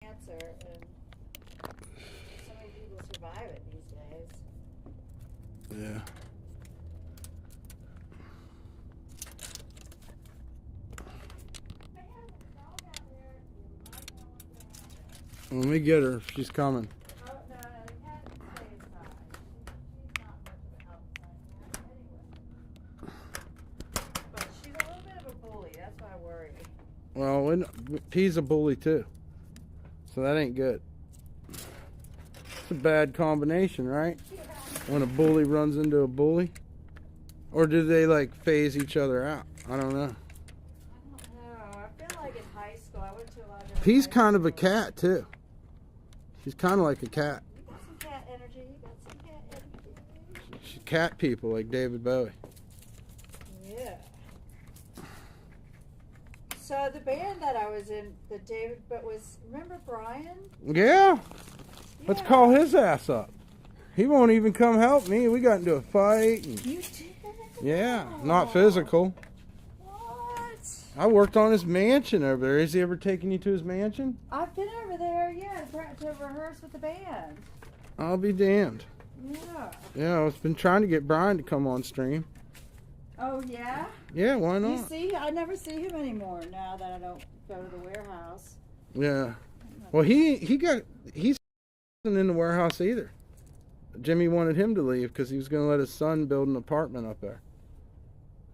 cancer, and so many people survive it these days. Yeah. Let me get her if she's coming. Oh, no, the cat can stay inside. She's not much of an outside cat anyway. But she's a little bit of a bully. That's why I worry. Well, P's a bully too. So that ain't good. It's a bad combination, right? Yeah. When a bully runs into a bully? Or do they like phase each other out? I don't know. I don't know. I feel like in high school, I went to a lot of different P's high kind of a schools. cat too. She's kind of like a cat. You got some cat energy. You got some cat energy. She's cat people like David Bowie. Yeah. So the band that I was in, remember Brian? Yeah. Let's Yeah. call his ass up. He won't even come help me. We got into a fight. And, You did? yeah, not physical. What? I worked on his mansion over there. Has he ever taken you to his mansion? I've been over there, yeah, to rehearse with the band. I'll be damned. Yeah. Yeah, I've been trying to get Brian to come on stream. Oh, yeah? Yeah, why You not? see, I never see him anymore now that I don't go to the warehouse. Yeah. Well, he's not in the warehouse either. Jimmy wanted him to leave because he was going to let his son build an apartment up there.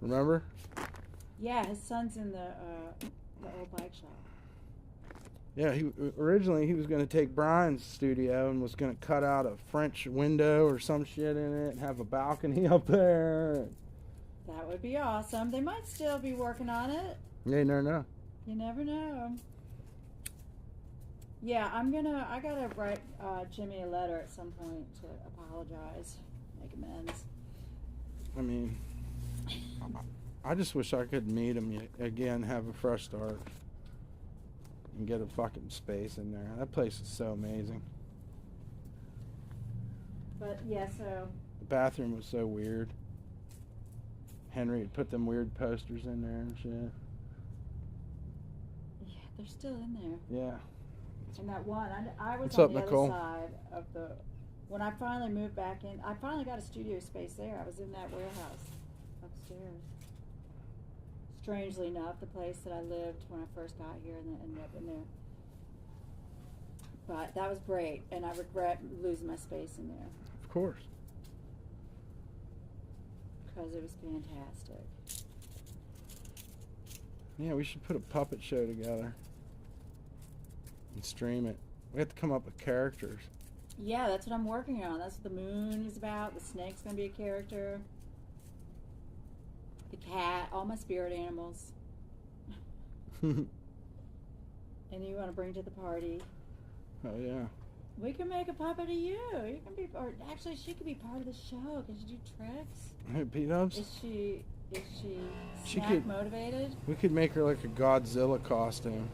Remember? Yeah, his son's in the old bike shop. Yeah, originally he was going to take Brian's studio and was going to cut out a French window or some shit in it and have a balcony up there. That would be awesome. They might still be working on it. Yeah, you never know. You never know. Yeah, I gotta write Jimmy a letter at some point to apologize, make amends. I mean, I just wish I could meet him again, have a fresh start, and get a fucking space in there. That place is so amazing. But yeah, so The bathroom was so weird. Henry had put them weird posters in there and shit. yeah, they're still in there. Yeah. And that one, I was What's on up, the Nicole? other side of the. When I finally moved back in, I finally got a studio space there. I was in that warehouse upstairs. Strangely enough, the place that I lived when I first got here, and then ended up in there. But that was great, and I regret losing my space in there Of course. because it was fantastic. Yeah, we should put a puppet show together and stream it. We have to come up with characters. Yeah, that's what I'm working on. That's what the moon is about. The snake's gonna be a character. The cat, all my spirit animals. And you want to bring to the party. Oh yeah. We can make a puppet of you. You can be, or actually, she could be part of the show. Can she do tricks? Hey, P-Dubs? Is she She snack could- motivated? We could make her like a Godzilla costume,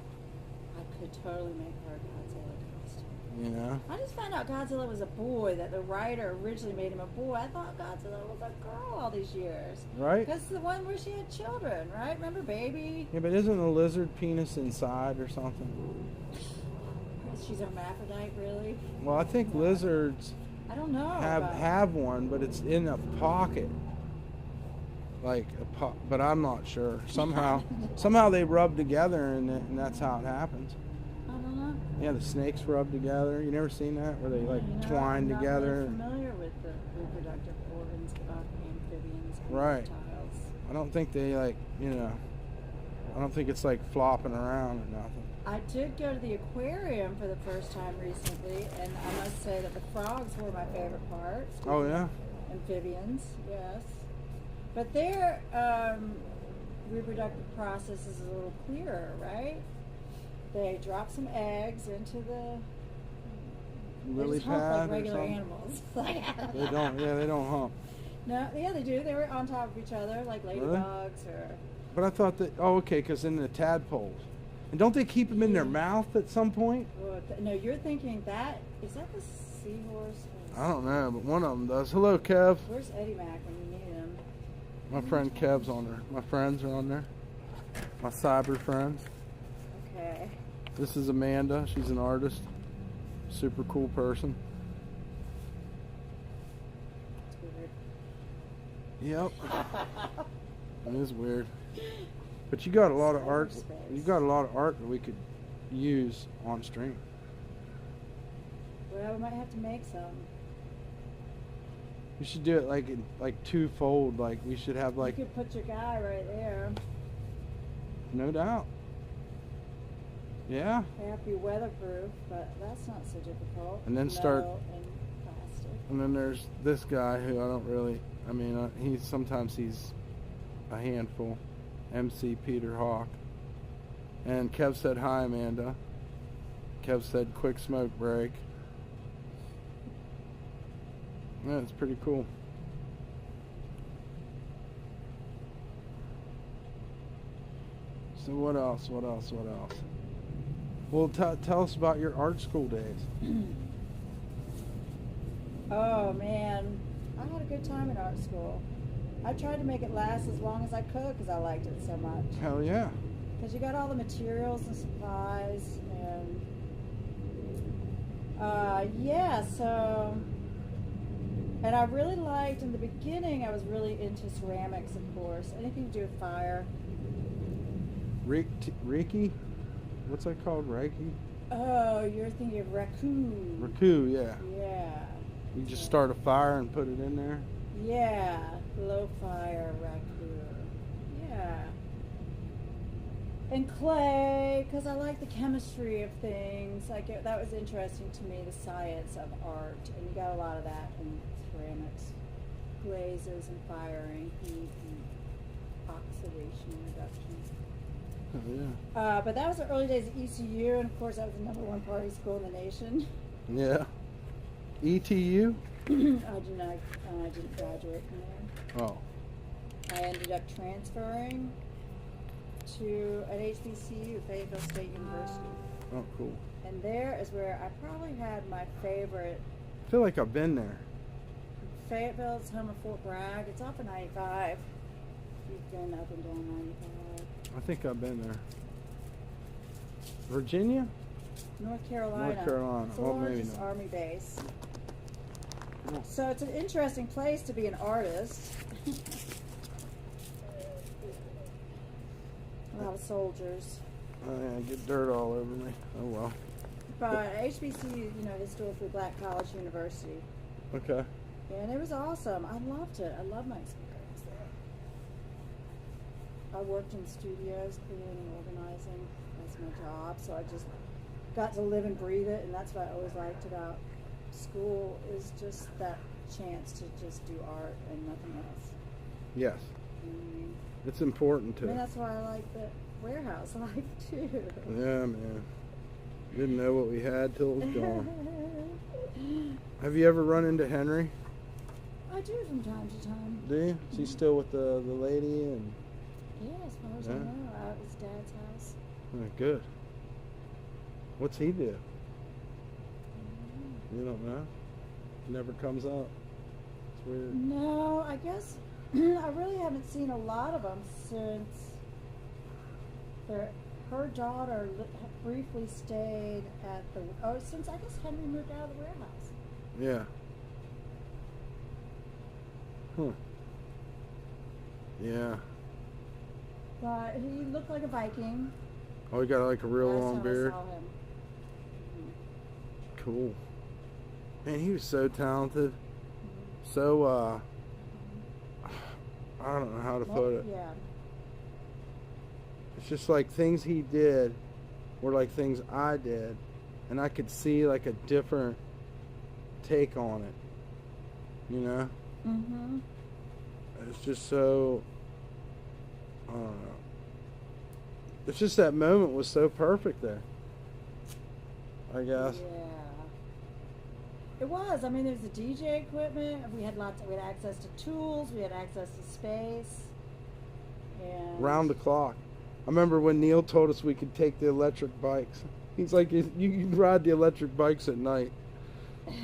I could totally make her a Godzilla costume. you know? I just found out Godzilla was a boy. That the writer originally made him a boy. I thought Godzilla was a girl all these years. Right? Because the one where she had children, right? Remember, baby? Yeah, but isn't a lizard penis inside or something? She's a hermaphrodite, really? Well, I think lizards I don't know. have one, but it's in a pocket. Like but I'm not sure. Somehow they rub together, and that's how it happens. I don't know. Yeah, the snakes rub together. You never seen that where they like You know, twine I'm not together? really familiar with the reproductive organs of amphibians and Right. reptiles. I don't think they I don't think it's like flopping around or nothing. I did go to the aquarium for the first time recently, and I must say that the frogs were my favorite part. Oh yeah. Amphibians, yes. But their reproductive process is a little clearer, right? They drop some eggs into the Lily they just hump pad like or regular something. animals. They don't. Yeah, they don't hump. No, yeah, they do. They were on top of each other like ladybugs or. But I thought that. Oh, okay, because in the tadpoles, and don't they keep them in their mouth at some point? No, you're thinking that is that the seahorse? I don't know, but one of them does. Hello, Kev. Where's Eddie Mac when you need him? My friend Kev's on there. My friends are on there. My cyber friends. Okay. This is Amanda. She's an artist. Super cool person. Yep. It is weird. But you got a lot of art. You got a lot of art that we could use on stream. Well, we might have to make some. You should do it like twofold. Like we should have like. You could put your guy right there. No doubt. Yeah. They have to be weatherproof, but that's not so difficult. And then Metal start. And plastic. And then there's this guy who I don't really. I mean, sometimes he's a handful. MC Peter Hawk. And Kev said hi, Amanda. Kev said quick smoke break. Yeah, it's pretty cool. So what else? Well, tell us about your art school days. Oh man, I had a good time in art school. I tried to make it last as long as I could because I liked it so much. Hell yeah. Because you got all the materials and supplies and yeah, so, and I really liked, in the beginning I was really into ceramics, of course, anything to do with fire. Reiki? What's that called? Reiki? Oh, you're thinking of raku. Raku, yeah. Yeah. You just start a fire and put it in there? Yeah, low fire raku. Yeah. And clay, because I like the chemistry of things. Like that was interesting to me, the science of art, and you got a lot of that in ceramics, glazes and firing, heat and oxidation reduction. Oh yeah. But that was the early days of ECU, and of course that was the #1 party school in the nation. Yeah. ETU? I didn't graduate from there. Oh. I ended up transferring to an HBCU, Fayetteville State University. Oh, cool. And there is where I probably had my favorite. I feel like I've been there. Fayetteville is home of Fort Bragg. It's off of 95. You've been up and down 95. I think I've been there. Virginia? North Carolina. North Carolina. It's the Well, maybe largest not. Army base. Cool. So it's an interesting place to be an artist. A lot of soldiers. Oh yeah, get dirt all over me. Oh well. But HBCU, you know, historically Black College University. Okay. And it was awesome. I loved it. I loved my experience there. I worked in studios, creating and organizing. That's my job. So I just got to live and breathe it, and that's what I always liked about school, is just that chance to just do art and nothing else. Yes. You know what I mean? It's important I mean, to. that's why I like the warehouse life too. Yeah, man. Didn't know what we had till it was gone. Have you ever run into Henry? I do from time to time. Do you? Is he still with the lady? And Yeah, as far as I Yeah. know, out at his dad's house. oh, good. What's he do? You don't know? Never comes up. It's weird. No, I guess I really haven't seen a lot of them since her daughter briefly stayed at since I guess Henry moved out of the warehouse. Yeah. Huh. Yeah. But he looked like a Viking. Oh, he got like a real last long time beard. I saw him. Cool. Man, he was so talented. So, I don't know how to put it. Yeah. It's just like things he did were like things I did. And I could see like a different take on it. You know? Mm-hmm. It's just so, it's just that moment was so perfect there. I guess. Yeah. It was. I mean, there's the DJ equipment. We had access to tools. We had access to space. And Round the clock. I remember when Neil told us we could take the electric bikes. He's like, you can ride the electric bikes at night.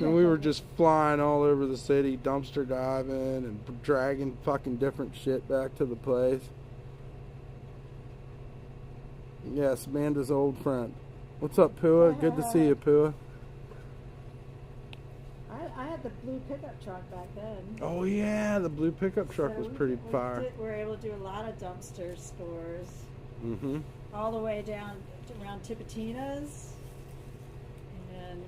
And we were just flying all over the city, dumpster diving and dragging fucking different shit back to the place. Yes, Amanda's old friend. What's up, Pua? Good to see you, Pua. I had the blue pickup truck back then. Oh yeah, the blue pickup truck was pretty fire. We were able to do a lot of dumpster stores. Mm-hmm. All the way down to around Tipitina's. And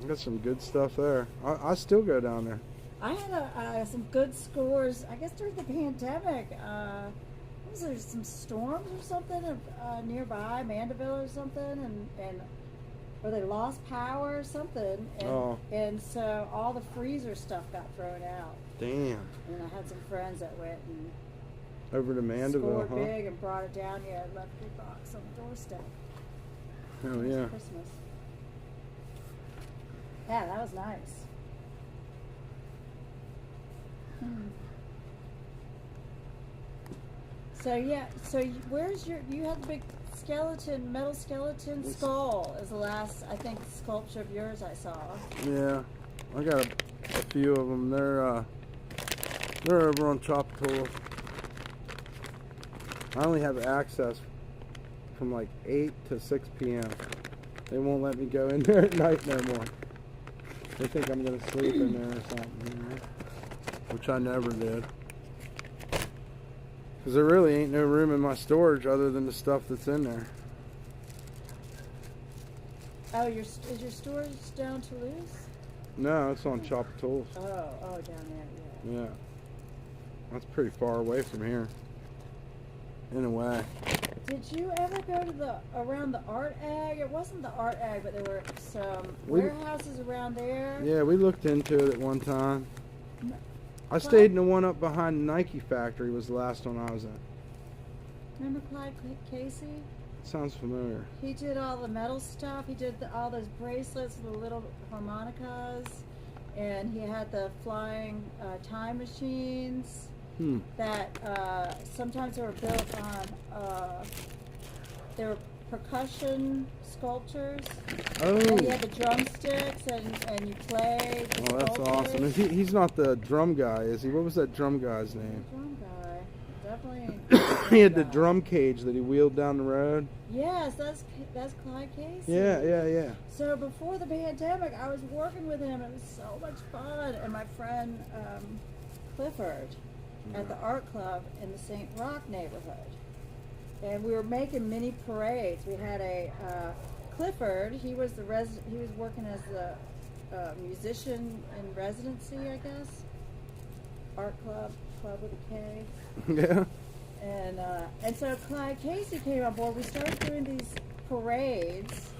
Got some good stuff there. I still go down there. I had some good scores, I guess during the pandemic. Was there some storms or something nearby, Mandeville or something, or they lost power or something, and so all the freezer stuff got thrown out. Damn. And I had some friends that went and over to Mandeville, scored big and brought it down here and left a big box on the doorstep. Oh yeah. Christmas. Yeah, that was nice. So where's you had the big metal skeleton skull is the last, I think, sculpture of yours I saw. Yeah, I got a few of them. They're over on Chopper. I only have access from like 8 to 6 p.m. They won't let me go in there at night no more. They think I'm gonna sleep in there or something, which I never did. Because there really ain't no room in my storage other than the stuff that's in there. Oh, is your storage down Toulouse? No, it's on Chopper Tools. Oh, down there, Yeah. That's pretty far away from here. In a way. Did you ever go to around the Art Ag? It wasn't the Art Ag, but there were some warehouses around there. Yeah, we looked into it at one time. I stayed in the one up behind the Nike factory was the last one I was in. Remember Clyde Casey? Sounds familiar. He did all the metal stuff. He did all those bracelets with the little harmonicas. And he had the flying time machines that sometimes they were built on, they were percussion sculptures. Oh. And you had the drumsticks and you played the Oh, that's sculptures. awesome. He's not the drum guy, is he? What was that drum guy's name? Drum guy. Definitely. He had the drum cage that he wheeled down the road. Yes, that's Clyde Casey. Yeah. So before the pandemic, I was working with him. It was so much fun. And my friend Clifford at the art club in the St. Roch neighborhood. And we were making mini parades. We had a Clifford. He was he was working as the musician in residency, I guess. Art club with a K. Yeah. And so Clyde Casey came on board. We started doing these parades,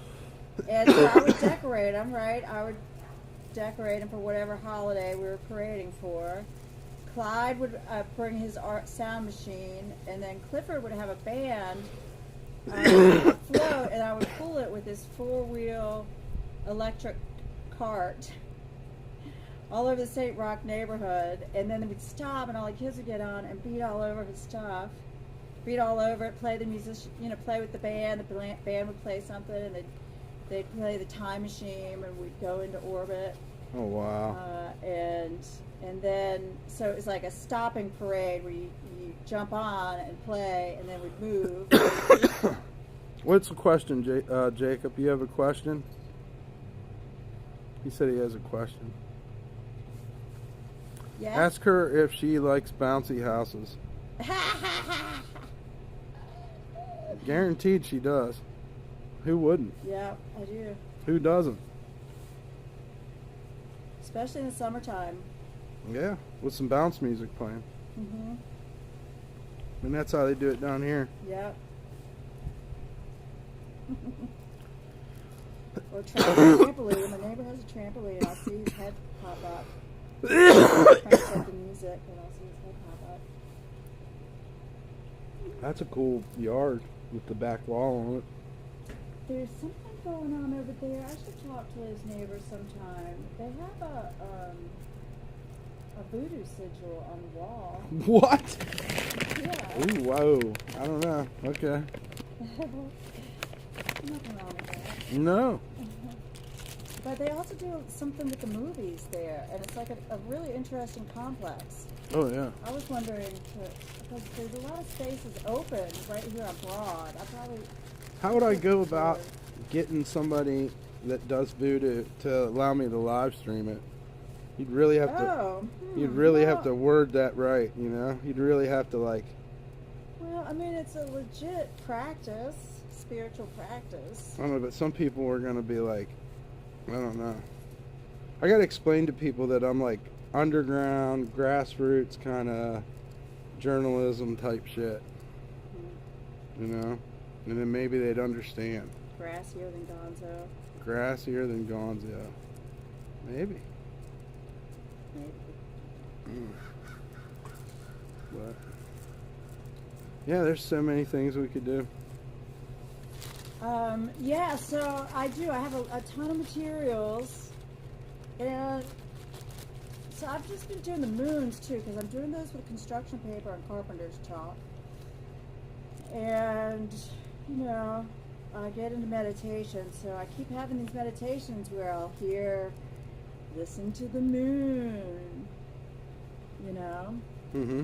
and so I would decorate them. Right, I would decorate them for whatever holiday we were parading for. Clyde would bring his sound machine, and then Clifford would have a band float, and I would pull it with this 4-wheel electric cart all over the St. Roch neighborhood, and then we'd stop, and all the kids would get on and beat all over his stuff, beat all over it, play the musician, play with the band. The band would play something, and they'd play the time machine, and we'd go into orbit. Oh wow. And then, so it was like a stopping parade where you jump on and play, and then we'd move. What's the question, Jacob? You have a question? He said he has a question. Yeah. Ask her if she likes bouncy houses. Guaranteed she does. Who wouldn't? Yeah, I do. Who doesn't? Especially in the summertime. Yeah, with some bounce music playing. Mhm. And that's how they do it down here. Yep. Or trampoline. My neighbor has a trampoline. I'll see his head pop up. Cranks up the music, and I'll see his head pop up. That's a cool yard with the back wall on it. There's something going on over there. I should talk to his neighbor sometime. They have a voodoo sigil on the wall. What? Yeah. Ooh, whoa. I don't know. Okay. Nothing wrong with that. No. But they also do something with the movies there, and it's like a really interesting complex. Oh, yeah. I was wondering, because there's a lot of spaces open right here on Broad. I probably How would I go about getting somebody that does voodoo to allow me to live stream it? You'd really have to. You'd really have to word that right, you know. You'd really have to like. Well, I mean, it's a legit practice, spiritual practice. I don't know, but some people are gonna be like, I don't know. I gotta explain to people that I'm like underground, grassroots kind of journalism type shit. You know, and then maybe they'd understand. Grassier than Gonzo. Grassier than Gonzo. Maybe. But yeah, there's so many things we could do. Yeah, so I have a ton of materials, and so I've just been doing the moons too, because I'm doing those with construction paper and carpenter's chalk. And you know, I get into meditation, so I keep having these meditations where I'll listen to the moon, you know. Mm-hmm.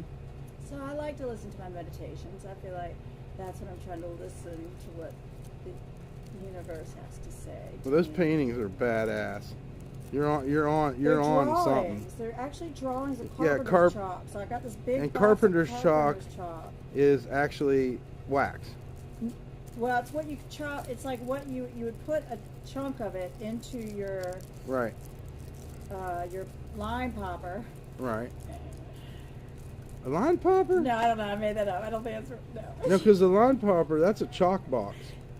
So I like to listen to my meditations. I feel like that's when I'm trying to listen to what the universe has to say. Well, those paintings are badass. You're on something. They're actually drawings of Yeah, carpenter's chalk. So I got this big and box carpenter's of chalk is is actually wax. Well, it's what you chop. It's like what you would put a chunk of it into your line popper. Right. A line popper? No, I don't know. I made that up. I don't think it's No, because the line popper, that's a chalk box.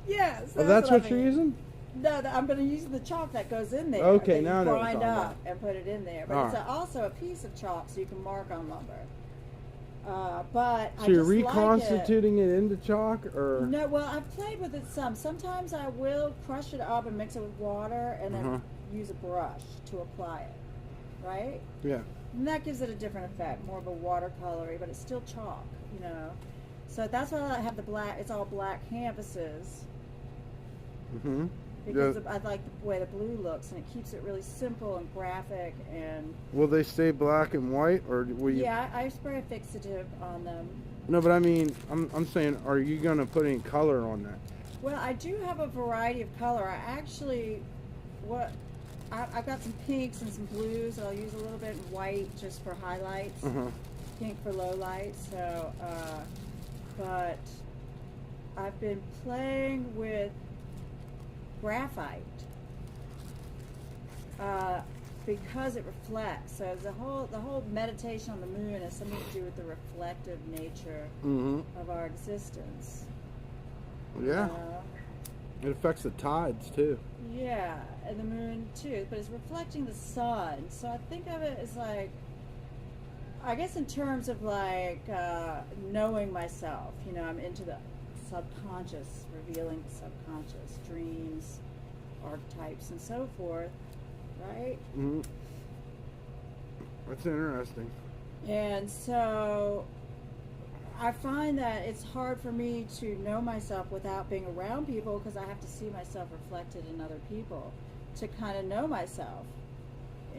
Yes. Oh, that's what you're using? No, I'm going to use the chalk that goes in there. Okay, that now I you know what grind you're talking up and put it in there. But it's also a piece of chalk, so you can mark on lumber. But so I you're just reconstituting it into chalk, or no? Well, I've played with it some. Sometimes I will crush it up and mix it with water, and then use a brush to apply it. Right? Yeah. And that gives it a different effect, more of a watercolory, but it's still chalk, you know. So that's why I have the black. It's all black canvases. Mm-hmm. Because I like the way the blue looks, and it keeps it really simple and graphic. And will they stay black and white, or will you? Yeah, I spray a fixative on them. No, but I mean, I'm saying, are you gonna put any color on that? Well, I do have a variety of color. I've got some pinks and some blues, and I'll use a little bit of white just for highlights, pink for low lights. So, but I've been playing with graphite because it reflects. So the whole meditation on the moon has something to do with the reflective nature of our existence. Yeah. It affects the tides too. Yeah, and the moon too, but it's reflecting the sun. So I think of it as like, I guess in terms of like knowing myself. You know, I'm into the subconscious, revealing the subconscious, dreams, archetypes, and so forth, right? Mm-hmm. That's interesting. And so I find that it's hard for me to know myself without being around people, because I have to see myself reflected in other people to kind of know myself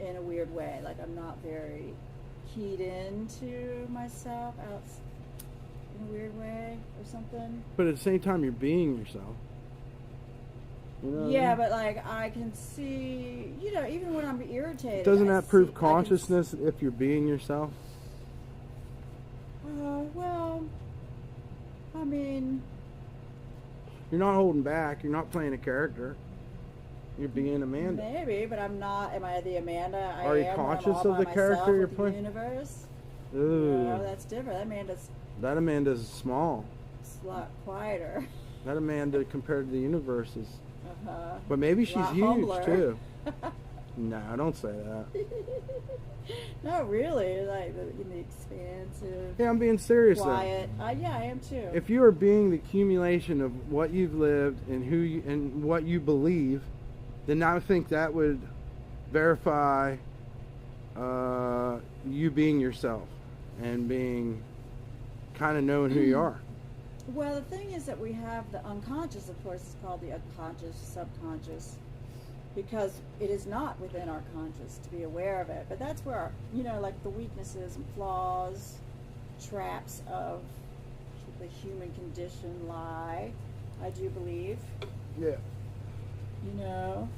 in a weird way. Like I'm not very keyed into myself out in a weird way or something. But at the same time, you're being yourself. You know yeah, but like I can see, you know, even when I'm irritated. Doesn't that prove consciousness if you're being yourself? Well, I mean, you're not holding back. You're not playing a character. You're being Amanda. Maybe, but I'm not. Am I the Amanda I am? Are you conscious of the character you're playing? The universe? Ooh. No, that's different. That Amanda's small. It's a lot quieter. That Amanda compared to the universe is. But maybe she's huge humbler. Too. No, don't say that. No, really, like the expansive. Yeah, I'm being serious. Quiet. Yeah, I am too. If you are being the accumulation of what you've lived and who you and what you believe, then I think that would verify you being yourself and being kind of knowing who you are. Well, the thing is that we have the unconscious, of course, is called the unconscious, subconscious, because it is not within our conscious to be aware of it. But that's where, our, you know, like the weaknesses and flaws, traps of the human condition lie. I do believe. Yeah. You know.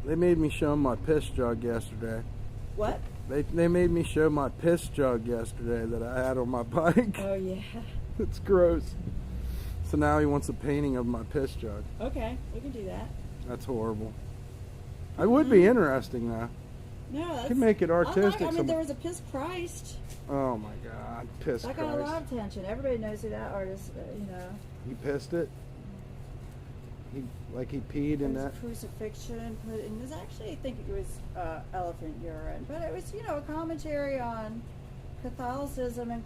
They made me show 'em my piss jug yesterday. What? They made me show my piss jug yesterday that I had on my bike. Oh, yeah. It's gross. So now he wants a painting of my piss jug. Okay, we can do that. That's horrible. It would be interesting though. No, that's... Could make it artistic. I mean, there was a Piss Christ. Oh my God, piss That Christ. got a lot of attention. Everybody knows who that artist, you know. He pissed it. He peed in It was that. a crucifixion. It was actually, I think it was elephant urine, but it was, you know, a commentary on Catholicism and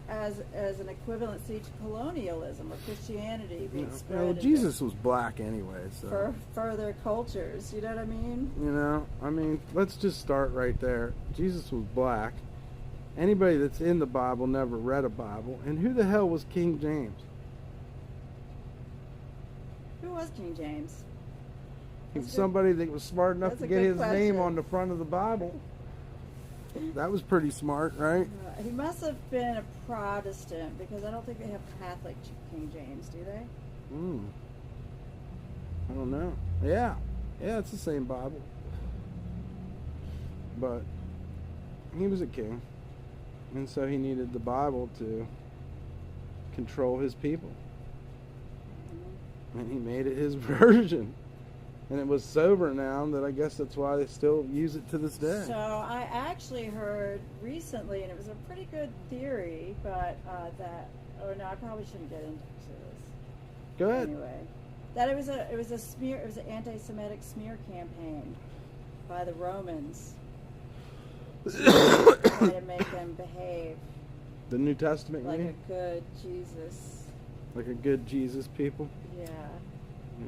as an equivalency to colonialism or Christianity being spread Well, into Jesus was black anyway, so. for further cultures. You know what I mean? You know, I mean, let's just start right there. Jesus was black. Anybody that's in the Bible never read a Bible. And who the hell was King James? Who was King James? He was somebody that was smart enough That's to a get good his name question. on the front of the Bible. That was pretty smart, right? He must have been a Protestant because I don't think they have Catholic King James, do they? I don't know. Yeah, it's the same Bible. But he was a king. And so he needed the Bible to control his people. And he made it his version. And it was sober now that I guess that's why they still use it to this day. So I actually heard recently, and it was a pretty good theory, but that, oh no, I probably shouldn't get into this. Go ahead. Anyway, that it was an anti-Semitic smear campaign by the Romans to try to make them behave The New Testament, like you a mean? good Jesus. Like a good Jesus people? Yeah.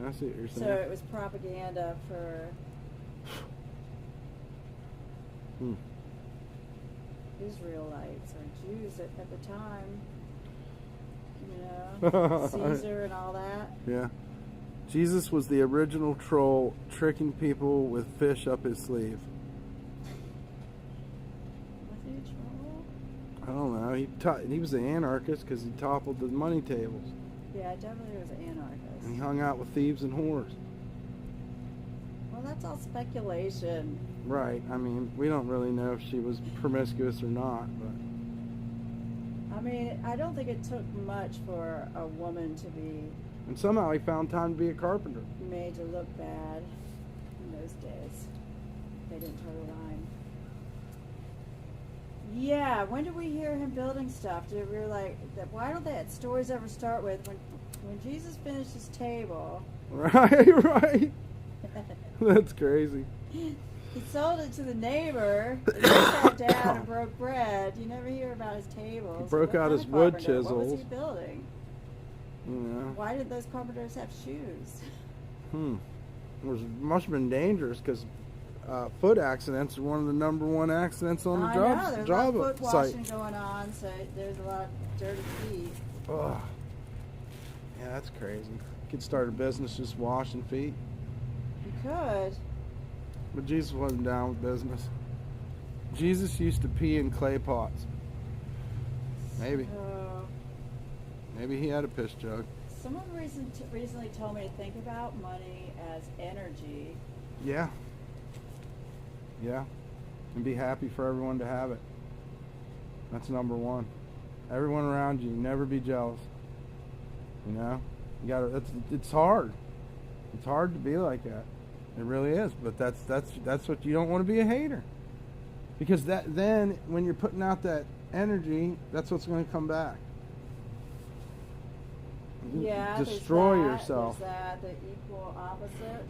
Yeah, I see what you're saying. So it was propaganda for Israelites or Jews at the time. You know, Caesar and all that. Yeah. Jesus was the original troll tricking people with fish up his sleeve. Was he a troll? I don't know. He was an anarchist because he toppled the money tables. Yeah, definitely was an anarchist. And he hung out with thieves and whores. Well, that's all speculation. Right. I mean, we don't really know if she was promiscuous or not, but I mean, I don't think it took much for a woman to be and somehow he found time to be a carpenter. made to look bad in those days. They didn't toe the line. Yeah, when did we hear him building stuff? Did we like that? Why don't that stories ever start with when Jesus finished his table? Right. That's crazy. He sold it to the neighbor. And he sat down and broke bread. You never hear about his tables. He broke What out kind his of wood carpenter? What was he chisels. building? You know. Why did those carpenters have shoes? Must have been dangerous because foot accidents are one of the number one accidents on the I job know, there's job a lot of foot site. washing going on, so there's a lot of dirty feet. Ugh. Yeah, that's crazy. Could start a business just washing feet. You could. But Jesus wasn't down with business. Jesus used to pee in clay pots. Maybe. Maybe he had a piss jug. Someone recently told me to think about money as energy. Yeah. Yeah. And be happy for everyone to have it. That's number one. Everyone around you, never be jealous. You know? You gotta it's hard. It's hard to be like that. It really is, but that's what you don't want to be a hater. Because then when you're putting out that energy, that's what's going to come back. Yeah, Destroy there's yourself. There's that, the equal opposite.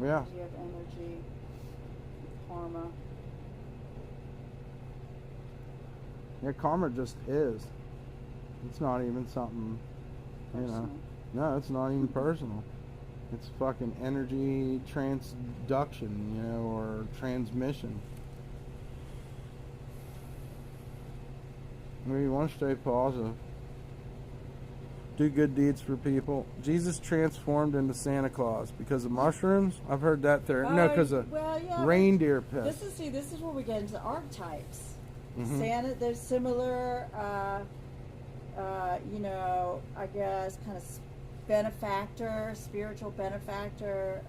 Yeah. You have energy, karma. Yeah, karma just is. It's not even something, Personal. No, it's not even personal. It's fucking energy transduction, or transmission. Maybe you want to stay positive. Do good deeds for people. Jesus transformed into Santa Claus because of mushrooms. I've heard that theory. No, because of well, yeah, reindeer piss. This is where we get into archetypes. Mhm. Santa, there's similar, you know, I guess, kind of benefactor, spiritual benefactor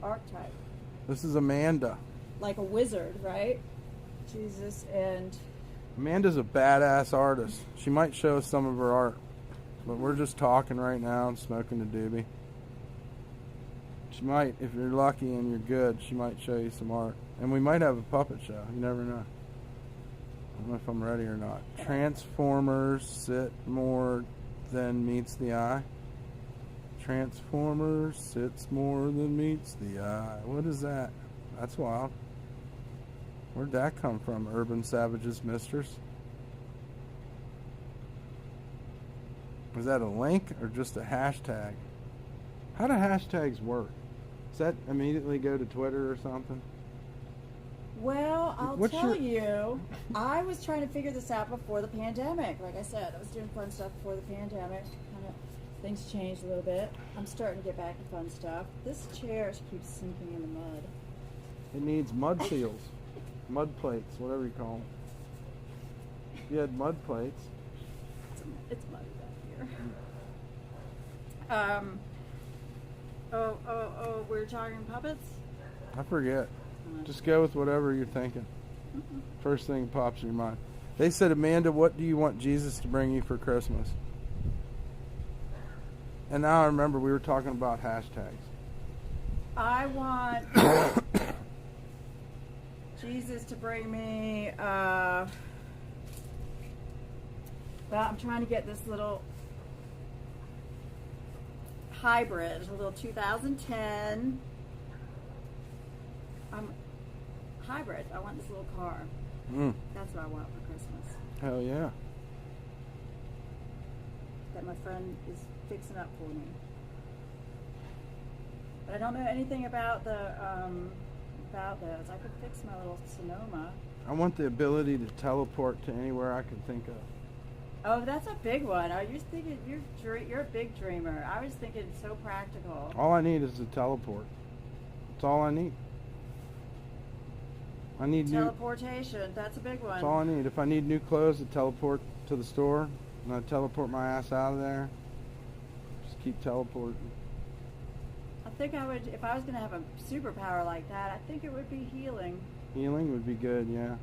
archetype. This is Amanda. Like a wizard, right? Jesus and... Amanda's a badass artist. She might show us some of her art. But we're just talking right now and smoking a doobie. She might, if you're lucky and you're good, she might show you some art. And we might have a puppet show. You never know. I don't know if I'm ready or not. Transformers sit more than meets the eye. Transformers sits more than meets the eye. What is that? That's wild. Where'd that come from, Urban Savages Mistress? Is that a link or just a hashtag? How do hashtags work? Does that immediately go to Twitter or something? Well, I'll What's tell your- you, I was trying to figure this out before the pandemic. Like I said, I was doing fun stuff before the pandemic. Kind of things changed a little bit. I'm starting to get back to fun stuff. This chair keeps sinking in the mud. It needs mud seals. Mud plates, whatever you call them. If you had mud plates. It's muddy back here. We're talking puppets? I forget. Just go with whatever you're thinking. First thing that pops in your mind. They said, Amanda, what do you want Jesus to bring you for Christmas? And now I remember we were talking about hashtags. I want Jesus to bring me, well, I'm trying to get this little hybrid, a little 2010 hybrid. I want this little car. That's what I want for Christmas. Hell yeah. That my friend is fixing up for me. But I don't know anything about the about this. I could fix my little Sonoma. I want the ability to teleport to anywhere I can think of. Oh, that's a big one. I was thinking you're a big dreamer. I was thinking so practical. All I need is a teleport. That's all I need. I need Teleportation. That's a big one. That's all I need. If I need new clothes, I teleport to the store, and I teleport my ass out of there. Just keep teleporting. I think I would, if I was going to have a superpower like that, I think it would be healing. Healing would be good, yeah.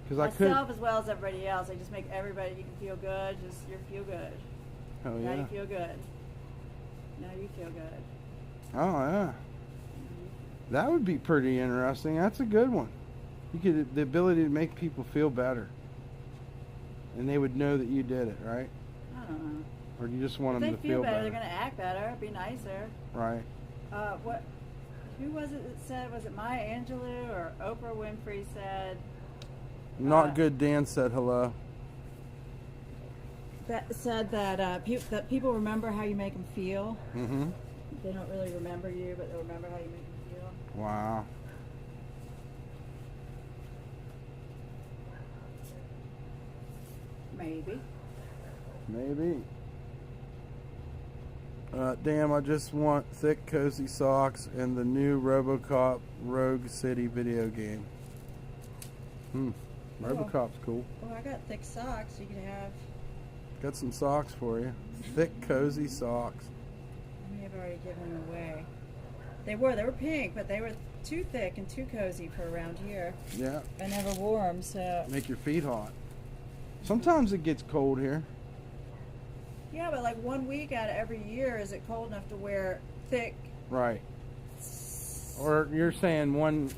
Because I could. Myself as well as everybody else. I just make everybody, you can feel good. Just, you feel good. Hell Now yeah. you feel good. Now you feel good. Oh yeah. That would be pretty interesting. That's a good one. You could the ability to make people feel better, and they would know that you did it, right? I don't know. Or do you just want If them they to feel feel better, better? they're going to act better, be nicer. Right. What? Who was it that said? Was it Maya Angelou or Oprah Winfrey said? Not good. Dan said hello. That said that that people remember how you make them feel. Mm-hmm. They don't really remember you, but they remember how you make them feel. Wow. Maybe. Maybe. Damn, I just want thick, cozy socks and the new RoboCop Rogue City video game. RoboCop's cool. Oh, I got thick socks. You can have. Got some socks for you. Thick, cozy socks. I may have already given them away. They were pink, but they were too thick and too cozy for around here. Yeah. I never wore them, so. Make your feet hot. Sometimes it gets cold here. Yeah, but like 1 week out of every year, is it cold enough to wear thick? Right. Or you're saying one.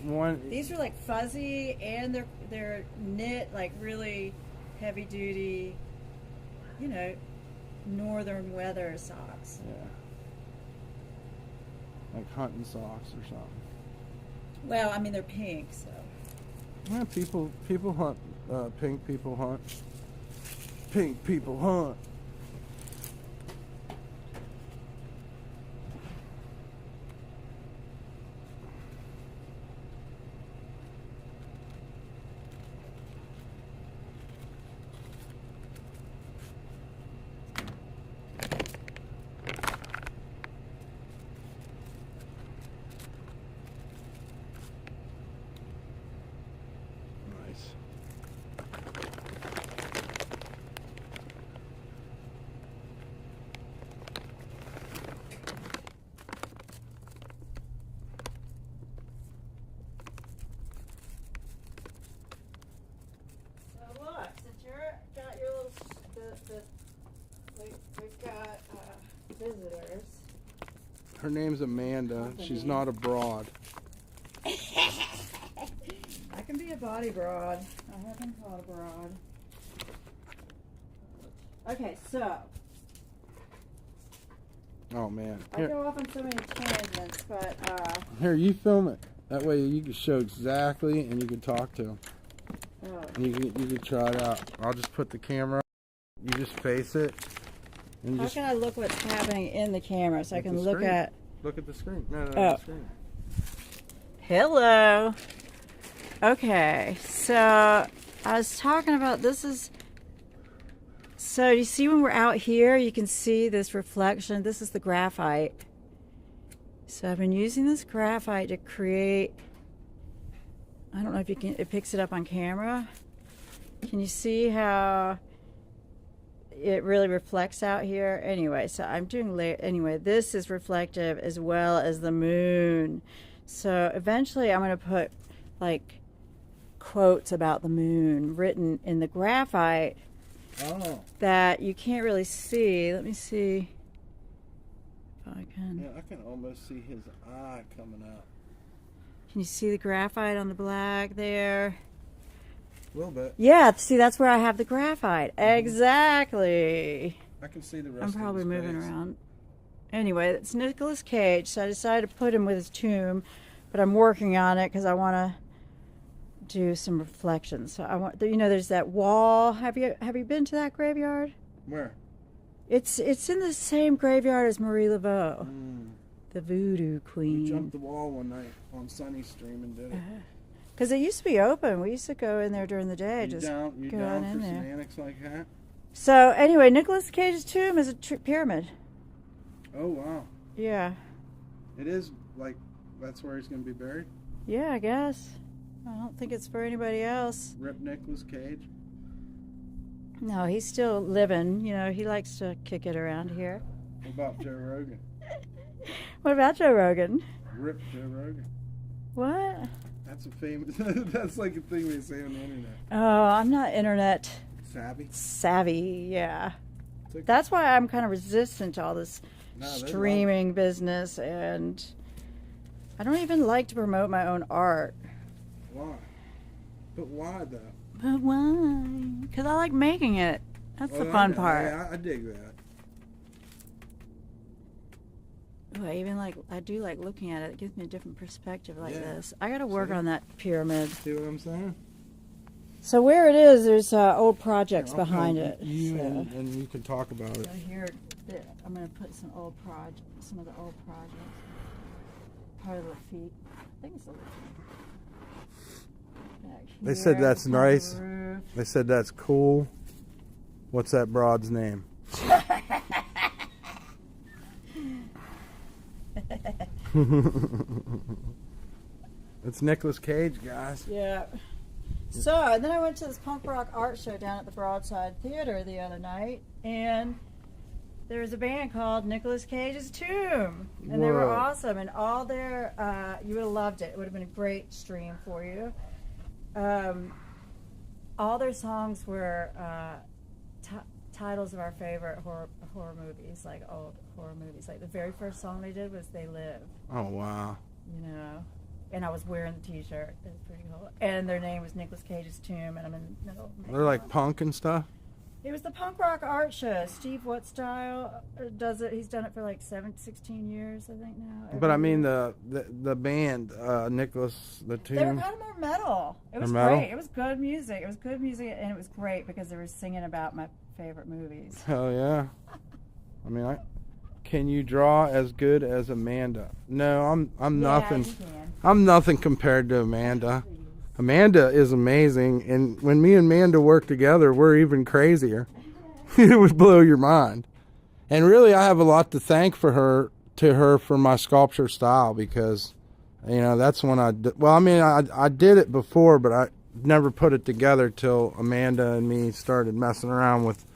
These are like fuzzy and they're knit, like really heavy duty, you know, northern weather socks. Yeah. Like hunting socks or something. Well, I mean they're pink, so. Yeah, people hunt. Pink people hunt. Pink people hunt. We've got visitors. Her name's Amanda. She's not a broad. I can be a body broad. I have been called a broad. Okay, so Oh man. I go off on so many tangents, but Here, you film it. That way you can show exactly, and you can talk to them. oh. And you can try it out. I'll just put the camera. You just face it. And How just can I look what's happening in the camera so I At can the look screen. at? look at the screen. No, Oh. the screen. Hello. Okay, so I was talking about this is. So you see when we're out here, you can see this reflection. This is the graphite. So I've been using this graphite to create. I don't know if you can. It picks it up on camera. Can you see how it really reflects out here? Anyway, so I'm doing anyway, this is reflective as well as the moon. So eventually I'm going to put like quotes about the moon written in the graphite Oh. that you can't really see. Let me see if I can. Yeah, I can almost see his eye coming out. Can you see the graphite on the black there? A little bit. Yeah, see, that's where I have the graphite. Exactly. I can see the rest I'm of probably his moving face. around. Anyway, it's Nicolas Cage, so I decided to put him with his tomb, but I'm working on it because I want to do some reflections. So I want, you know, there's that wall. Have you been to that graveyard? Where? It's in the same graveyard as Marie Laveau, the voodoo We queen. jumped the wall one night on Sunny Stream and did it. Because it used to be open. We used to go in there during the day. You just down go on for in some there. annex like that? So anyway, Nicolas Cage's tomb is a pyramid. Oh wow. Yeah. It is like that's where he's gonna be buried? Yeah, I guess. I don't think it's for anybody else. Rip Nicolas Cage. No, he's still living. You know, he likes to kick it around here. What about Joe Rogan? What about Joe Rogan? Rip Joe Rogan. What? That's a famous that's like a thing they say on the internet. Oh, I'm not internet Savvy? savvy. Yeah. It's okay. That's why I'm kind of resistant to all this No, they love it. streaming business, and I don't even like to promote my own art. Why? But why though? But why? Because I like making it. That's the Well, fun I know. part. Yeah, I dig that. Ooh, I do like looking at it. It gives me a different perspective like Yeah. this. I got to work See? on that pyramid. See what I'm saying? So where it is, there's old projects I'll behind film it. You so. and you can talk about it. So here, I'm going to put some of the old projects. Part of the feet. I think it's a little back They said here, that's on the nice. roof. They said that's cool. What's that broad's name? It's Nicolas Cage, guys. Yeah. So, and then I went to this punk rock art show down at the Broadside Theater the other night, and there was a band called Nicolas Cage's Tomb, and they were Whoa. awesome, and all their, you would have loved it. It would have been a great stream for you. All their songs were titles of our favorite horror movies, like old horror movies. Like the very first song they did was "They Live," Oh wow. you know. And I was wearing the T-shirt. It was pretty cool. And their name was Nicolas Cage's Tomb, and I'm in the middle. Of They're like punk and stuff. It was the punk rock art show. Steve Whatstyle does it. He's done it for like 16 years, I think now. But I every mean year. the band, Nicholas the They were Tomb. kind of more metal. It was More metal? great. It was good music. It was good music, and it was great because they were singing about my favorite movies. Hell yeah. I mean, can you draw as good as Amanda? No, I'm nothing. Yeah, you can. I'm nothing compared to Amanda. Amanda is amazing, and when me and Amanda work together, we're even crazier. It would blow your mind. And really, I have a lot to thank to her for my sculpture style, because, you know, that's when I did it before, but I never put it together till Amanda and me started messing around with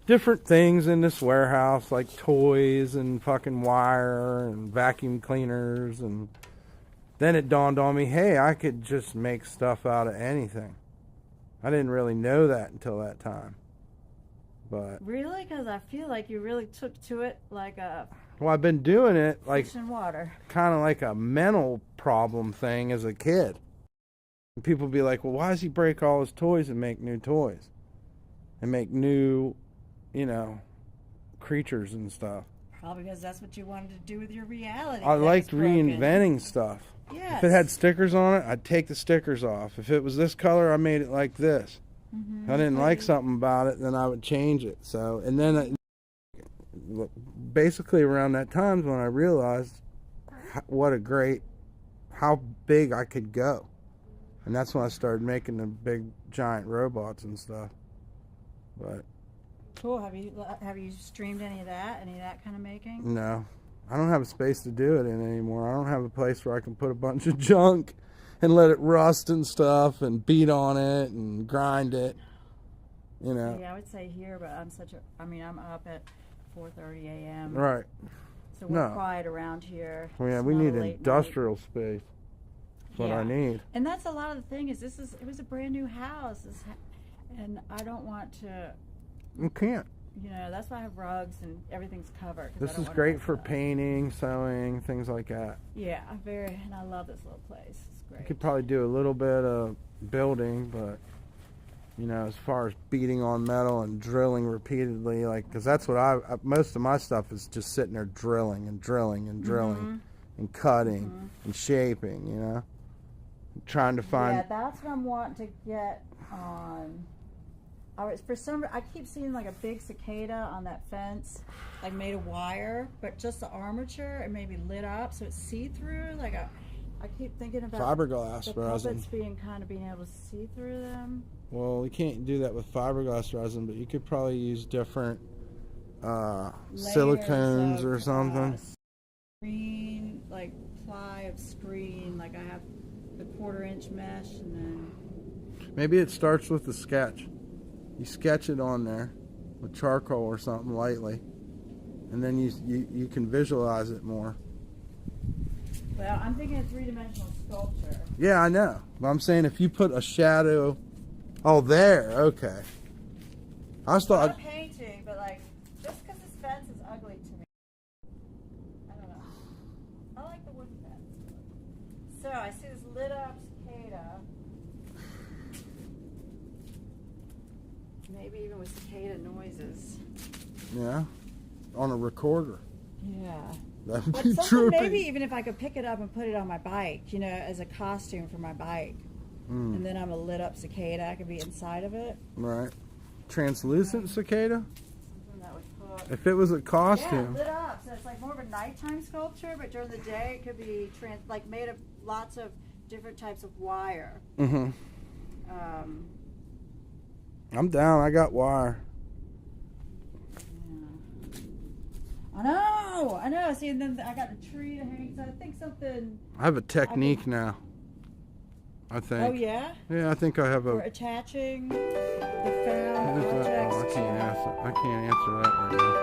different things in this warehouse, like toys and fucking wire and vacuum cleaners, and then it dawned on me, hey, I could just make stuff out of anything. I didn't really know that until that time. But Really? Because I feel like you really took to it like a well, I've been doing it like fish in water. kind of like a mental problem thing as a kid. And people be like, well, why does he break all his toys and make new toys? And make new, you know, creatures and stuff. Probably because that's what you wanted to do with your reality. I that liked was broken. reinventing stuff. Yes. If it had stickers on it, I'd take the stickers off. If it was this color, I made it like this. Mm-hmm. If I didn't like something about it, then I would change it. So, and then basically around that time is when I realized how big I could go. And that's when I started making the big giant robots and stuff. But Cool. Have you streamed any of that kind of making? no, I don't have a space to do it in anymore. I don't have a place where I can put a bunch of junk and let it rust and stuff and beat on it and grind it. You know. Yeah, I would say here, but I'm up at 4:30 a.m. Right. So we're quiet around here. Well, yeah, It's we not need a late industrial space. That's what I need. And that's a lot of the thing is it was a brand new house, and I don't want to. You can't. You know, that's why I have rugs and everything's covered. This is great for painting, sewing, things like that. Yeah, and I love this little place. It's great. You could probably do a little bit of building, but you know, as far as beating on metal and drilling repeatedly, like, because that's what most of my stuff is just sitting there drilling and drilling and drilling and cutting and shaping, you know, trying to find. Yeah, that's what I'm wanting to get on. I keep seeing like a big cicada on that fence, like made of wire, but just the armature and maybe lit up so it's see-through. Like I keep thinking about Fiberglass the resin. puppets being able to see through them. Well, you can't do that with fiberglass resin, but you could probably use different silicones or something. Screen, like ply of screen, like I have the 1/4-inch mesh, and then maybe it starts with the sketch. You sketch it on there with charcoal or something lightly, and then you can visualize it more. Well, I'm thinking of 3-dimensional sculpture. Yeah, I know. But I'm saying if you put a shadow. Oh, there. Okay. I was Not a painting, but like just because this fence is ugly to me. I don't know. I like the wood fence. So I see this lit up cicada. Maybe even with cicada noises. Yeah. On a recorder. Yeah. That would But be something, trippy. maybe even if I could pick it up and put it on my bike, you know, as a costume for my bike. And then I'm a lit up cicada. I could be inside of it. Right. Translucent cicada? Something that would hook. If it was a costume. Yeah, lit up. So it's like more of a nighttime sculpture, but during the day it could be like made of lots of different types of wire. Mm-hmm. I'm down. I got wire. Yeah. I know. See, and then I got the tree to hang. So I think something. I have a technique now. I think. Oh yeah. Yeah, I think I have For a. attaching the found Oh, objects. I can't answer. I can't answer that right now.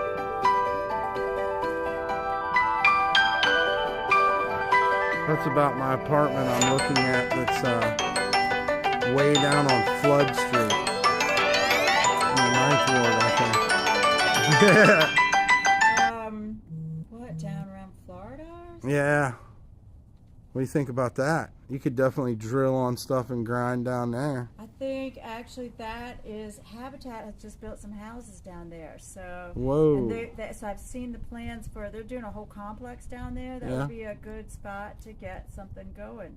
That's about my apartment I'm looking at. That's way down on Flood Street, in the 9th ward, I think. Yeah. What, down around Florida? Yeah. What do you think about that? You could definitely drill on stuff and grind down there. I think actually that is Habitat has just built some houses down there. So Whoa. And so I've seen the plans for they're doing a whole complex down there. That would be a good spot to get something going,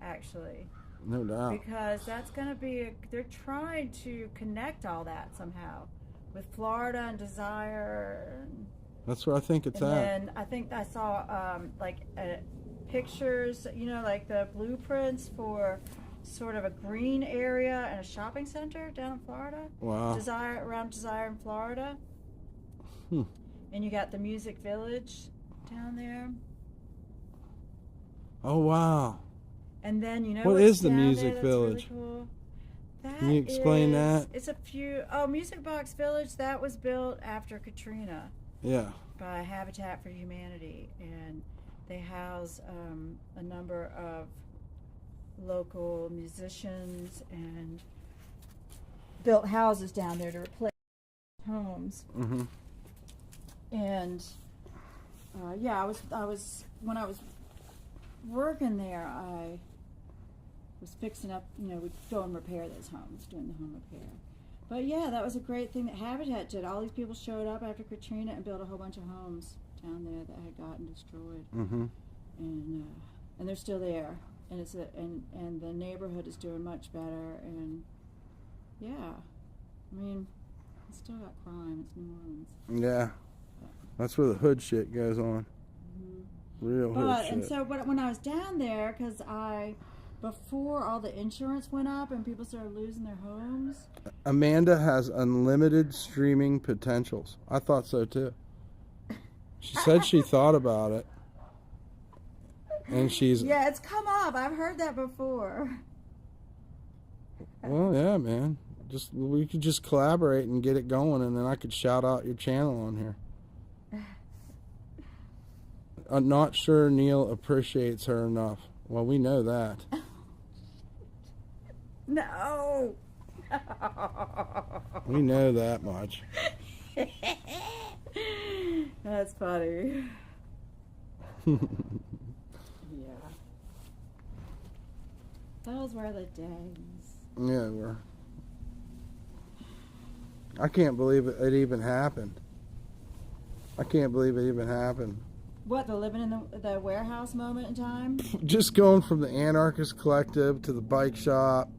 actually. No doubt. Because that's going to be they're trying to connect all that somehow with Florida and Desire. That's where I think it's at. And then I think I saw pictures, you know, like the blueprints for sort of a green area and a shopping center down in Florida. Wow. Around Desire in Florida. And you got the Music Village down there. Oh, wow. And then, you know, What what's is the down Music there that's Village? Really cool? Can you explain that? It's a few. Oh, Music Box Village, that was built after Katrina. Yeah. By Habitat for Humanity, and they house a number of local musicians and built houses down there to replace homes. Mm-hmm. And yeah, I was when I was working there, I was fixing up. We'd go and repair those homes, doing the home repair. But yeah, that was a great thing that Habitat did. All these people showed up after Katrina and built a whole bunch of homes down there that had gotten destroyed. Mm-hmm. And they're still there, and and the neighborhood is doing much better. And yeah, I mean, it's still got crime. It's New Orleans. Yeah, that's where the hood shit goes on. Mm-hmm. Real hood shit. And so, but when I was down there, because before all the insurance went up and people started losing their homes. Amanda has unlimited streaming potentials. I thought so too. She said she thought about it. And she's... Yeah, it's come up. I've heard that before. Well, yeah, man. We could just collaborate and get it going, and then I could shout out your channel on here. I'm not sure Neil appreciates her enough. Well, we know that. No. We know that much. That's funny. Yeah. Those were the days. Yeah, they were. I can't believe it even happened. I can't believe it even happened. What, the living in the warehouse moment in time? Just going from the Anarchist Collective to the bike shop,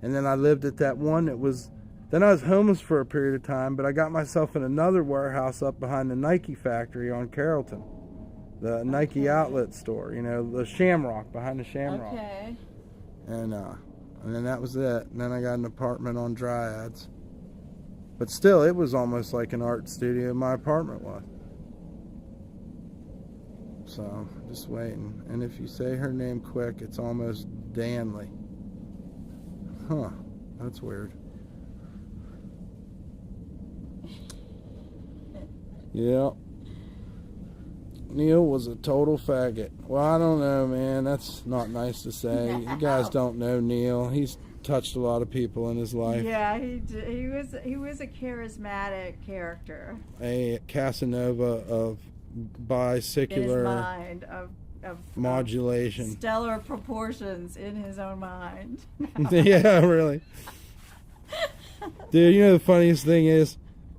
and then I lived at that one that was... Then I was homeless for a period of time, but I got myself in another warehouse up behind the Nike factory on Carrollton. The Nike outlet store, the Shamrock, behind the Shamrock. Okay. And then that was it. And then I got an apartment on Dryads. But still, it was almost like an art studio, my apartment was. So, just waiting. And if you say her name quick, it's almost Danley. Huh. That's weird. Yeah. Neil was a total faggot. Well, I don't know, man. That's not nice to say. No. You guys don't know Neil. He's touched a lot of people in his life. Yeah, he was a charismatic character. A Casanova of bisecular in his mind of modulation. Stellar proportions in his own mind. Yeah, really. Dude, the funniest thing is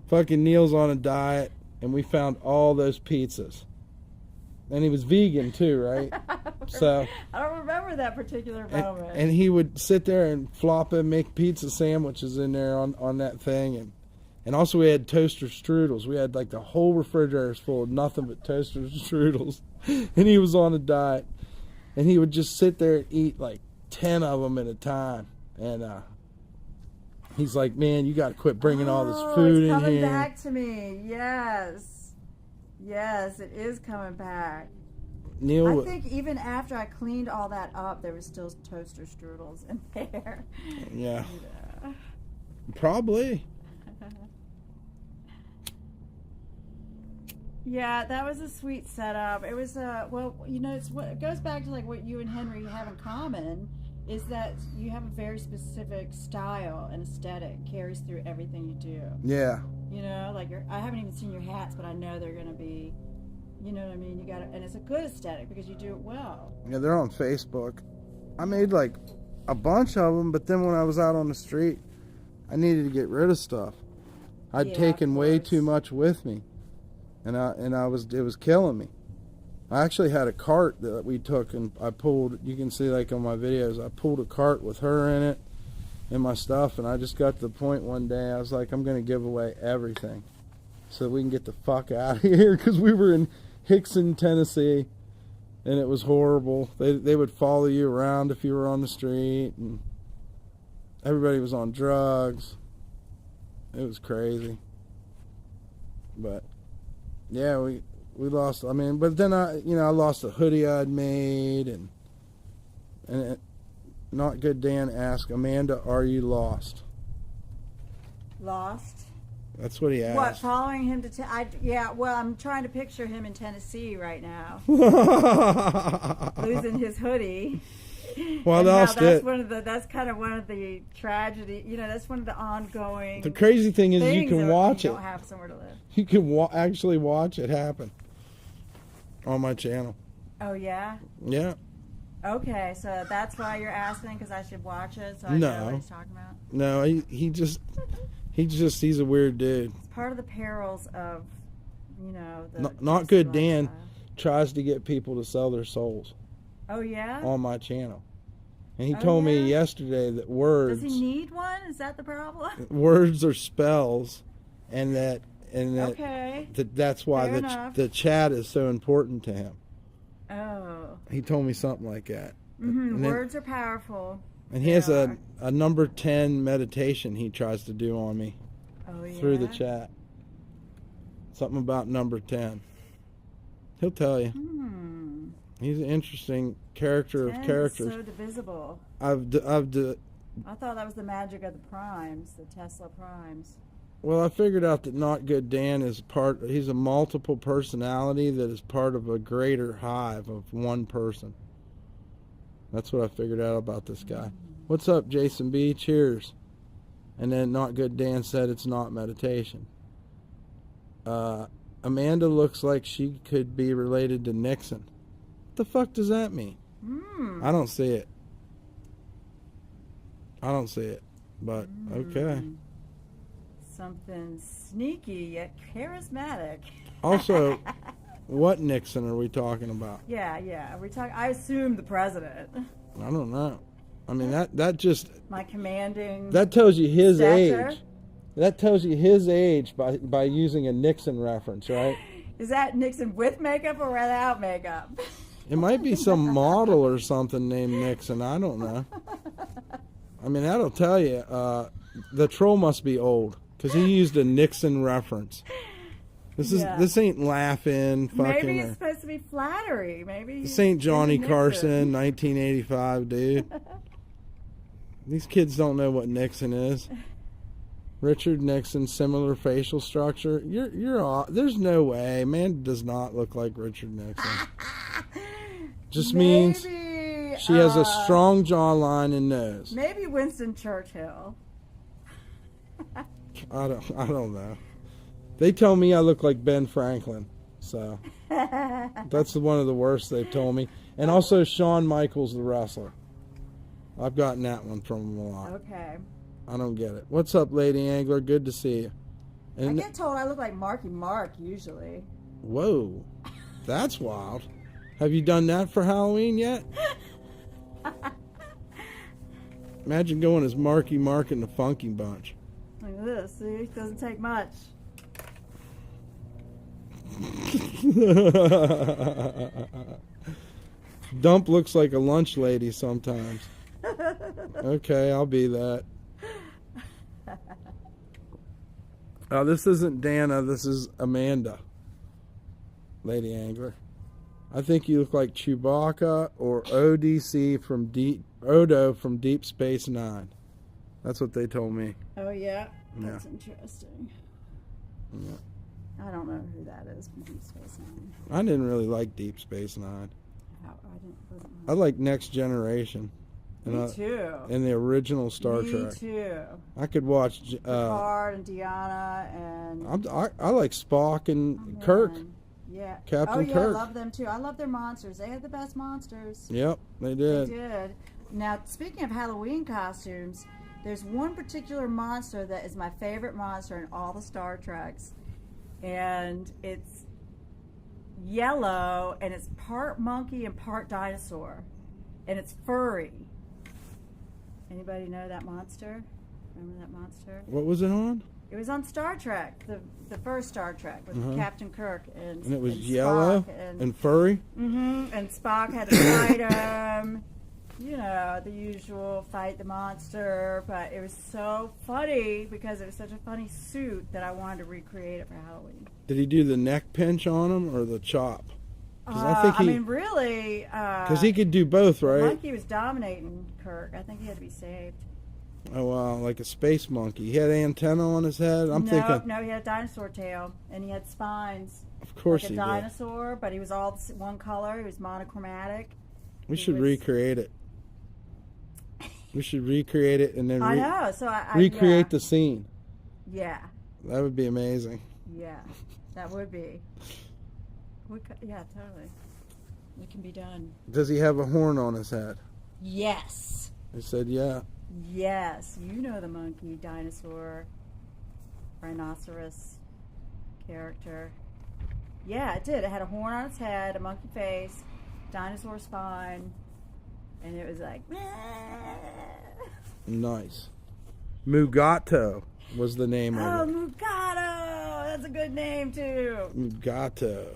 fucking Neil's on a diet and we found all those pizzas. And he was vegan too, right? So I don't remember that particular moment. And he would sit there and flop and make pizza sandwiches in there on that thing. And also we had toaster strudels. We had like the whole refrigerator's full of nothing but toaster strudels. And he was on a diet. And he would just sit there and eat like 10 of them at a time. And he's like, man, you got to quit bringing all this food in here. It's coming back to me. Yes. Yes, it is coming back. Neil, I think even after I cleaned all that up, there was still toaster strudels in there. Yeah. Probably. Yeah, that was a sweet setup. It was it goes back to like what you and Henry have in common is that you have a very specific style and aesthetic carries through everything you do. Yeah. Like I haven't even seen your hats, but I know they're gonna be, you know what I mean? And it's a good aesthetic because you do it well. Yeah, they're on Facebook. I made like a bunch of them, but then when I was out on the street, I needed to get rid of stuff. I'd taken way too much with me, and it was killing me. I actually had a cart that we took and I pulled. You can see like on my videos, I pulled a cart with her in it. And my stuff, and I just got to the point one day I was like, I'm going to give away everything so we can get the fuck out of here, because we were in Hickson, Tennessee, and it was horrible. They would follow you around if you were on the street, and everybody was on drugs. It was crazy. But yeah, we lost, but then I lost a hoodie I'd made, and it, Not Good Dan asked, Amanda, are you lost? Lost? That's what he asked. What, following him to... I'm trying to picture him in Tennessee right now. Losing his hoodie. Well, And I how lost that's it. That's kind of one of the tragedy. You know, that's one of the ongoing. The crazy thing is you things can of watch you it. don't have somewhere to live. You can actually watch it happen on my channel. Oh yeah. Yeah. Okay, so that's why you're asking because I should watch it so I No. know what he's talking about. No, he's a weird dude. It's part of the perils of, you know, the Not good Jesse Dan lifestyle. tries to get people to sell their souls Oh yeah. on my channel. And he Oh, told me yeah? yesterday that Does he need one? Is that the problem? words are spells, and that Okay. that's why Fair enough. the chat is so important to him. Oh. He told me something like that. Mm-hmm. And then- Words are powerful. And he They has are. a number 10 meditation he tries to do on me Oh yeah. through the chat. Something about number 10. He'll tell you. He's an interesting character 10 of is characters. so divisible. I I thought that was the magic of the primes, the Tesla primes. figured out that Not Good Dan is he's a multiple personality that is part of a greater hive of one person. That's what I figured out about this guy. What's up, Jason B? Cheers. And then Not Good Dan said it's not meditation. Amanda looks like she could be related to Nixon. What the fuck does that mean? I don't see it. But okay. Something sneaky yet charismatic. Also, what Nixon are we talking about? Yeah. I assume the president. I don't know. I mean that just My commanding. that tells you his stature? age. That tells you his age by using a Nixon reference, right? Is that Nixon with makeup or without makeup? It might be some model or something named Nixon. I don't know. I mean, that'll tell you. The troll must be old because he used a Nixon reference. This ain't laughing. Fucking. Maybe it's supposed to be flattery. Maybe This ain't Johnny Nixon. Carson, 1985, dude. These kids don't know what Nixon is. Richard Nixon, similar facial structure. You're off. There's no way. Man does not look like Richard Nixon. Just means she has a strong jawline and nose. Maybe Winston Churchill. I don't know. They tell me I look like Ben Franklin, so that's one of the worst they've told me. And also Shawn Michaels, the wrestler. I've gotten that one from him a lot. Okay. I don't get it. What's up, Lady Angler? Good to see you. I get told I look like Marky Mark usually. Whoa, that's wild. Have you done that for Halloween yet? Imagine going as Marky Mark in the Funky Bunch. Like this, see? It doesn't take much. Dump looks like a lunch lady sometimes. Okay, I'll be that. This isn't Dana, this is Amanda, Lady Angler. I think you look like Chewbacca or Odo from Deep Space Nine. That's what they told me. Oh yeah, Yeah. that's interesting. Yeah. I don't know who that is from Deep Space Nine. I didn't really like Deep Space Nine. wasn't I like Next Generation. Me too. And the original Star Me Trek. too. I could watch. Picard and Deanna and. I like Spock and Kirk. Yeah. Captain I Kirk. love them too. I love their monsters. They had the best monsters. Yep, they They did. did. Now, speaking of Halloween costumes, there's one particular monster that is my favorite monster in all the Star Treks. And it's yellow, and it's part monkey and part dinosaur. And it's furry. Anybody know that monster? Remember that monster? What was it on? It was on Star Trek, the first Star Trek with Captain Kirk and And it was and yellow Spock and furry? and Spock had to fight him. You know, the usual fight the monster, but it was so funny because it was such a funny suit that I wanted to recreate it for Halloween. Did he do the neck pinch on him or the chop? I mean, really, because he could do both, right? Monkey was dominating Kirk. I think he had to be saved. Oh wow, like a space monkey. He had antenna on his head. I'm No, thinking, he had a dinosaur tail and he had spines. of course Like a he did. dinosaur, but he was all one color. He was monochromatic. We He should was- recreate it. We should recreate it and then I know. So recreate the scene. Yeah. That would be amazing. Yeah, that would be. Yeah, totally. It can be done. Does he have a horn on his head? Yes. I said, yeah. Yes. You know the monkey, dinosaur, rhinoceros character. Yeah, it did. It had a horn on its head, a monkey face, dinosaur spine, and it was like. Nice. Mugato was the name of it. Mugato! That's a good name, too. Mugato.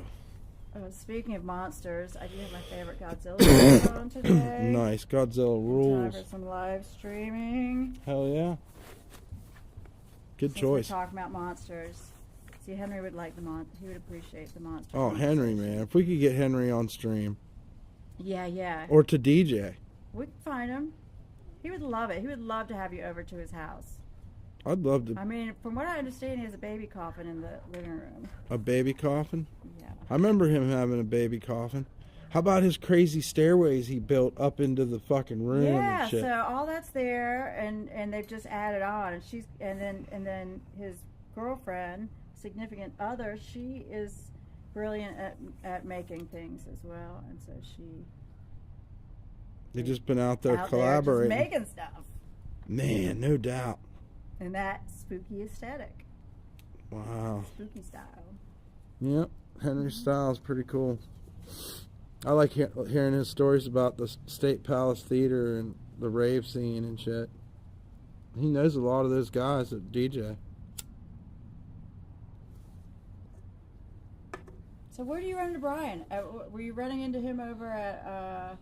Speaking of monsters, I do have my favorite Godzilla on today. Nice. Godzilla rules. Time for some live streaming. Hell yeah. Good Since choice. We're talking about monsters. See, Henry would like he would appreciate the monsters. Oh, Henry, man. If we could get Henry on stream. Yeah. Or to DJ. We can find him. He would love it. He would love to have you over to his house. I'd love to. I mean, from what I understand, he has a baby coffin in the living room. A baby coffin? Yeah. I remember him having a baby coffin. How about his crazy stairways he built up into the fucking room and shit? So all that's there, and they've just added on, and then his girlfriend, significant other, she is brilliant at making things as well, and so They've just been out there collaborating. There just making stuff. Man, no doubt. And that spooky aesthetic. Wow. Spooky style. Yep, Henry Styles, pretty cool. I like hearing his stories about the State Palace Theater and the rave scene and shit. He knows a lot of those guys that DJ. So where do you run into Brian? Were you running into him over at...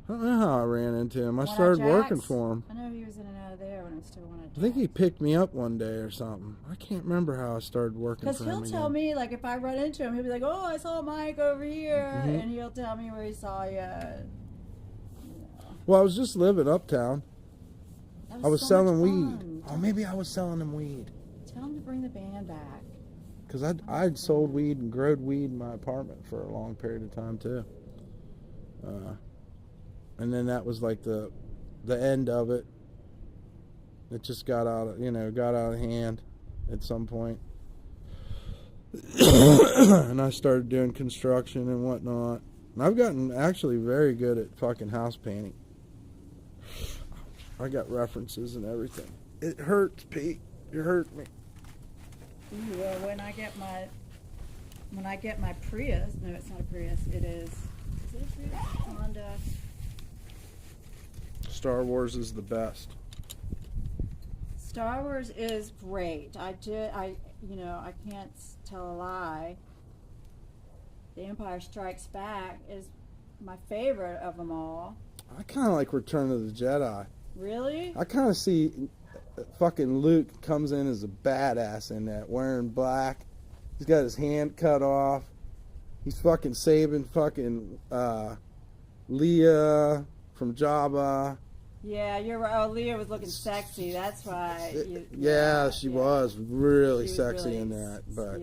I don't know how I ran into him. I started working for him. I know he was in and out of there when I was still one at I think he picked me up one day or something. I can't remember how I started working for him. Because he'll tell me, like, if I run into him, he'll be like, oh, I saw Mike over here. Mm-hmm. And he'll tell me where he saw you. Well, I was just living uptown. I was so selling much weed. fun. Oh, maybe I was selling him weed. Tell him to bring the band back. Because I'd sold weed and growed weed in my apartment for a long period of time, too. And then that was like the end of it. It just got out of hand at some point. And I started doing construction and whatnot. And I've gotten actually very good at fucking house painting. I got references and everything. It hurts, Pete. You hurt me. Well, when I get my Prius, no, it's not a Prius. Is it a Prius? Honda. Star Wars is the best. Star Wars is great. I can't tell a lie. The Empire Strikes Back is my favorite of them all. I kind of like Return of the Jedi. Really? I kind of see fucking Luke comes in as a badass in that, wearing black. He's got his hand cut off. He's fucking saving fucking Leia from Jabba. Yeah, you're right. Oh, Leia was looking sexy. That's why. She was really sexy in that. But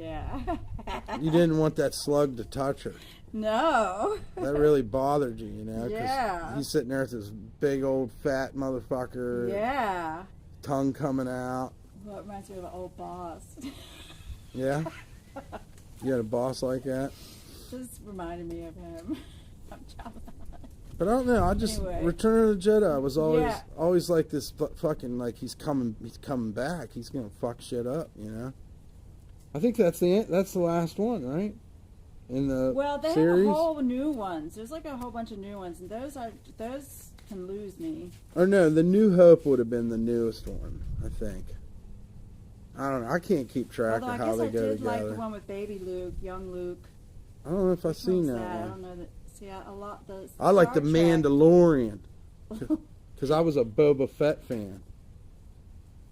you didn't want that slug to touch her. No. That really bothered you, you know? 'Cause Yeah. he's sitting there with this big old fat motherfucker. Yeah. Tongue coming out. Well, it reminds me of an old boss. Yeah? You had a boss like that? Just reminded me of him. I'm jealous. But I don't know. Anyway. Return of the Jedi was always like this fucking, like he's coming back. He's gonna fuck shit up, you know. I think that's the last one, right? In the they series? have a whole new ones. There's like a whole bunch of new ones, and those can lose me. Or no, the New Hope would have been the newest one, I think. I don't know. I can't keep track of how they go together. I did like the one with baby Luke, young Luke. I don't know if I've seen that one. I don't know that. See, I like the Mandalorian because I was a Boba Fett fan.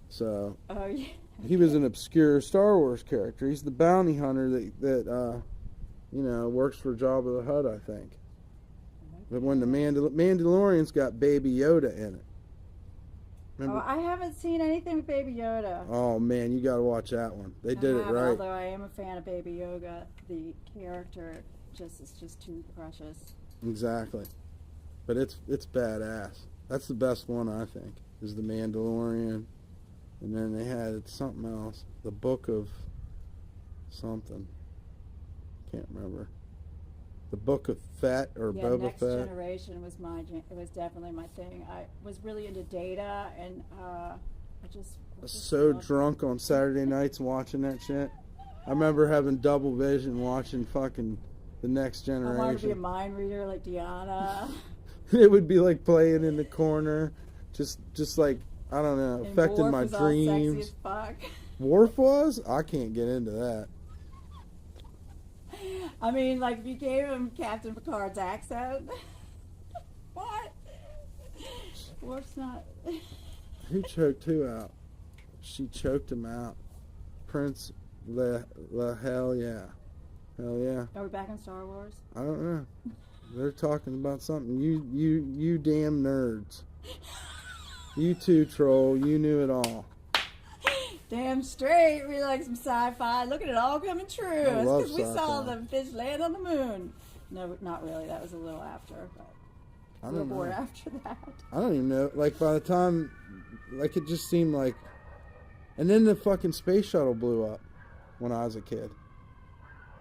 So he was an obscure Star Wars character. He's the bounty hunter that works for Jabba the Hutt, I think. But when the Mandalorian's got Baby Yoda in it. Remember? I haven't seen anything with Baby Yoda. Oh man, you got to watch that one. They did it right. Although I am a fan of Baby Yoda, the character is just too precious. Exactly. But it's badass. That's the best one, I think. is The Mandalorian. And then they had something else. The Book of something. Can't remember. The Book of Fett or Yeah, Boba Next Fett. Generation was it was definitely my thing. I was really into Data, and I just So loved it. drunk on Saturday nights watching that shit. I remember having double vision watching fucking The Next I wanted to be a Generation. mind reader like Deanna. It would be like playing in the corner, just like, I don't know, And affecting Worf my was all sexy dreams. as fuck. Worf was? I can't get into that. I mean, like, if you gave him Captain Picard's accent, what? Worf's not. Who choked who out? She choked him out. Prince Le hell yeah. Hell yeah. Are we back in Star Wars? I don't know. They're talking about something. You damn nerds. You too, troll. You knew it all. Damn straight, we like some sci-fi. Look at it all coming true. I It's love because we saw sci-fi. the fish land on the moon. No, not really. That was a little after. But I a little don't more know. after that. I don't even know. Like, by the time, like, it just seemed like, and then the fucking space shuttle blew up when I was a kid.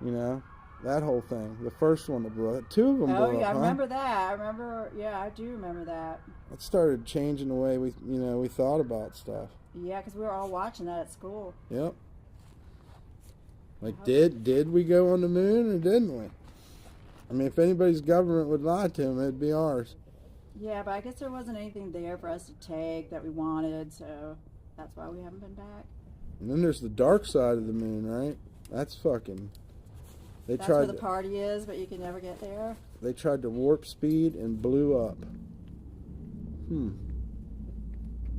You know, that whole thing. The first one that blew up. Two of them Oh blew yeah, up. I remember that. I do remember that. It started changing the way we thought about stuff. Yeah, because we were all watching that at school. Yep. Like, did we go on the moon or didn't we? I mean, if anybody's government would lie to them, it'd be ours. Yeah, but I guess there wasn't anything there for us to take that we wanted, so that's why we haven't been back. And then there's the dark side of the moon, right? That's fucking. That's where the party is, but you can never get there. They tried to warp speed and blew up. I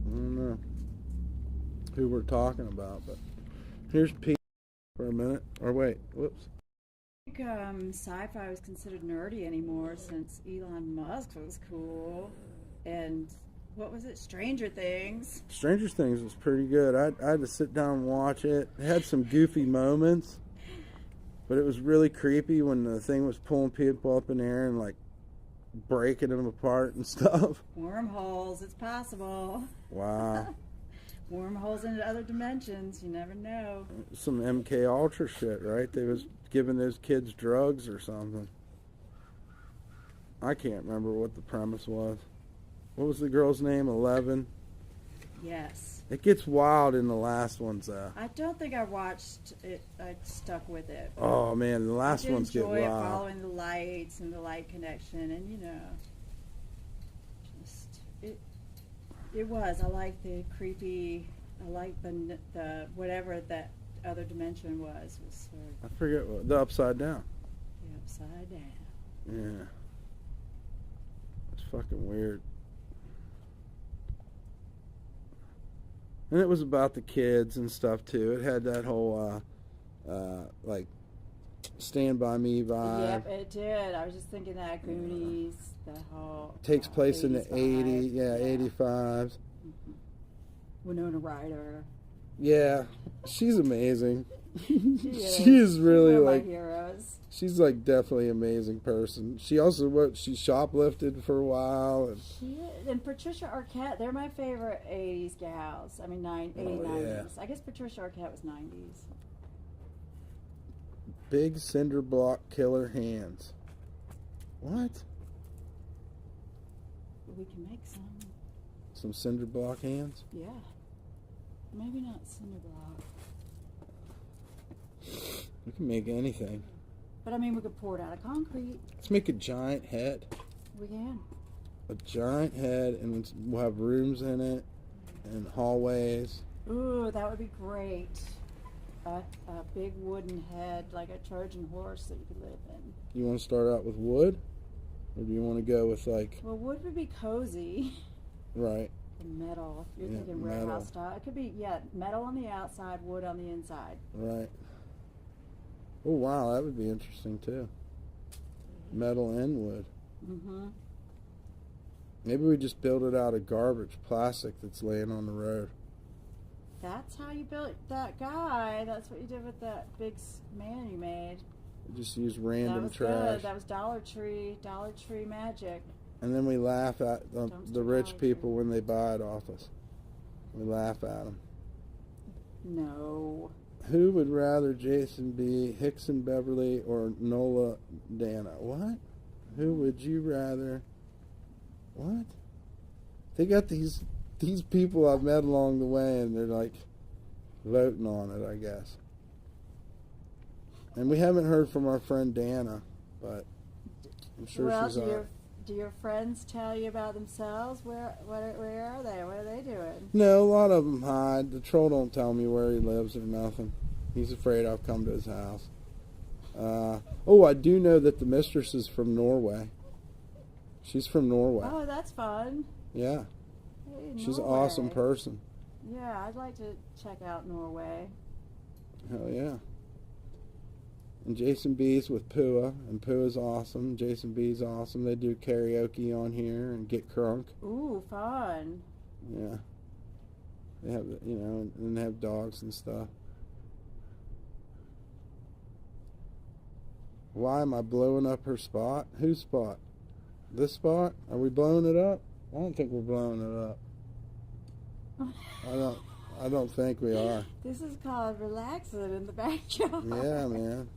don't know who we're talking about, but here's Pete for a minute. Or wait, whoops. I think sci-fi was considered nerdy anymore since Elon Musk was cool. And what was it? Stranger Things. Stranger Things was pretty good. I had to sit down and watch it. It had some goofy moments, but it was really creepy when the thing was pulling people up in the air and like breaking them apart and stuff. Wormholes, it's possible. Wow. Wormholes into other dimensions, you never know. Some MK Ultra shit, right? They was giving those kids drugs or something. I can't remember what the premise was. What was the girl's name? 11? Yes. It gets wild in the last ones, though. I don't think I watched it. I stuck with it. Oh, man, the last ones get enjoy wild. following the lights and the light connection, and just it was. I like the creepy. I like the whatever that other dimension was sort of I forget what. The Upside Down. the upside down. Yeah. It's fucking weird. And it was about the kids and stuff, too. It had that whole, like, Stand By Me vibe. Yep, it did. I was just thinking that Goonies, the whole Takes place in the 80s 85s. Mhm. Winona Ryder. Yeah, she's amazing. She She is really, one of like, my heroes. she's, like, definitely an amazing person. She also, she shoplifted for a while. And, And Patricia Arquette, they're my favorite 80s gals. I mean, 80s, Oh, 90s. yeah. I guess Patricia Arquette was 90s. Big cinder block killer hands. What? We can make some. Some cinder block hands? Yeah. Maybe not cinder block. We can make anything. But I mean, we could pour it out of concrete. Let's make a giant head. We can. A giant head, and we'll have rooms in it, and hallways. Ooh, that would be great. A big wooden head, like a Trojan horse that you could live in. You want to start out with wood? Or do you want to go with, like, Well, wood would be cozy. right, And metal. If you're Yeah, thinking metal. warehouse style. It could be, metal on the outside, wood on the inside. right. Oh, wow, that would be interesting, too. Metal and wood. Mm-hmm. Maybe we just build it out of garbage, plastic that's laying on the road. That's how you built that guy. That's what you did with that big man you made. We just use That random was trash. good. That was Dollar Tree magic. And then we laugh at the Dumpster rich poetry. people when they buy it off us. We laugh at them. No. Who would rather Jason be, Hickson Beverly or Nola Dana? What? Who would you rather? What? They got these people I've met along the way, and they're like voting on it, I guess. And we haven't heard from our friend Dana, but I'm sure Well, she's alright. do your friends tell you about themselves? Where are they? What are they doing? No, a lot of them hide. The troll don't tell me where he lives or nothing. He's afraid I'll come to his house. I do know that the mistress is from Norway. She's from Norway. Oh, that's fun. Yeah. Hey, She's an Norway. awesome person. Yeah, I'd like to check out Norway. Hell yeah. And Jason B's with Pua, and Pua's awesome. Jason B's awesome. They do karaoke on here and get crunk. Ooh, fun. Yeah. They have, and they have dogs and stuff. Why am I blowing up her spot? Whose spot? This spot? Are we blowing it up? I don't think we're blowing it up. I don't think we are. This is called relaxing in the backyard. Yeah, man.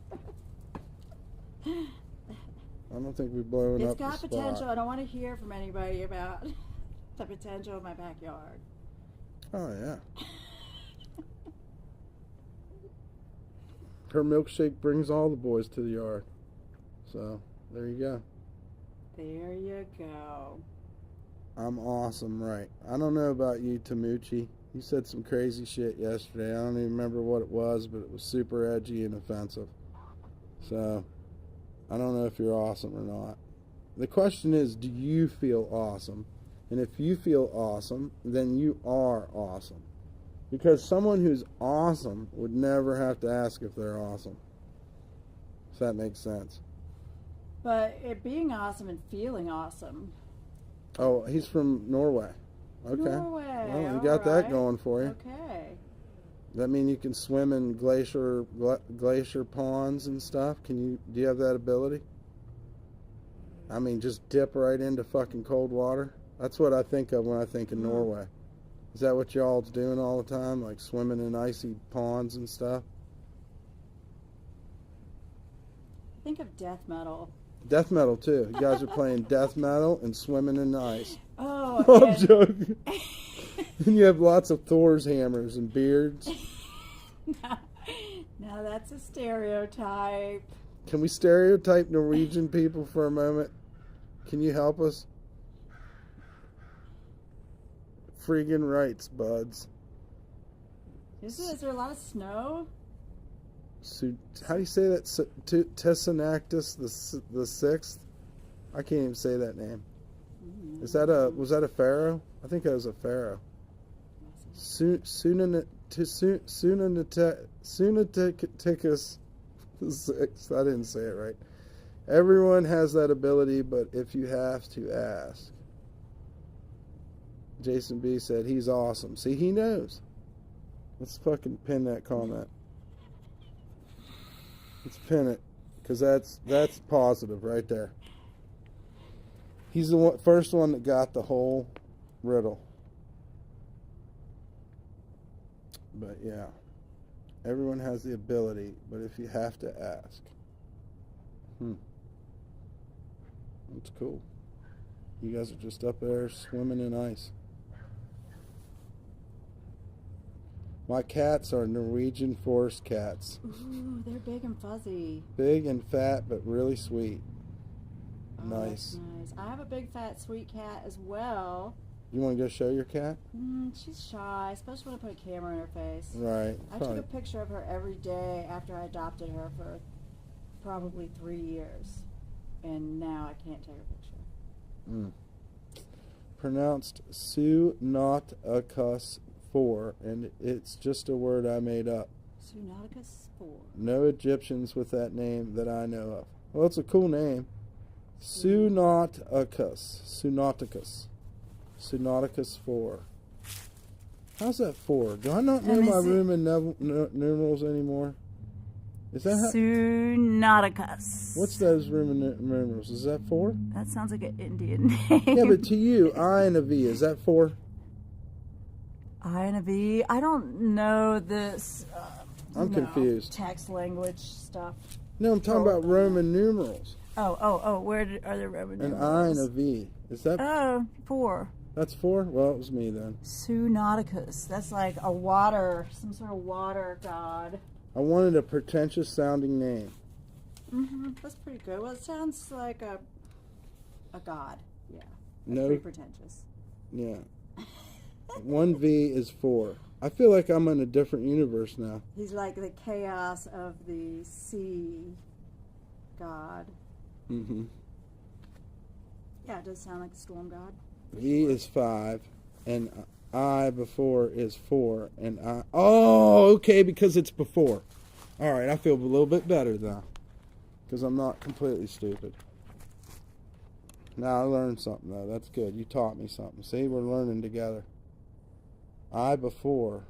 I don't think we're blowing It's up got the potential. spot. I don't want to hear from anybody about the potential of my backyard. Oh, yeah. Her milkshake brings all the boys to the yard. So, there you go. There you go. I'm awesome, right? I don't know about you, Tamuchi. You said some crazy shit yesterday. I don't even remember what it was, but it was super edgy and offensive. So, I don't know if you're awesome or not. The question is, do you feel awesome? And if you feel awesome, then you are awesome. Because someone who's awesome would never have to ask if they're awesome. If that makes sense. But it being awesome and feeling awesome. Oh, he's from Norway. Okay. Norway. Well, you got that alright. going for you. Okay. Does that mean you can swim in glacier ponds and stuff? Do you have that ability? I mean, just dip right into fucking cold water? That's what I think of when I think of Norway. Is that what y'all's doing all the time? Like swimming in icy ponds and stuff? Think of death metal. Death metal, too. You guys are playing death metal and swimming in the ice. Oh, I'm and joking. And you have lots of Thor's hammers and beards. now that's a stereotype. Can we stereotype Norwegian people for a moment? Can you help us? Friggin' rights, buds. Is there a lot of snow? How do you say that? Tessenactus the sixth? I can't even say that name. Was that a pharaoh? I think that was a pharaoh. Sunaticus the sixth. I didn't say it right. Everyone has that ability, but if you have to ask. Jason B said he's awesome. See, he knows. Let's fucking pin that comment. Let's pin it, because that's positive right there. He's the first one that got the whole riddle. But yeah, everyone has the ability, but if you have to ask. That's cool. You guys are just up there swimming in ice. My cats are Norwegian forest cats. Ooh, they're big and fuzzy. Big and fat, but really sweet. Oh, Nice. that's nice. I have a big fat sweet cat as well. You want to go show your cat? She's shy, especially when I put a camera in her face. Right. I took a picture of her every day after I adopted her for probably 3 years. And now I can't take a picture. Pronounced Su-not-a-cuss 4, and it's just a word I made up. Sunauticus 4. No Egyptians with that name that I know of. Well, it's a cool name. Su-not-a-cuss. Sunauticus. Sunauticus 4. How's that 4? Do I not know my Roman numerals anymore? Is that how? Sunauticus. What's those Roman numerals? Is that 4? That sounds like an Indian name. Yeah, but to you, I and a V, is that 4? I and a V. I don't know this. I'm confused. Text language stuff. No, I'm talking about Roman numerals. Oh. Where are the Roman An numerals? I and a V. Is that? 4. That's 4? Well, it was me then. Sunauticus. That's like a water, some sort of water god. I wanted a pretentious sounding name. That's pretty good. Well, it sounds like a god. Yeah. No. Pretty pretentious. Yeah. 1 V is 4. I feel like I'm in a different universe now. He's like the chaos of the sea god. Mm-hmm. Yeah, it does sound like a storm god. V is 5, and I before is 4, and I... Oh, okay, because it's before. All right, I feel a little bit better now, because I'm not completely stupid. Now I learned something, though. That's good. You taught me something. See, we're learning together. I before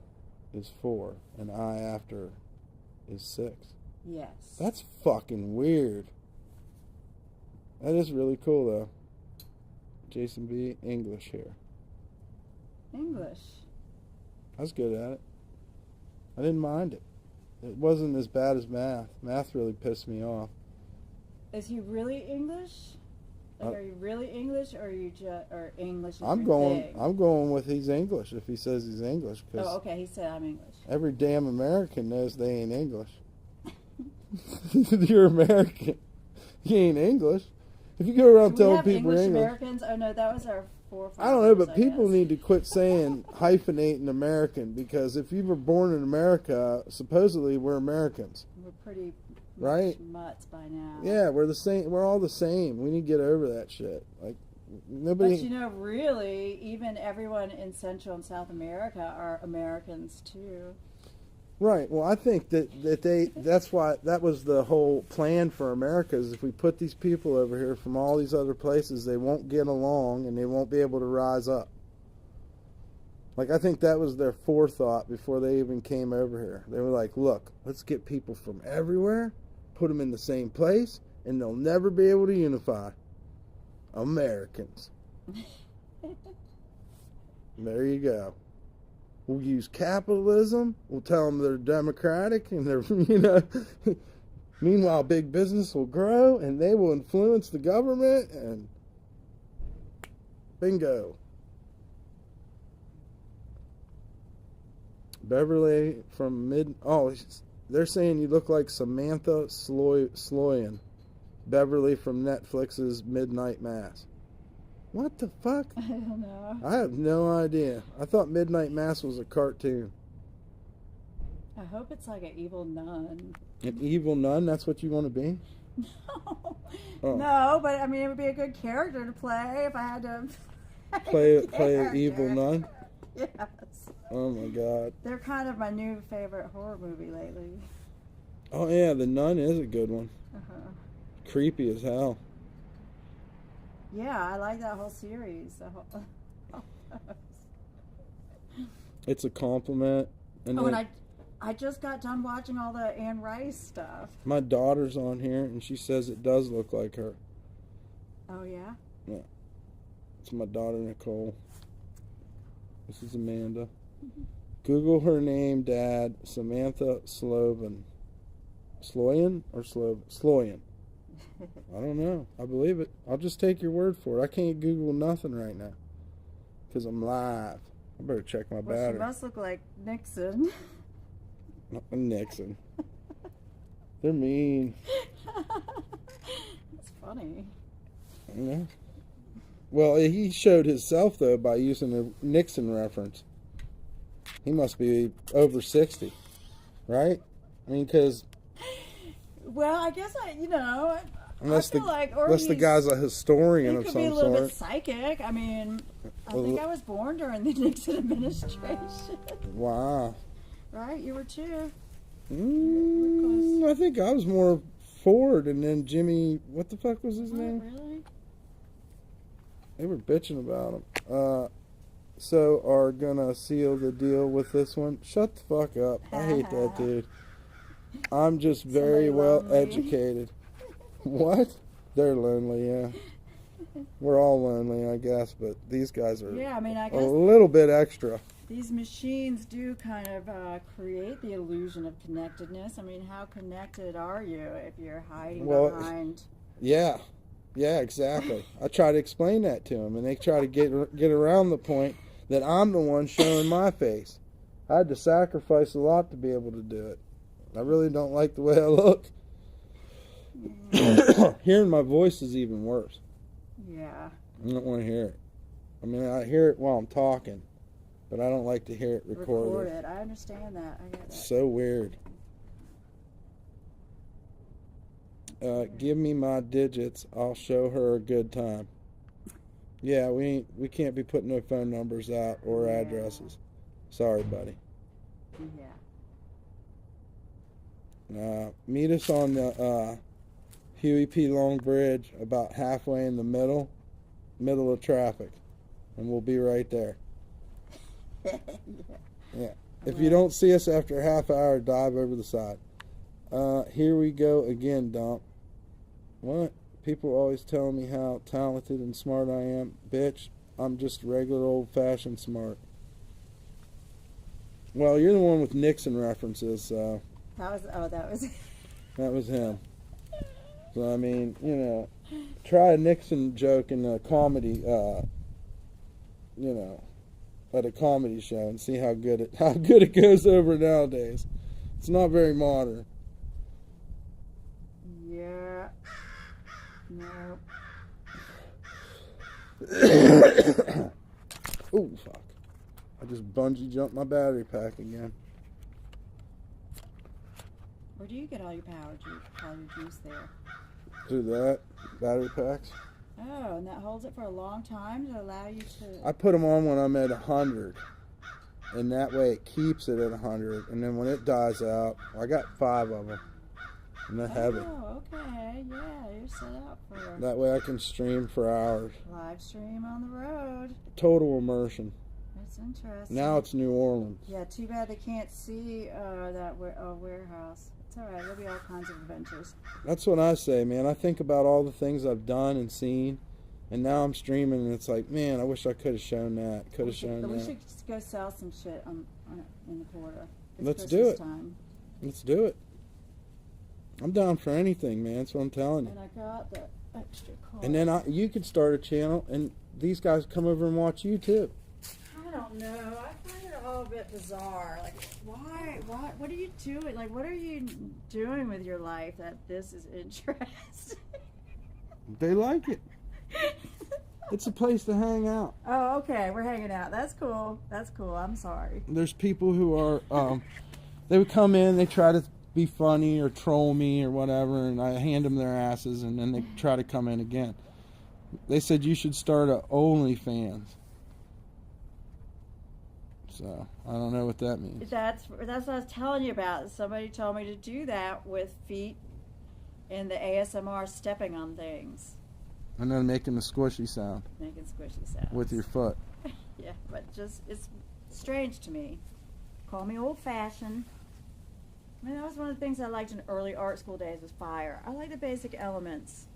is 4, and I after is 6. Yes. That's fucking weird. That is really cool, though. Jason B. English here. English. I was good at it. I didn't mind it. It wasn't as bad as math. Math really pissed me off. Is he really English? Like, are you really English, or are you just or English? Is I'm your going. thing? I'm going with he's English if he says he's English. Cause Oh, okay. He said I'm English. every damn American knows they ain't English. You're American. You ain't English. If you go around Do we telling have people you're English, Americans? Oh no, that was our forefathers. I don't know, but people guess. need to quit saying hyphenating American, because if you were born in America, supposedly we're Americans. We're pretty Right? mutts by now. Yeah, we're the same. We're all the same. We need to get over that shit. Like nobody. But you know, really, even everyone in Central and South America are Americans too. Right. Well, I think that's why that was the whole plan for America, is if we put these people over here from all these other places, they won't get along and they won't be able to rise up. Like, I think that was their forethought before they even came over here. They were like, look, let's get people from everywhere, put them in the same place, and they'll never be able to unify. Americans. There you go. We'll use capitalism. We'll tell them they're democratic and they're, meanwhile, big business will grow and they will influence the government, and bingo. Beverly from they're saying you look like Samantha Sloyan. Beverly from Netflix's Midnight Mass. What the fuck? I don't know. I have no idea. I thought Midnight Mass was a cartoon. I hope it's like an evil nun. An evil nun? That's what you want to be? No. Oh. No, but I mean, it would be a good character to play if I had to Play an evil nun? Yes. Oh my god. They're kind of my new favorite horror movie lately. Oh yeah, The Nun is a good one. Uh-huh. Creepy as hell. Yeah, I like that whole series. It's a compliment. And and I just got done watching all the Anne Rice stuff. my daughter's on here and she says it does look like her. Oh, yeah? Yeah. It's my daughter Nicole. This is Amanda. Google her name, Dad. Samantha Sloyan. Sloyan or Sloyan? I don't know. I believe it. I'll just take your word for it. I can't Google nothing right now because I'm live. I better check my Well, battery. she must look like Nixon. Nixon. They're mean. It's funny. Yeah. Well, he showed himself, though, by using a Nixon reference. He must be over 60, right? I mean, because... Well, I guess Unless I feel the guy's a historian he of could some be a little sort. bit psychic. I mean, I Well, think I was born during the Nixon administration. Wow. Right? You were too. I think I was more Ford, and then Jimmy... What the fuck was his name? Really? They were bitching about him. So are gonna seal the deal with this one. Shut the fuck up. I hate that dude. I'm just very Somebody well lonely. educated. What? They're lonely, yeah. We're all lonely, I guess, but these guys are Yeah, I mean, I a guess little bit extra. these machines do kind of create the illusion of connectedness. I mean, how connected are you if you're hiding behind? Yeah, exactly. I try to explain that to them, and they try to get around the point that I'm the one showing my face. I had to sacrifice a lot to be able to do it. I really don't like the way I look. Hearing my voice is even worse. Yeah. I don't want to hear it. I mean, I hear it while I'm talking, but I don't like to hear it recorded. Record it. I understand that. I get that. So weird. Give me my digits. I'll show her a good time. Yeah, we can't be putting no phone numbers out or addresses. Sorry, buddy. Yeah. Meet us on the Huey P. Long Bridge, about halfway in the middle of traffic, and we'll be right there. Yeah. If you don't see us after a half hour, dive over the side. Here we go again, Dump. What? People are always telling me how talented and smart I am. Bitch, I'm just regular old-fashioned smart. Well, you're the one with Nixon references, so... That was him. So, I mean, you know, try a Nixon joke in a comedy, you know, at a comedy show and see how good it goes over nowadays. It's not very modern. Yeah. No. Oh, fuck. I just bungee jumped my battery pack again. Where do you get all your juice there? Do that. Battery packs. Oh, and that holds it for a long time to allow you to... I put them on when I'm at 100. And that way it keeps it at 100. And then when it dies out, I got 5 of them. And they're heavy. Oh, okay. Yeah, you're set up for... That way I can stream for hours. Live stream on the road. Total immersion. That's interesting. Now it's New Orleans. Yeah, too bad they can't see that warehouse. It's all right. There'll be all kinds of adventures. That's what I say, man. I think about all the things I've done and seen, and now I'm streaming, and it's like, man, I wish I could have shown that. Could have shown that. We should just go sell some shit in the quarter. Let's do it. Let's do it. I'm down for anything, man. That's what I'm telling you. And I got the extra card. And then you could start a channel, and these guys come over and watch you too. I don't know. I find it all a bit bizarre. Like, why? What are you doing? Like, what are you doing with your life that this is interesting? They like it. It's a place to hang out. Oh, okay. We're hanging out. That's cool. That's cool. I'm sorry. There's people who are, they would come in, they try to be funny or troll me or whatever, and I hand them their asses, and then they try to come in again. They said you should start a OnlyFans. So I don't know what that means. That's what I was telling you about. Somebody told me to do that with feet in the ASMR stepping on things. And then making the squishy sound. Making squishy sounds. With your foot. Yeah, but just, it's strange to me. Call me old-fashioned. I mean, that was one of the things I liked in early art school days was fire. I like the basic elements.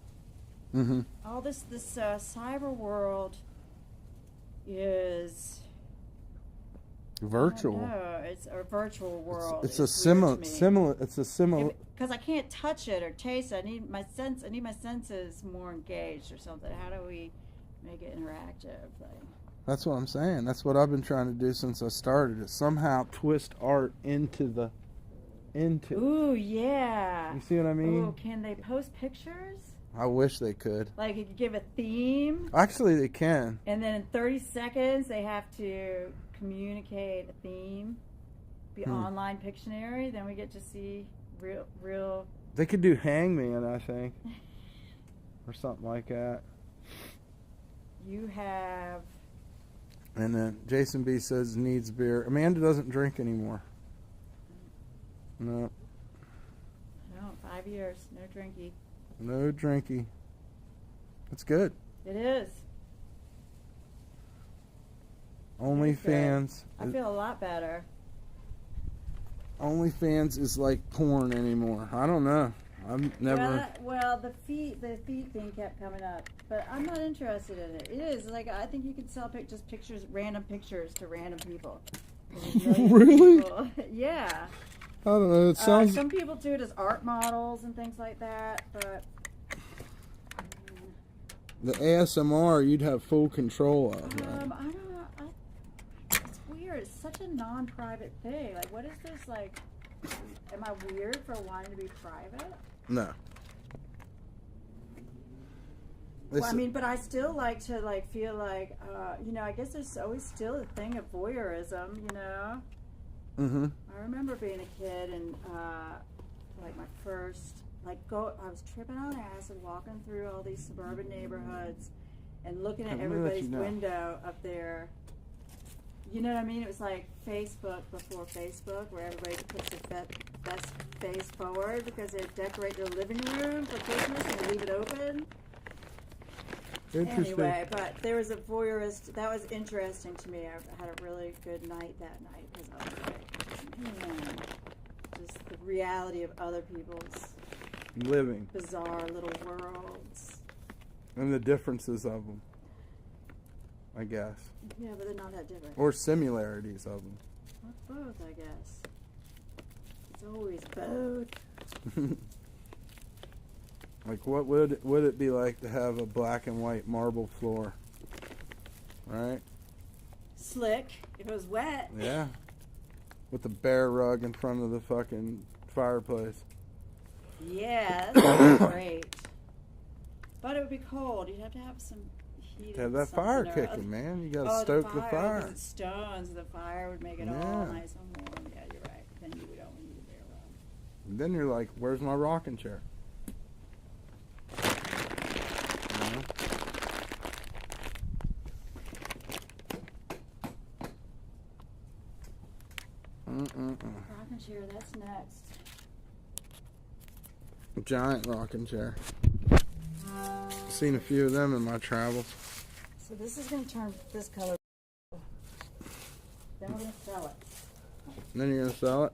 Mm-hmm. All this cyber world is... Virtual. No, it's a virtual world. It's a similar. It's a similar. Because I can't touch it or taste it. I need my senses more engaged or something. How do we make it interactive? That's what I'm saying. That's what I've been trying to do since I started. It somehow twist art into. Ooh, yeah. You see what I mean? Ooh, can they post pictures? I wish they could. Like you could give a theme. Actually, they can. And then in 30 seconds, they have to communicate a theme. Be online Pictionary. Then we get to see real. They could do Hangman, I think, or something like that. You have. And then Jason B says needs beer. Amanda doesn't drink anymore. No. No, 5 years, no drinky. No drinky. That's good. It is. OnlyFans. I feel a lot better. OnlyFans is like porn anymore. I don't know. I've never. Well, the feet thing kept coming up, but I'm not interested in it. It is like I think you can sell just pictures, random pictures to random people. Really? People. Yeah. I don't know. It sounds. Some people do it as art models and things like that, but The ASMR you'd have full control of. Right? I don't know. It's weird. It's such a non-private thing. Like, what is this like? Am I weird for wanting to be private? No. Well, I mean, but I still like to feel like, I guess there's always still a thing of voyeurism, Mm-hmm. I remember being a kid and, like my first, I was tripping on acid, walking through all these suburban neighborhoods and looking at everybody's window up there. You know what I mean? It was like Facebook before Facebook, where everybody puts their best face forward because they decorate their living room for Christmas and they leave it open. Anyway, but there was a voyeurist. That was interesting to me. I had a really good night that night because I was like, just the reality of other people's living bizarre little worlds and the differences of them, I guess. Yeah, but they're not that different. Or similarities of them. Both, I guess. It's always both. Like, what would it be like to have a black and white marble floor? Right? Slick. If it was wet. Yeah. With the bear rug in front of the fucking fireplace. Yeah, that's great. But it would be cold. You'd have to have some heat. To have that fire kicking, man. You gotta stoke the fire. Because it's stones. The fire would make it all nice and warm. Yeah, you're right. Then you would only need a bear rug. And then you're like, where's my rocking chair? Rocking chair, that's next. Giant rocking chair. Seen a few of them in my travels. So this is going to turn this color. Then we're going to sell it. And then you're going to sell it?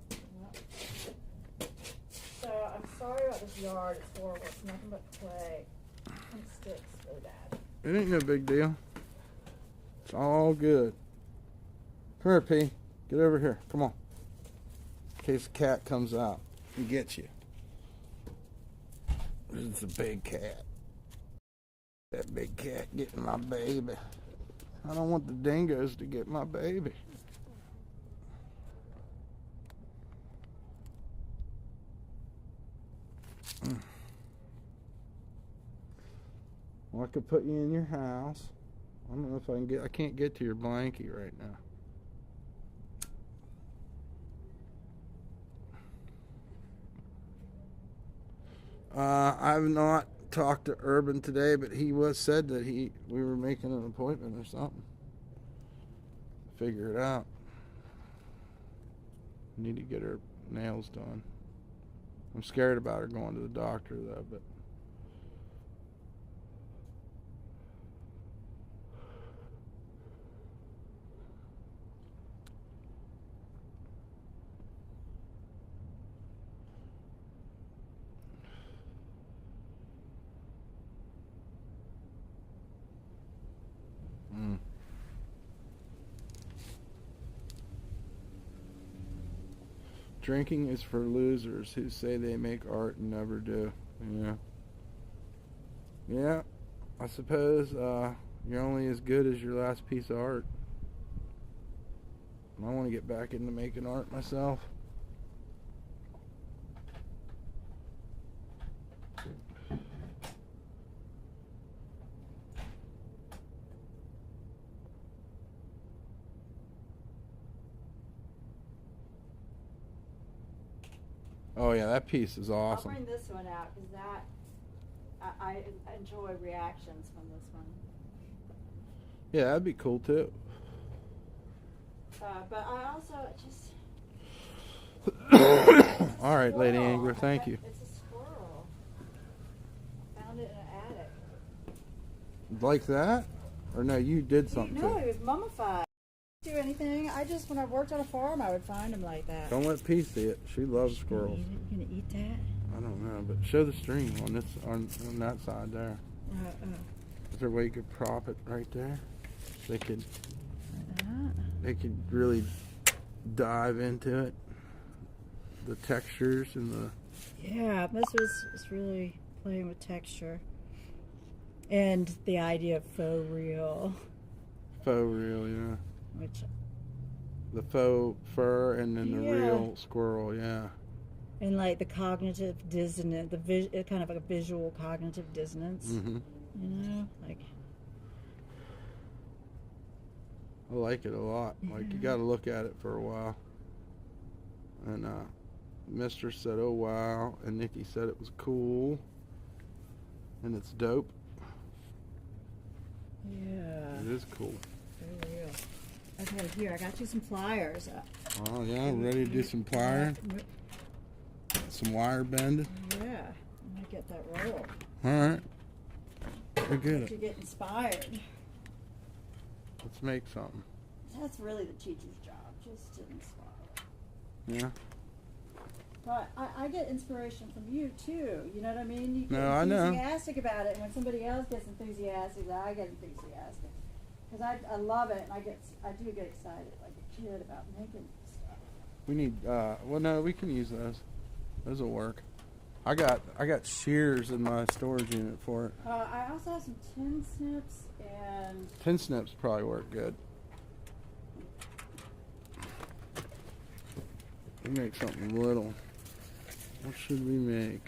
Yep. So I'm sorry about this yard. It's horrible. It's nothing but clay. And sticks really bad. It ain't no big deal. It's all good. Come here, P. Get over here. Come on. In case the cat comes out and gets you. This is a big cat. That big cat getting my baby. I don't want the dingoes to get my baby. Well, I could put you in your house. I don't know if I can't get to your blankie right now. I've not talked to Urban today, but he said that we were making an appointment or something. Figure it out. Need to get her nails done. I'm scared about her going to the doctor though, but drinking is for losers who say they make art and never do. Yeah, I suppose you're only as good as your last piece of art. I want to get back into making art myself. Oh yeah, that piece is awesome. I'll bring this one out because I enjoy reactions from this one. Yeah, that'd be cool too. But I also just. All right, Lady Angler, thank you. It's a squirrel. Found it in an attic. Like that? Or no, you did something to No, it. he was mummified. Do anything. I just, when I worked on a farm, I would find them like that. Don't let P see it. She loves You squirrels. gonna eat that? I don't know, but show the stream on this on that side there. Is there a way you could prop it right there? They could. They could really dive into it. The textures and the. Yeah, this was really playing with texture. And the idea of faux real. Faux real, yeah. Which. The faux fur and then the Yeah. real squirrel, yeah. And like the cognitive dissonance, kind of like a visual cognitive dissonance. Mm-hmm. You know, like. I like it a lot. Like, you got to look at it for a while. And Mistress said, "Oh wow," and Nikki said it was cool, and it's dope. Yeah. It is cool. Very real. Okay, here I got you some pliers. Oh yeah, ready to do some plier, some wire bending. Yeah, I'm gonna get that roll. All right, we're good. To get inspired. Let's make something. That's really the teacher's job, just to inspire. Yeah. But I get inspiration from you too. You know what I mean? You get No, I know. enthusiastic about it, and when somebody else gets enthusiastic, I get enthusiastic because I love it, and I do get excited like a kid about making stuff. We need. Well, no, we can use those. Those will work. I got shears in my storage unit for it. I also have some tin snips and. Tin snips probably work good. We make something little. What should we make?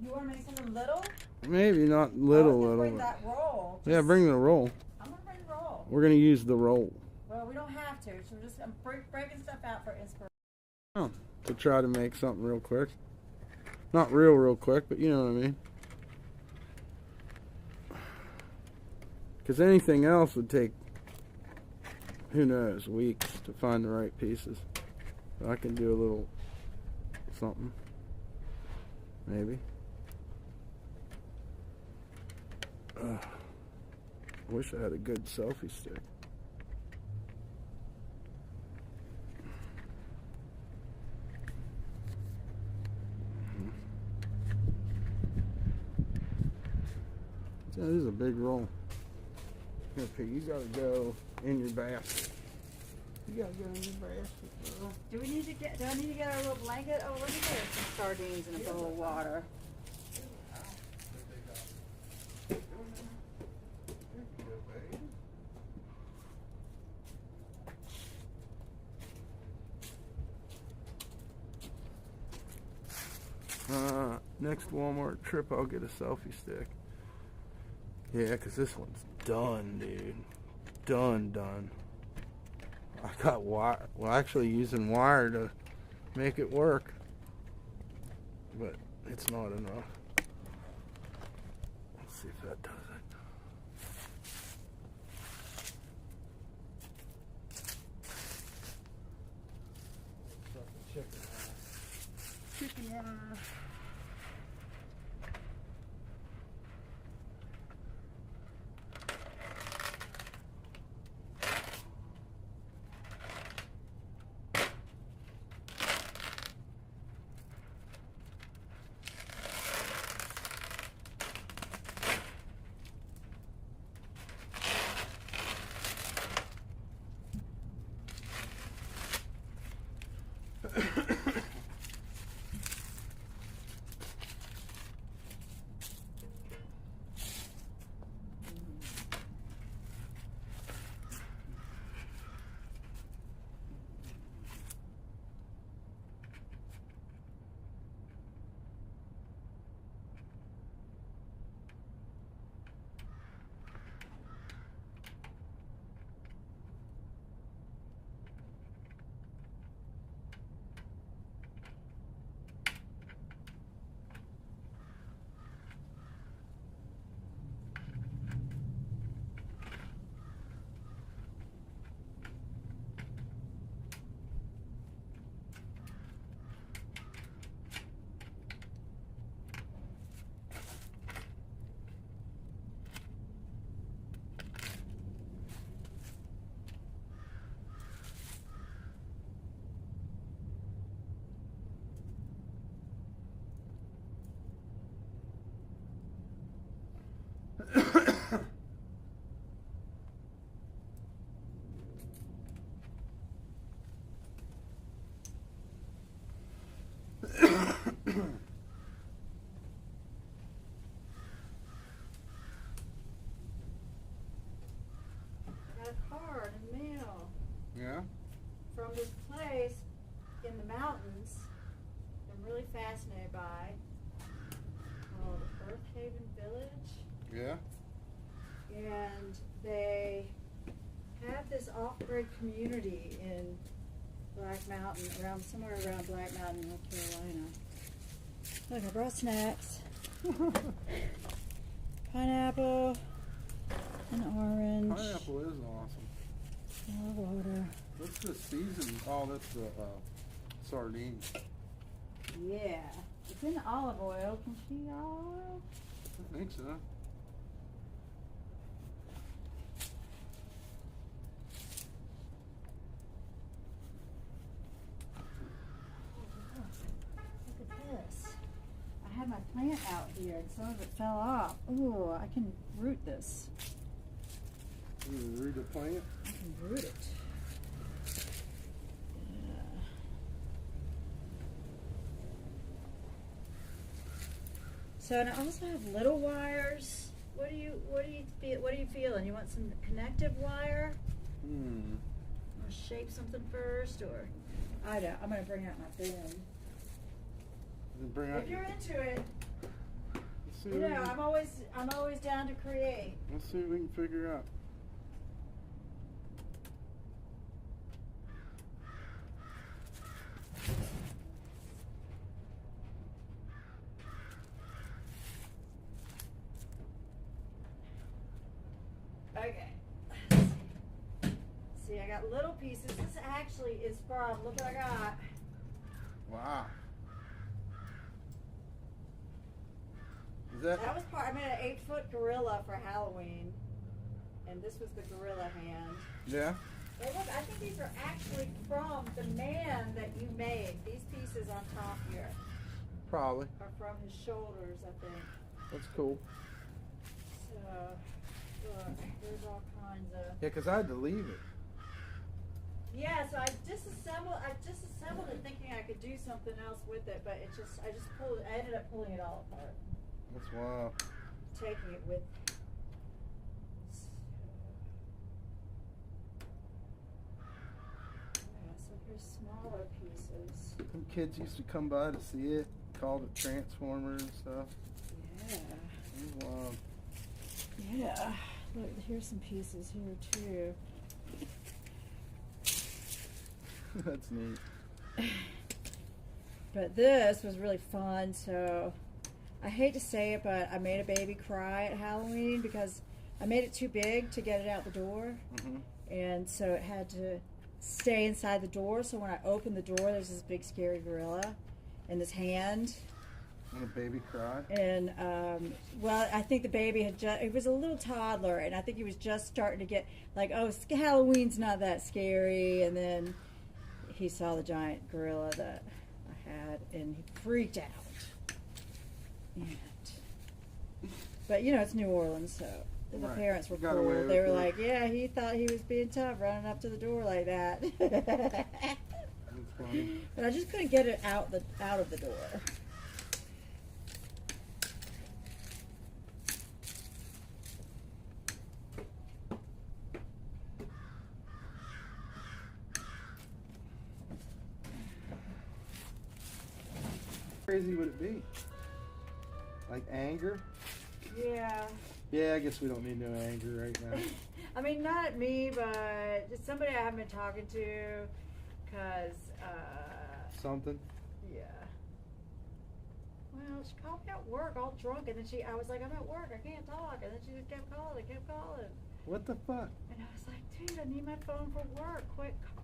You want to make something little? Maybe not I little, was gonna little. bring but- that roll. Yeah, bring the roll. I'm gonna bring the roll. We're gonna use the roll. Well, we don't have to. So we're just breaking stuff out for inspiration. Oh, to try to make something real quick. Not real quick, but you know what I mean. Because anything else would take, who knows, weeks to find the right pieces. But I can do a little something. Maybe. I wish I had a good selfie stick. That is a big roll. Here, Pig, you gotta go in your basket. You gotta go in your basket, girl. Do I need to get our little blanket? Oh, let me get some sardines in a bowl of water. Next Walmart trip, I'll get a selfie stick. Yeah, 'cause this one's done, dude. Done. I got wire. Well, actually using wire to make it work. But it's not enough. Let's see if that does it. Chicken wire. Haven Village. Yeah. And they have this off-grid community in Black Mountain, somewhere around Black Mountain, North Carolina. Look, I brought snacks. Pineapple, an orange. Pineapple is awesome. More water. What's the season? Oh, that's the sardines. Yeah. It's in olive oil. Can she eat olive oil? I think so. Look at this. I had my plant out here and some of it fell off. Ooh, I can root this. You root a plant? I can root it. Yeah. So, and I also have little wires. What are you feeling? You want some connective wire? Want to shape something first, or I don't. I'm gonna bring out my bin. If you're into it, you know, I'm always down to create. Let's see what we can figure out. Okay. See, I got little pieces. This actually is from, look what I got. Wow. That was part, I made an 8-foot gorilla for Halloween. And this was the gorilla hand. Yeah? But look, I think these are actually from the man that you made. These pieces on top here Probably. are from his shoulders, I think. That's cool. So, look, there's all kinds of... Yeah, because I had to leave it. Yeah, so I disassembled it thinking I could do something else with it, but I ended up pulling it all apart. That's wild. Taking it with me. Yeah, so here's smaller pieces. Some kids used to come by to see it, called it Transformer and stuff. Yeah. It was wild. Yeah. Look, here's some pieces here too. That's neat. But this was really fun, so I hate to say it, but I made a baby cry at Halloween because I made it too big to get it out the door. And so it had to stay inside the door. So when I opened the door, there's this big scary gorilla in this hand. And a baby cried. And, well, I think the baby it was a little toddler, and I think he was just starting to get, like, oh, Halloween's not that scary. And then he saw the giant gorilla that I had, and he freaked out. But, you know, it's New Orleans, so the Right. parents were Got away cool. with They were it. like, yeah, he thought he was being tough running up to the door like that. That's funny. But I just couldn't get it out of the door. Crazy would it be? Like anger? Yeah. Yeah, I guess we don't need no anger right now. I mean, not at me, but just somebody I haven't been talking to, because, Something? yeah. Well, she called me at work all drunk, and then I was like, I'm at work, I can't talk, and then she just kept calling. What the fuck? And I was like, dude, I need my phone for work, quit calling.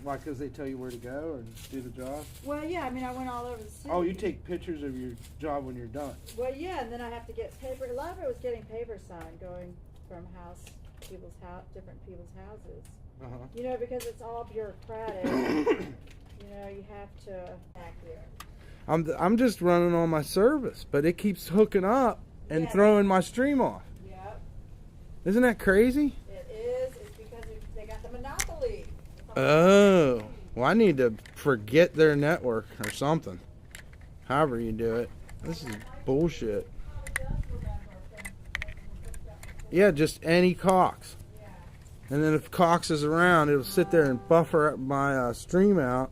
Why, because they tell you where to go or do the job? Well, yeah, I mean, I went all over the city. Oh, you take pictures of your job when you're done. Well, yeah, and then I have to get paper. A lot of it was getting paper signed, going from different people's houses. Uh-huh. You know, because it's all bureaucratic. You know, you have to back here. I'm just running on my service, but it keeps hooking up and Yeah. throwing my stream off. Yep, Isn't that crazy? it is. It's because they got the monopoly. Oh, well, I need to forget their network or something. However you do it. This is bullshit. Yeah, just any Cox. And then if Cox is around, it'll sit there and buffer my stream out,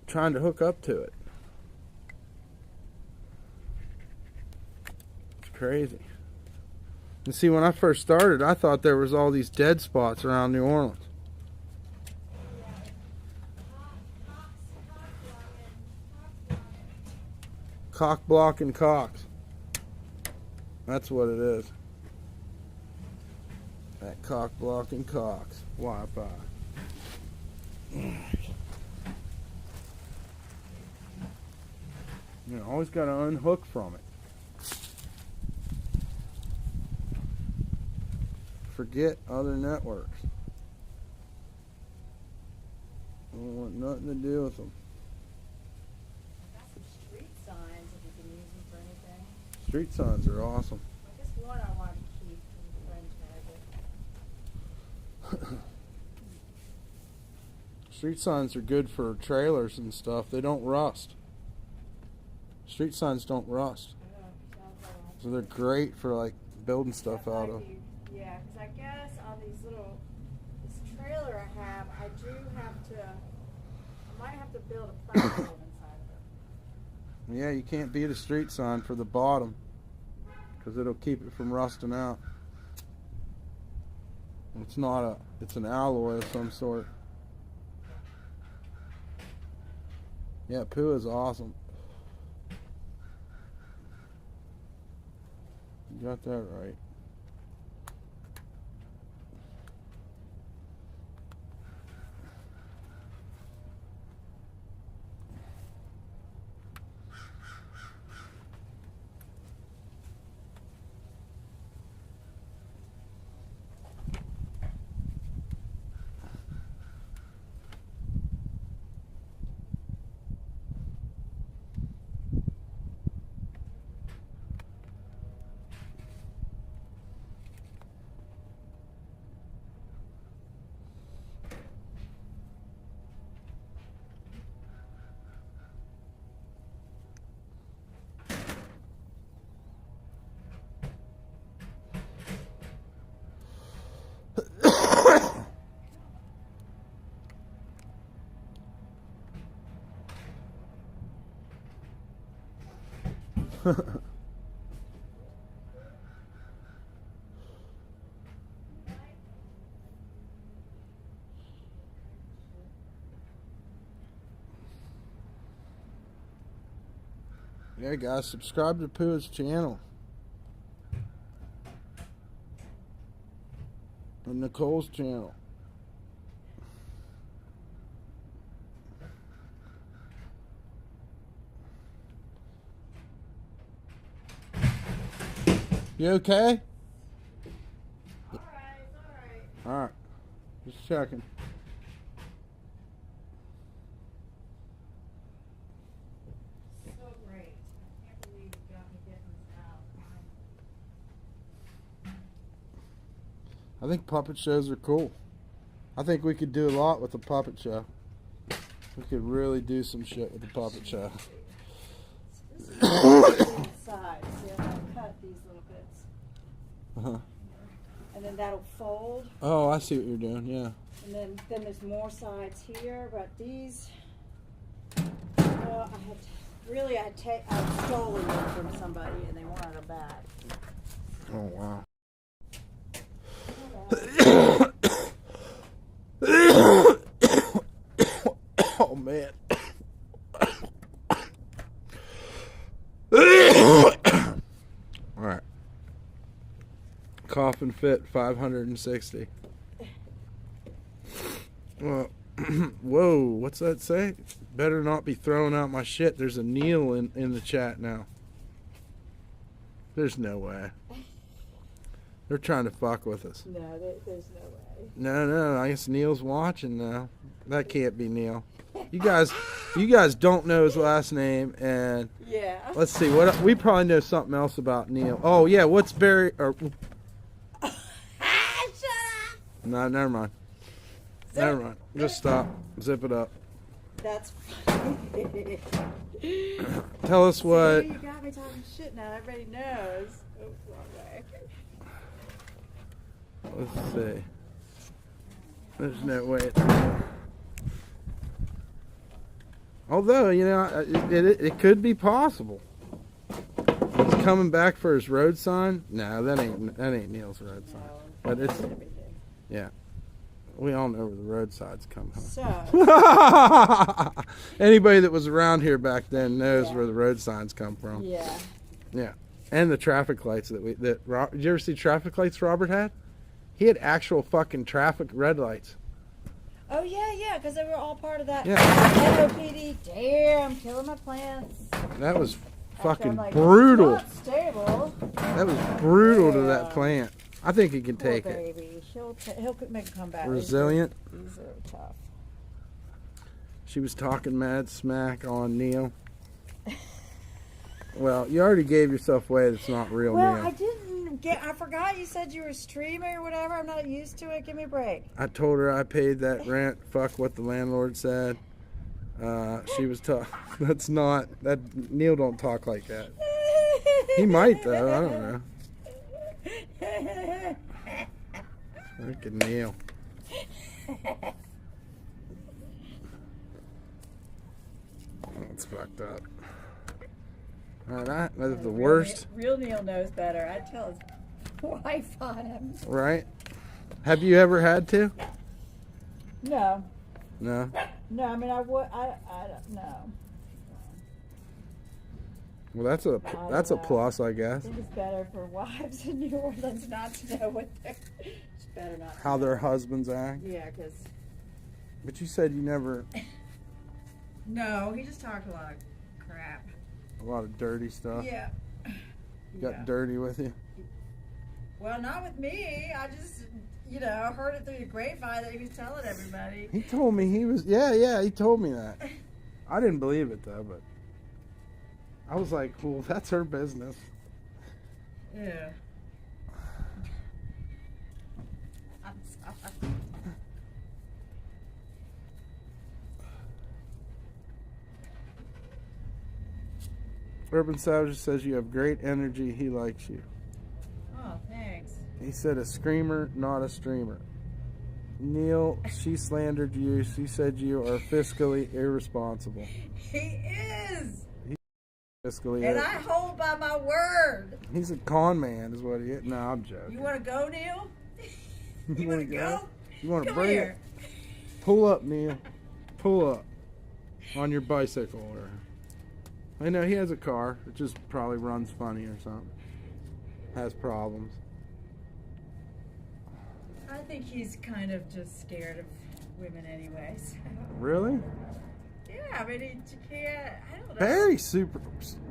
trying to hook up to it. crazy. And see, when I first started, I thought there was all these dead spots around New Orleans. Cock blocking cocks. That's what it is. That cock blocking cocks. Wi-Fi. You always got to unhook from it. Forget other networks. I don't want nothing to do with them. Got some street signs if you can use them for anything. Street signs are awesome. I guess one I want to keep from the friend tag it. Street signs are good for trailers and stuff. They don't rust. Street signs don't rust. So they're great for like building stuff out of. Yeah, because I guess on these little, this trailer I have, I do have to, I might have to build a platform inside of it. Yeah, you can't beat a street sign for the bottom because it'll keep it from rusting out. It's not a, it's an alloy of some sort. Yeah, poo is awesome. You got that right. Yeah, guys, subscribe to Pooh's channel. And Nicole's channel. You okay? Alright. Just checking. So great. I can't believe you got me getting this out. I think puppet shows are cool. I think we could do a lot with a puppet show. We could really do some shit with the puppet show. This is the sides. See, I cut these little bits. Uh-huh. And then that'll fold. Oh, I see what you're doing, yeah. And then there's more sides here, but these, well, I had I'd stolen them from somebody and they wanted them back. Oh, wow. Oh, man. All right. Coughing fit 560. Well, whoa, what's that say? Better not be throwing out my shit. There's a Neil in the chat now. There's no way. They're trying to fuck with us. No, there's no way. No, I guess Neil's watching now. That can't be Neil. You guys don't know his last name, and yeah. Let's see what we probably know something else about Neil. Oh yeah, what's Barry? Or Shut up. no, never mind. Never mind. Just stop. Zip it up. That's funny. Tell us what. See, you got me talking shit now. Everybody knows. Oh, wrong way. Let's see. There's no way. Although, you know, it could be possible. coming back for his road sign. No, that ain't Neil's road sign. No, But it's everything. yeah. We all know where the road signs come from. So, Anybody that was around here back then knows Yeah. where the road signs come from. yeah. Yeah, and the traffic lights did you ever see traffic lights Robert had? He had actual fucking traffic red lights. Oh, yeah, because they were all part of that Yeah. NOPD. Damn, killing my plants. That was fucking I'm like, brutal. Not stable. That was brutal to that Yeah. plant. I think he can Poor take it. baby. He'll make a comeback. Resilient. These are tough. She was talking mad smack on Neil. Well, you already gave yourself away. That's not real Well, Neil. I didn't get. I forgot you said you were streaming or whatever. I'm not used to it. Give me a break. I told her I paid that rent. Fuck what the landlord said. She was That's not. That Neil don't talk like that. He might though. I don't know. Look at Neil. That's fucked up. That's the worst. Real Neil knows better. I tell his wife on him. Right? Have you ever had to? No. No. No, I mean, I don't know. Well, that's a plus, I guess. I think it's better for wives in New Orleans not to know what they're. It's better not. How their husbands act. Yeah, because. But you said you never. No, he just talked a lot of crap. A lot of dirty stuff. Yeah. Got dirty with you. Well, not with me. I just, heard it through the grapevine that he was telling everybody. He told me he was. Yeah, he told me that. I didn't believe it though, but I was like, well, that's her business. Yeah. I'm sorry. Urban Savage says you have great energy. He likes you. Oh, thanks. He said a screamer, not a streamer. Neil, she slandered you. She said you are fiscally irresponsible. He is. Fiscally And I hold by my word. He's a con man, is what he is. No, I'm joking. You want to go, Neil? You want to go? You want to Come bring here. it? Pull up, Neil. Pull up on your bicycle. Or I know he has a car. It just probably runs funny or something. Has problems. I think he's kind of just scared of women anyways. Really? Yeah, I mean, you can't, I don't know. Very super.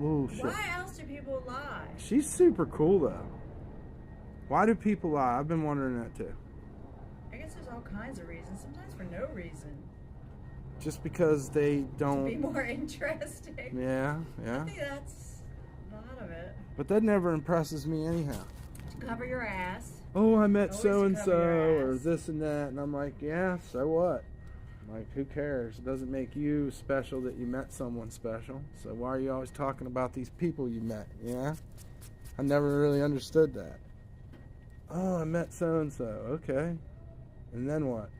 Oh shit. Why else do people lie? She's super cool though. Why do people lie? I've been wondering that too. I guess there's all kinds of reasons, sometimes for no reason. Just because they don't. To be more interesting. Yeah. I think that's a lot of it. But that never impresses me anyhow. Cover your ass. Oh, I met Always so and cover so your or ass. this and that, and I'm like, yeah, so what? Like, who cares? It doesn't make you special that you met someone special. So why are you always talking about these people you met? Yeah, I never really understood that. Oh, I met so and so. Okay, and then what?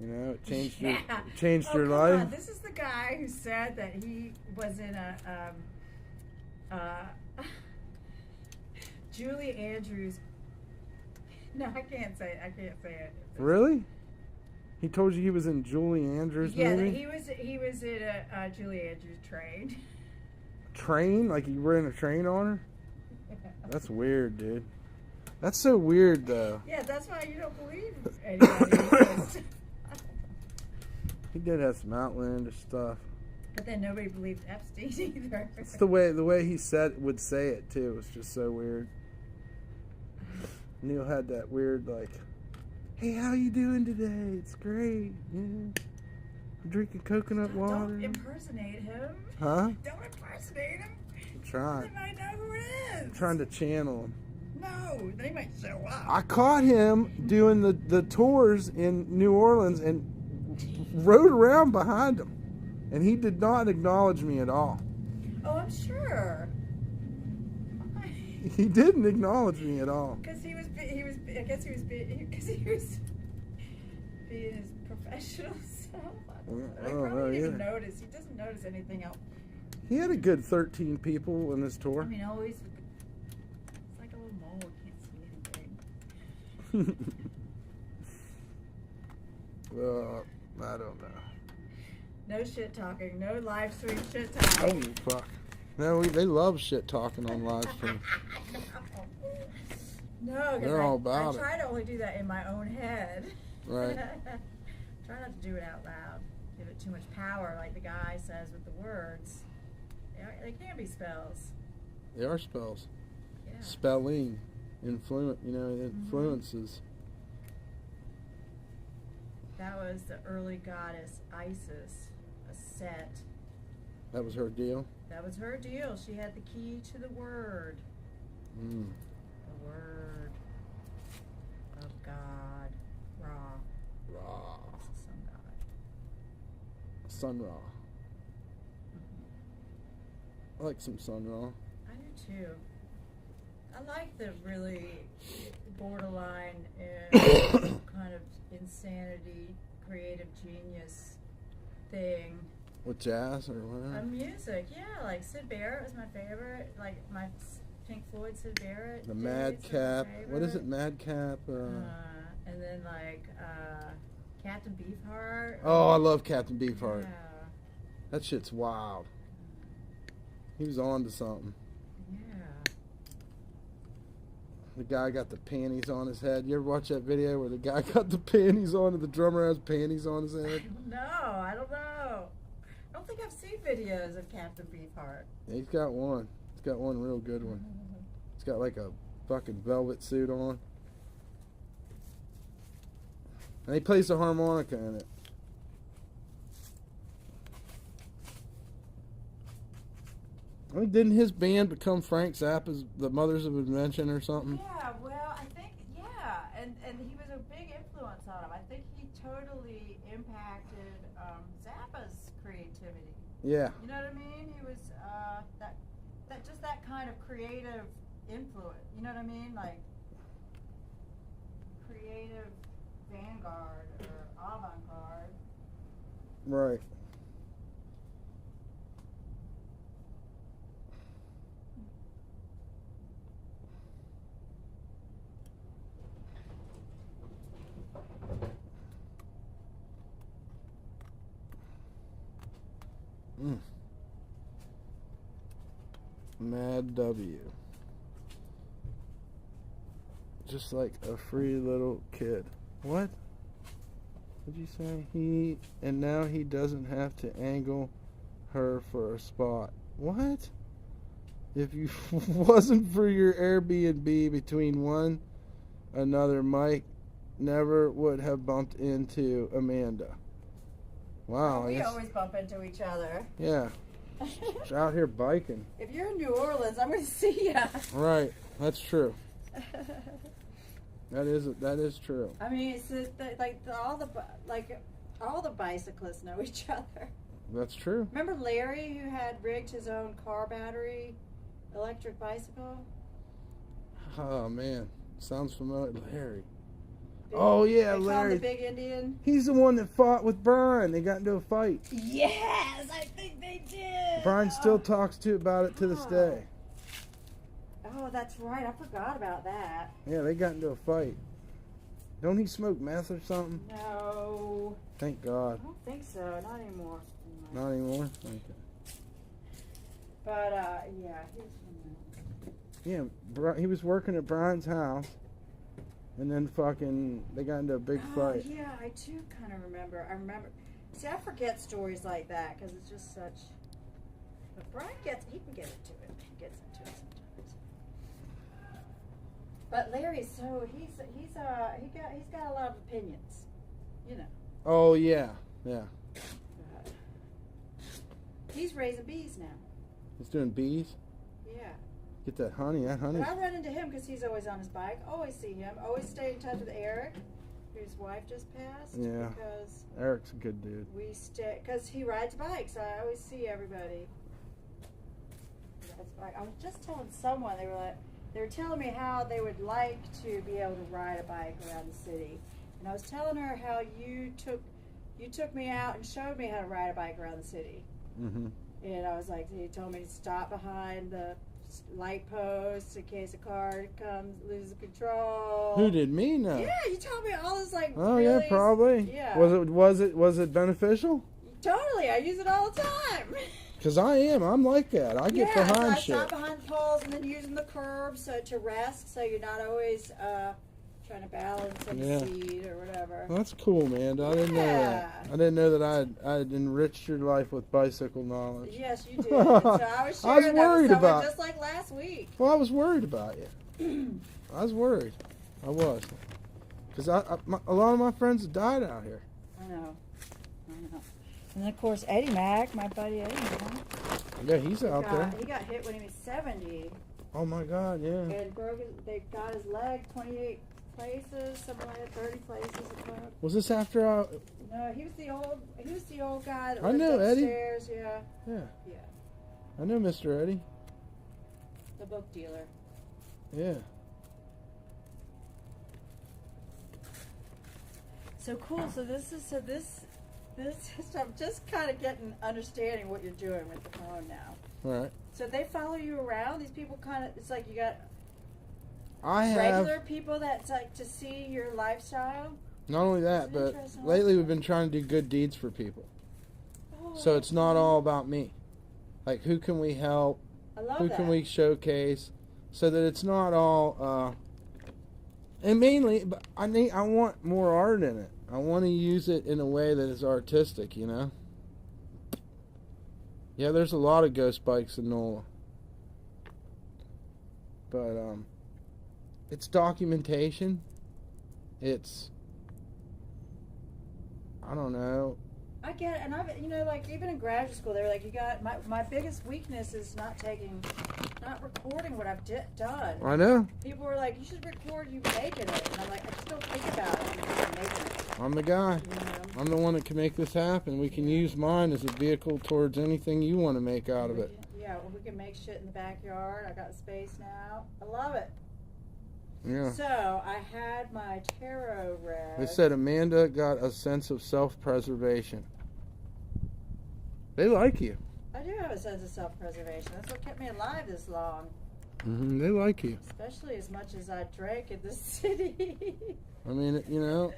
You know, it changed your Come life. on. This is the guy who said that he was in a Julie Andrews. No, I can't say it. Really? He told you he was in Julie Andrews' Yeah, movie? he was in a Julie Andrews train. Train? Like you were in a train on her? That's weird, dude. That's so weird, though. Yeah, that's why you don't believe anybody. Because- He did have some outlandish stuff. but then nobody believed Epstein either. It's the way he would say it too. It's just so weird. Neil had that weird like, "Hey, how you doing today? It's great. Yeah. I'm drinking coconut water." Don't impersonate him. Huh? Don't impersonate him. I'm trying. They might know who it is. I'm trying to channel him. No, they might show up. I caught him doing the tours in New Orleans and rode around behind him, and he did not acknowledge me at all. Oh, I'm sure. He didn't acknowledge me at all. Because he was being his professional self. I don't know. He Oh, probably didn't even yeah. notice. He doesn't notice anything else He had a good 13 people in this I tour. mean, always. It's like a little mole. Can't see anything. I don't know. No shit talking. No live stream shit Oh, talking. fuck. No, they love shit talking on live stream. No, 'cause They're all about I try to only do that in my own head. Right. Try not to do it out loud. Give it too much power, like the guy says with the words. They can be spells. They are spells. Yeah. Spelling. Influences. That was the early goddess Isis, a Set. That was her deal? That was her deal. She had the key to the word. Mm. The word of God. Ra. Ra. It's the sun god. Sun Ra. I like some Sun Ra. I do too. I like the really borderline kind of insanity, creative genius thing. With jazz or whatever? Music, yeah. Like Sid Barrett was my favorite. Like my Pink Floyd Sid Barrett. The days Madcap. were my What is it? favorite. Madcap? And then like Captain Beefheart. Oh, I love Captain Beefheart. Yeah. That shit's wild. He was on to something. Yeah. The guy got the panties on his head. You ever watch that video where the guy got the panties on and the drummer has panties on his head? No, I don't know. I don't think I've seen videos of Captain Beefheart. Yeah, he's got one. He's got one real good one. He's got like a fucking velvet suit on. And he plays the harmonica in it. I think didn't his band become Frank Zappa's The Mothers of Invention or something? Yeah, well, I think, yeah, and he was a big influence on him. I think he totally impacted Zappa's creativity. Yeah. You know what I mean? He was that kind of creative influence. You know what I mean? Like creative vanguard or avant-garde. Right. Mm. Mad W. Just like a free little kid. What? What'd you say? And now he doesn't have to angle her for a spot. What? If you wasn't for your Airbnb between one another, Mike never would have bumped into Amanda. Wow. We always bump into each other. Yeah. Just out here biking. If you're in New Orleans, I'm going to see ya. Right. That's true. That is true. I mean, it's all the bicyclists know each other. That's true. Remember Larry, who had rigged his own car battery electric bicycle? Oh man, sounds familiar. Larry. Oh yeah, They call him Larry. the Big Indian. He's the one that fought with Brian. They got into a fight. Yes, I think they did. Brian still talks about it to this day. Oh, that's right. I forgot about that. Yeah, they got into a fight. Don't he smoke meth or something? No. Thank God. I don't think so. Not anymore. Not anymore? Okay. But, yeah. Yeah, he was working at Brian's house, and then fucking, they got into a big fight. Oh, yeah, I do kind of remember. See, I forget stories like that, because it's just such, but Brian he can get into it. He gets into it sometimes. But Larry's he's got a lot of opinions, you know. Oh, yeah, yeah. He's raising bees now. He's doing bees? Yeah. Get that honey. That honey. But I run into him because he's always on his bike. Always see him. Always stay in touch with Eric, whose wife just passed. Yeah. Because Eric's a good dude. we stay because he rides bikes. I always see everybody. I was just telling someone they were telling me how they would like to be able to ride a bike around the city, and I was telling her how you took me out and showed me how to ride a bike around the city. Mm-hmm. And I was like, he told me to stop behind the light post in case a car comes, loses control. Who did me? No. Yeah, you told me all this like. Oh really, yeah, probably. Yeah. Was it beneficial? Totally, I use it all the time. Cause I'm like that. I get behind so shit. I stop behind the poles and then using the curb so to rest, so you're not always trying to balance on the seat or whatever. Well, that's cool, man. I didn't know that. I didn't know that I'd enriched your life with bicycle knowledge. Yes, you did. So I was sharing that with someone just like last week. Well, I was worried about you. I was worried. I was. Because a lot of my friends have died out here. I know. And then, of course, Eddie Mac, my buddy Eddie Mac. Yeah, he's out there. He got hit when he was 70. Oh, my God, yeah. And they got his leg 28 places, something like that, 30 places. Was this after No, he was the old guy that I lived know upstairs, Eddie. Yeah. I know Mr. Eddie. The book dealer. Yeah. So cool. So this I'm just kind of understanding what you're doing with the phone now. Right. So they follow you around. These people it's like you got I regular people that's like to see your lifestyle. Not only that, but lately we've been trying to do good deeds for people. Oh, so it's not all about me. Like, who can we help? I love who that. Can we showcase? So that it's not all. And mainly, I want more art in it. I want to use it in a way that is artistic, you know? Yeah, there's a lot of ghost bikes in NOLA. But, it's documentation. It's, I don't know. I get it, and like even in graduate school, they were like, you got, my biggest weakness is not recording what I've done. I know. People were like, you should record you making it. And I'm like, I just don't think about it when I'm making it. I'm the guy. You know? I'm the one that can make this happen. We can use mine as a vehicle towards anything you want to make out of it. Yeah, well, we can make shit in the backyard. I got the space now. I love it. Yeah. So, I had my tarot read. They said Amanda got a sense of self-preservation. They like you. I do have a sense of self-preservation. That's what kept me alive this long. Mm-hmm. They like you. Especially as much as I drank in the city. I mean, you know,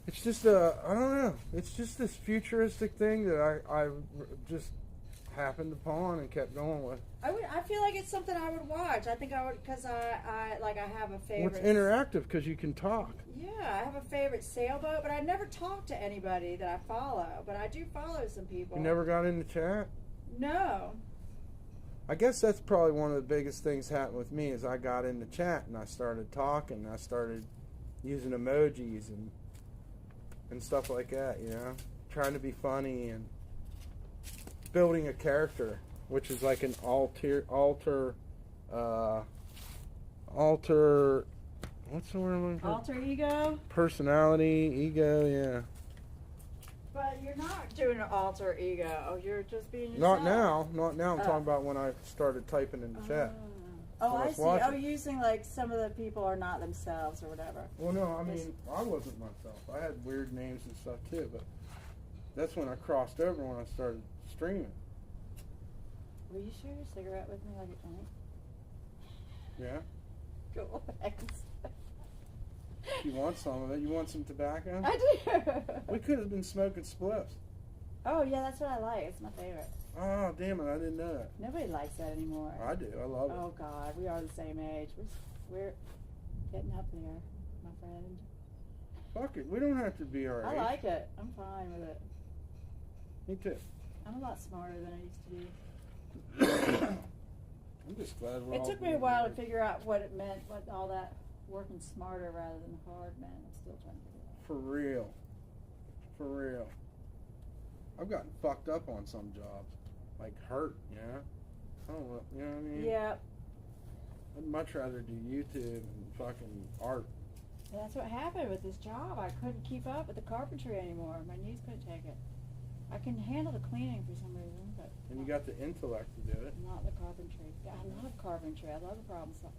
it's just I don't know. It's just this futuristic thing that I just happened upon and kept going with. I feel like it's something I would watch. I think I would, because I have a favorite. Well, it's interactive because you can talk. Yeah, I have a favorite sailboat, but I never talk to anybody that I follow. But I do follow some people. You never got into chat? No. I guess that's probably one of the biggest things happened with me is I got into chat and I started talking. I started using emojis and stuff like that, you know, trying to be funny and building a character, which is like an alter. What's the word? Alter ego? Personality, ego, yeah. But you're not doing an alter ego. You're just being yourself. Not now. I'm talking about when I started typing in the chat. Oh, I see. Oh, using like some of the people are not themselves or whatever. Well, no, I mean, I wasn't myself. I had weird names and stuff too, but that's when I crossed over when I started streaming. Will you share your cigarette with me like at night? Yeah. Go ahead. You want some of it? You want some tobacco? I do. We could have been smoking spliffs. Oh, yeah, that's what I like. It's my favorite. Oh, damn it. I didn't know that. Nobody likes that anymore. I do. I love it. Oh, God. We are the same age. We're getting up there, my friend. Fuck it. We don't have to be our age. I like it. I'm fine with it. Me too. I'm a lot smarter than I used to be. I'm just glad we're It all took me a while to figure out what it meant, what all that working smarter rather than hard meant. I'm still trying to figure it out. For real. For real. I've gotten fucked up on some jobs. Like hurt, you know? I don't know, you know what I mean? Yeah. I'd much rather do YouTube and fucking art. And that's what happened with this job. I couldn't keep up with the carpentry anymore. My knees couldn't take it. I can handle the cleaning for some reason, but... And you got the intellect to do it. Not the carpentry. Yeah, I love carpentry. I love the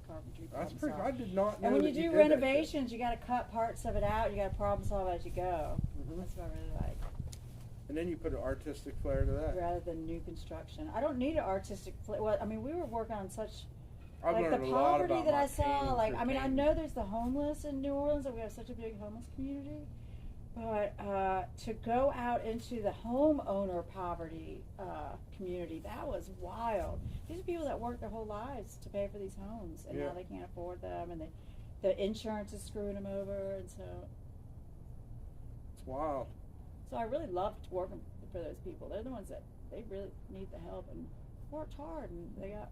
carpentry. That's pretty. I did not know. And when that you do did that renovations, you got to cut parts of it out. You got to problem solve as you go. That's what I really like. And then you put an artistic flair to that. rather than new construction. I don't need an artistic well, I mean, we were working on such I've like the learned a lot poverty about that my I saw. pain Like, through I mean, I pain. know there's the homeless in New Orleans, and we have such a big homeless community. But to go out into the homeowner poverty community, that was wild. These are people that worked their whole lives to pay for these homes, and Yeah. now they can't afford them, and the insurance is screwing them over, and so It's wild. I really loved working for those people. They're the ones that they really need the help and worked hard, and they got.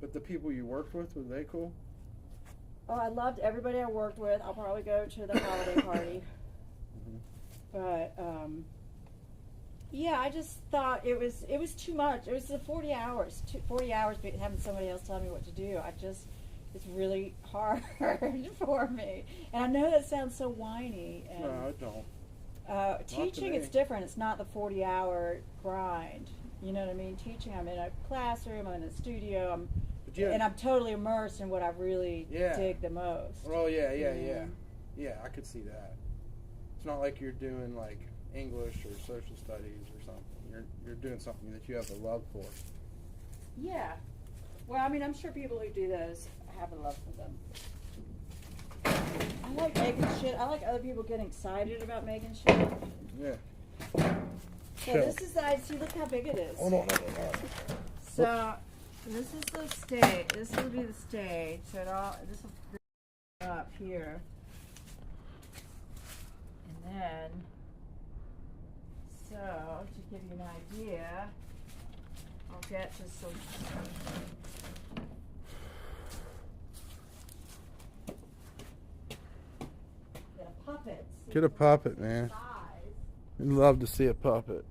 But the people you worked with, were they cool? Oh, I loved everybody I worked with. I'll probably go to the holiday party. But yeah, I just thought it was too much. It was the 40 hours, 40 hours having somebody else tell me what to do. It's really hard for me. And I know that sounds so whiny. And, No, I don't. teaching, it's different. It's not the 40-hour grind. You know what I mean? Teaching, I'm in a classroom, I'm in a studio, and I'm totally immersed in what I really dig the most. Oh yeah. Yeah, I could see that. It's not like you're doing like English or social studies or something. You're doing something that you have a love for. Yeah. Well, I mean, I'm sure people who do those have a love for them. I like making shit. I like other people getting excited about making shit. Yeah. So this is see, look how big it is. Hold on. So this is the stage. This will be the stage. So this will be up here. And then, so to give you an idea, I'll get to some. Get a puppet. Get a puppet, man. I'd love to see a puppet.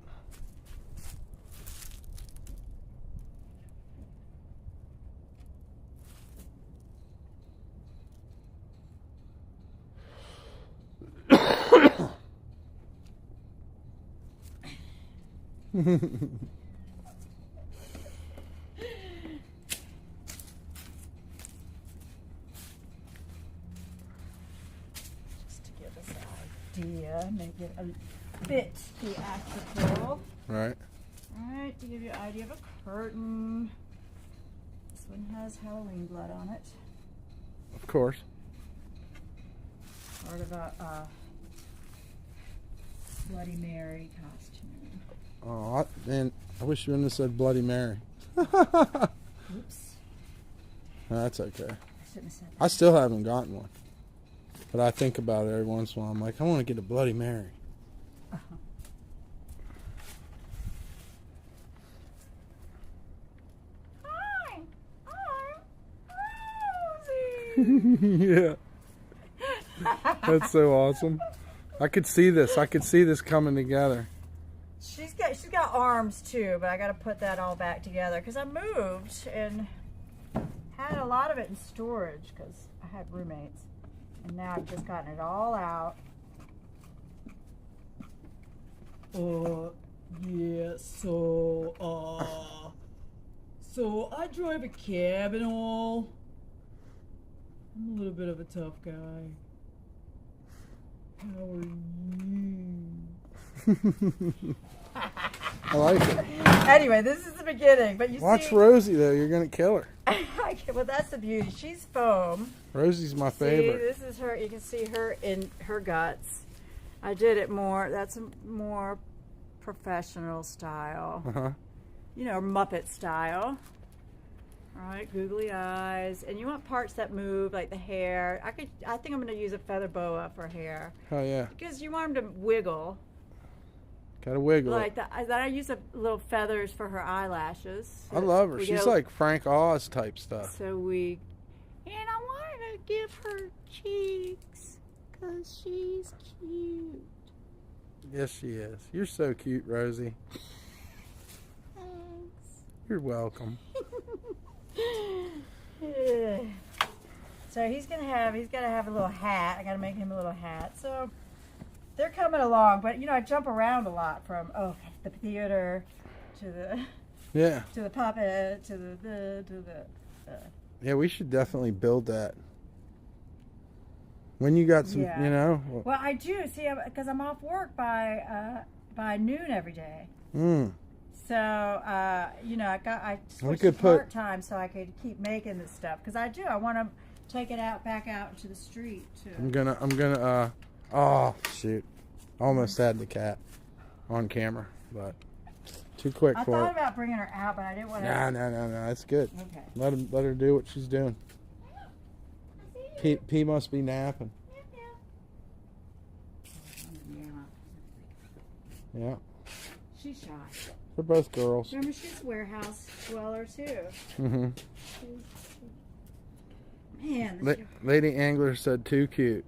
Just to give us an idea, make it a bit theatrical. Right. Alright, to give you an idea of a curtain. This one has Halloween blood on it. Of course. Part of a Bloody Mary costume. Oh, man, I wish you wouldn't have said Bloody Mary. Oops. No, that's okay. I shouldn't have said that. I still haven't gotten one. But I think about it every once in a while. I'm like, I want to get a Bloody Mary. Uh-huh. Hi, I'm Rosie. Yeah. That's so awesome. I could see this. I could see this coming together. She's got arms too, but I got to put that all back together because I moved and had a lot of it in storage because I had roommates, and now I've just gotten it all out. Yeah. So I drive a cab and all. I'm a little bit of a tough guy. How are you? I like it. Anyway, this is the beginning, but you Watch see. Rosie, though. You're going to kill her. Well, that's the beauty. She's foam. Rosie's my See, favorite. this is her. You can see her in her guts. I did it more. That's a more professional style. Uh-huh. You know, Muppet style. All right, googly eyes, and you want parts that move, like the hair. I think I'm going to use a feather boa for hair Oh, yeah. because you want them to wiggle. Got to wiggle Like it. I use little feathers for her eyelashes. I love her. We She's get a- like Frank Oz type stuff. So and I wanted to give her cheeks because she's cute. Yes, she is. You're so cute, Rosie. Thanks. You're welcome. So he's got to have a little hat. I got to make him a little hat. So they're coming along, but I jump around a lot from the theater to the puppet to the. Yeah, we should definitely build that. When you got some, Yeah. well, Well, I do see because I'm off work by by noon every day. Mm. So, I switched could to put- part-time so I could keep making this stuff. Because I want to take it back out into the street, too. I'm gonna, oh, shoot. Almost had the cat on camera, but too quick I for thought it. about bringing her out, but I didn't want to. No, it's good. Okay. Let her do what she's doing. P must be napping. Yeah. She's shy. They're both girls. Remember, she's a warehouse dweller, too. Mm-hmm. Man, Lady Angler said, too cute.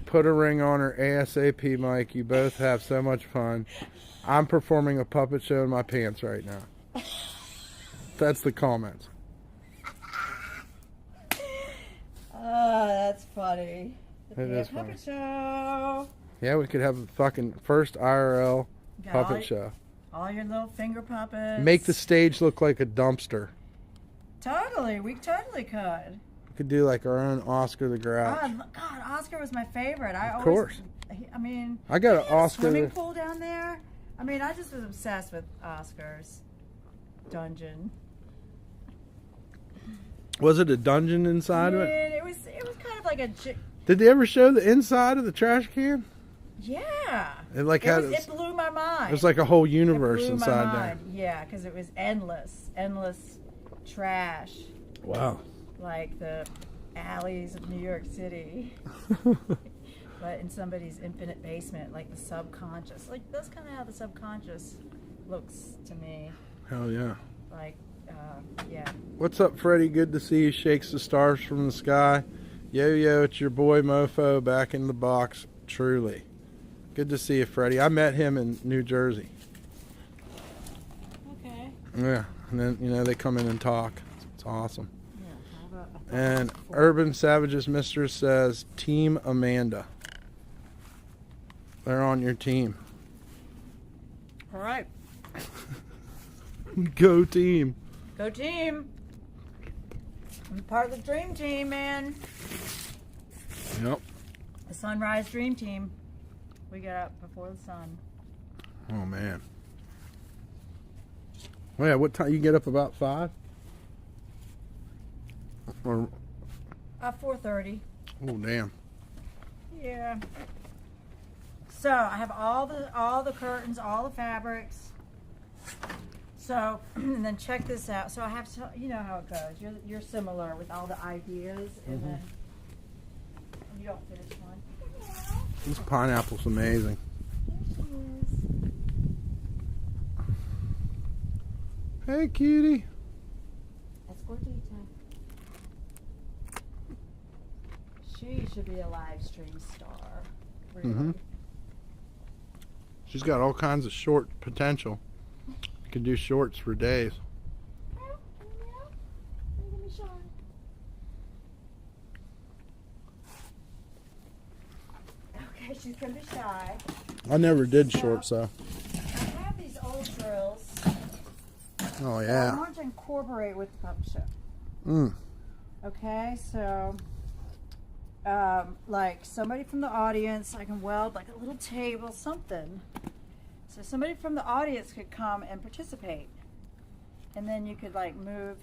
Put a ring on her ASAP, Mike. You both have so much fun. I'm performing a puppet show in my pants right now. That's the comments. Oh, that's funny. It is puppet funny. show. Yeah, we could have a fucking first IRL Got puppet show. All your little finger puppets. Make the stage look like a dumpster. Totally, we totally could. We could do like our own Oscar the Grouch. God, Oscar was my favorite. Of course. I mean, I got an didn't he have a Oscar. swimming pool down there. I mean, I just was obsessed with Oscar's dungeon. Was it a dungeon inside of it? It was kind of like a. Did they ever show the inside of the trash can? Yeah. It blew my mind. It was like a whole universe it blew inside my there. mind. Yeah, because it was endless trash. Wow. Like the alleys of New York City. But in somebody's infinite basement, like the subconscious. Like, that's kind of how the subconscious looks to me. Hell yeah. Like, yeah. What's up, Freddie? Good to see you. Shakes the stars from the sky. Yo, it's your boy Mofo back in the box. Truly. Good to see you, Freddie. I met him in New Jersey. Okay. Yeah. And then, they come in and talk. It's awesome. Yeah, And Urban Savages Mistress says, Team Amanda. They're on your team. All right. Go team. Go team. I'm part of the dream team, man. Yep. The Sunrise Dream Team. We get up before the sun. Oh, man. Well, yeah, what time? You get up about 5? Or, 4:30. oh, damn. Yeah. So I have all the curtains, all the fabrics. So, and then check this out. So I have to, you know how it goes. You're similar with all the ideas, and then you don't finish one. This pineapple's amazing. Hey, cutie. That's Gordita. She should be a live stream star. Really. Mm-hmm. She's got all kinds of short potential. Can do shorts for days. Okay, she's gonna be shy. I never did shorts though. I have these old drills. Oh I yeah. want to incorporate with the puppet show. Mm. Okay, so like somebody from the audience, I can weld like a little table, something. So somebody from the audience could come and participate. And then you could like move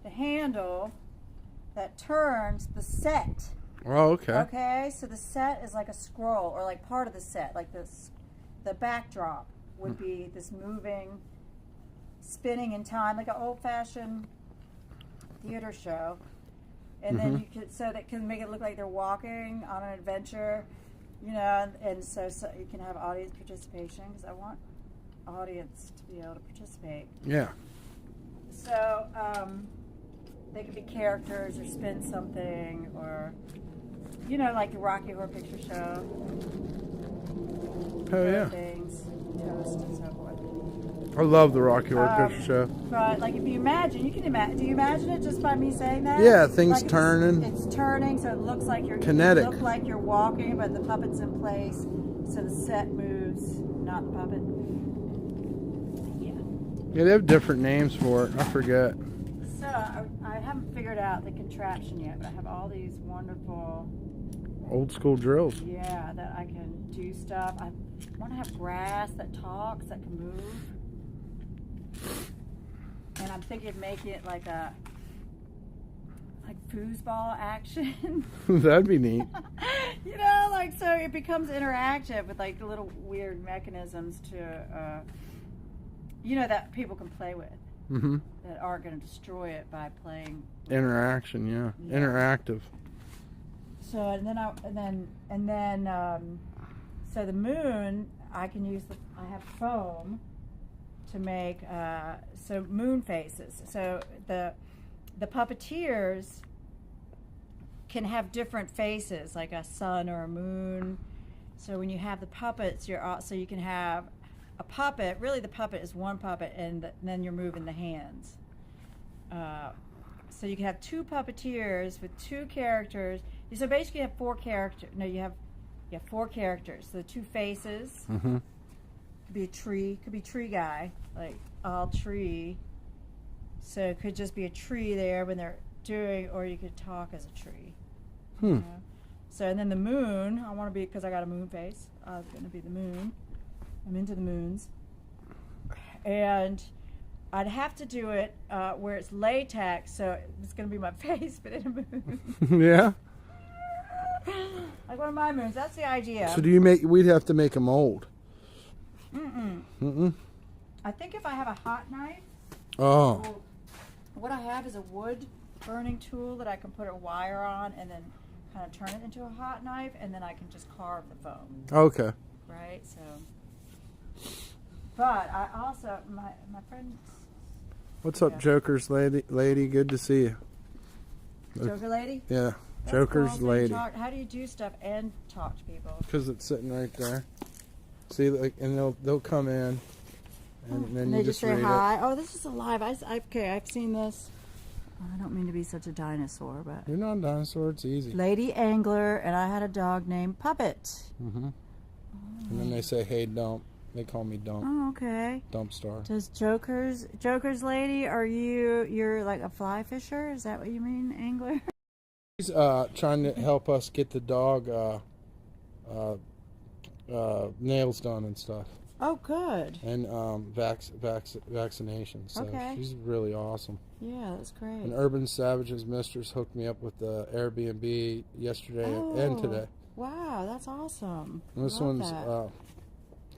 the handle that turns the set. Oh, okay. Okay, so the set is like a scroll, or like part of the set, like this. The backdrop would be this moving, spinning in time, like an old-fashioned theater show. And then you could, so that can make it look like they're walking on an adventure, and so you can have audience participation, because I want audience to be able to participate. Yeah. So they could be characters or spin something, or like the Rocky Horror Picture Show. Oh yeah. Things, toast and so forth. I love the Rocky Horror Picture Show. But like, if you imagine, you can imagine. Do you imagine it just by me saying that? Yeah, things like turning. It's turning, so it looks like you're Kinetic. You look like you're walking, but the puppet's in place, so the set moves, not the puppet. Yeah, they have different names for it. I forget. So I haven't figured out the contraption yet, but I have all these wonderful old school drills. Yeah, that I can do stuff. I want to have grass that talks, that can move. And I'm thinking of making it like foosball action. That'd be neat. You know, like, so it becomes interactive with like the little weird mechanisms to, that people can play with. Mm-hmm. That aren't going to destroy it by playing. Interaction, yeah. Interactive. So so the moon, I can use I have foam to make moon faces. So the puppeteers can have different faces, like a sun or a moon. So when you have the puppets, so you can have a puppet. Really, the puppet is one puppet, and then you're moving the hands. So you can have two puppeteers with two characters. So basically, you have four characters. No, you have four characters. So the two faces. Mm-hmm. Could be a tree. Could be tree guy, like all tree. So it could just be a tree there when they're doing, or you could talk as a tree. You know? So and then the moon. I want to be, because I got a moon face. I was going to be the moon. I'm into the moons. And I'd have to do it where it's latex, so it's going to be my face, but in a moon. Yeah. Like one of my moons. That's the idea. So we'd have to make a mold. Mm-mm. I think if I have a hot knife. Oh. What I have is a wood burning tool that I can put a wire on and then kind of turn it into a hot knife, and then I can just carve the foam. Okay. Right? So. But I also, my friend. What's up, Joker's lady? Good to see you. Joker lady? Yeah. That's Joker's cool. So lady. how do you do stuff and talk to people? Because it's sitting right there. See, like, and they'll come in, and then they you just say read hi. it. Oh, this is alive. I've seen this. I don't mean to be such a dinosaur, but You're not a dinosaur. It's easy. Lady Angler, and I had a dog named Puppet. Mm-hmm. And then they say, "Hey, dump." They call me Dump. Oh, okay. Dump Star. Does Joker's lady? You're like a fly fisher? Is that what you mean, angler? He's trying to help us get the dog nails done and stuff. Oh, good. And vaccinations. So Okay. she's really awesome. Yeah, that's great. And Urban Savage's mistress hooked me up with the Airbnb yesterday and today. Wow, that's awesome. And this Love one's that.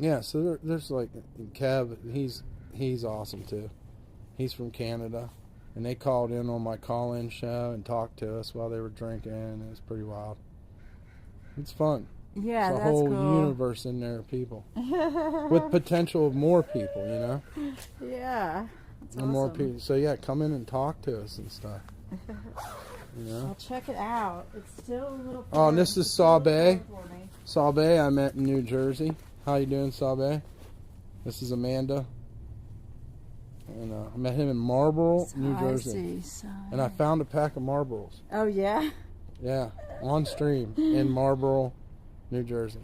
yeah. So there's like Kev. He's awesome too. He's from Canada, and they called in on my call-in show and talked to us while they were drinking. It was pretty wild. It's fun. Yeah, it's a that's whole cool. universe in there of people with potential of more people. You know. Yeah. That's And awesome. more people. So yeah, come in and talk to us and stuff. You know. I'll check it out. It's still a little. Oh, and this is Sabe. for me. Sabe, I met in New Jersey. How you doing, Sabe? This is Amanda. And I met him in Marlboro, New Jersey. And I found a pack of Marlboros. Oh, yeah? Yeah, on stream in Marlboro, New Jersey.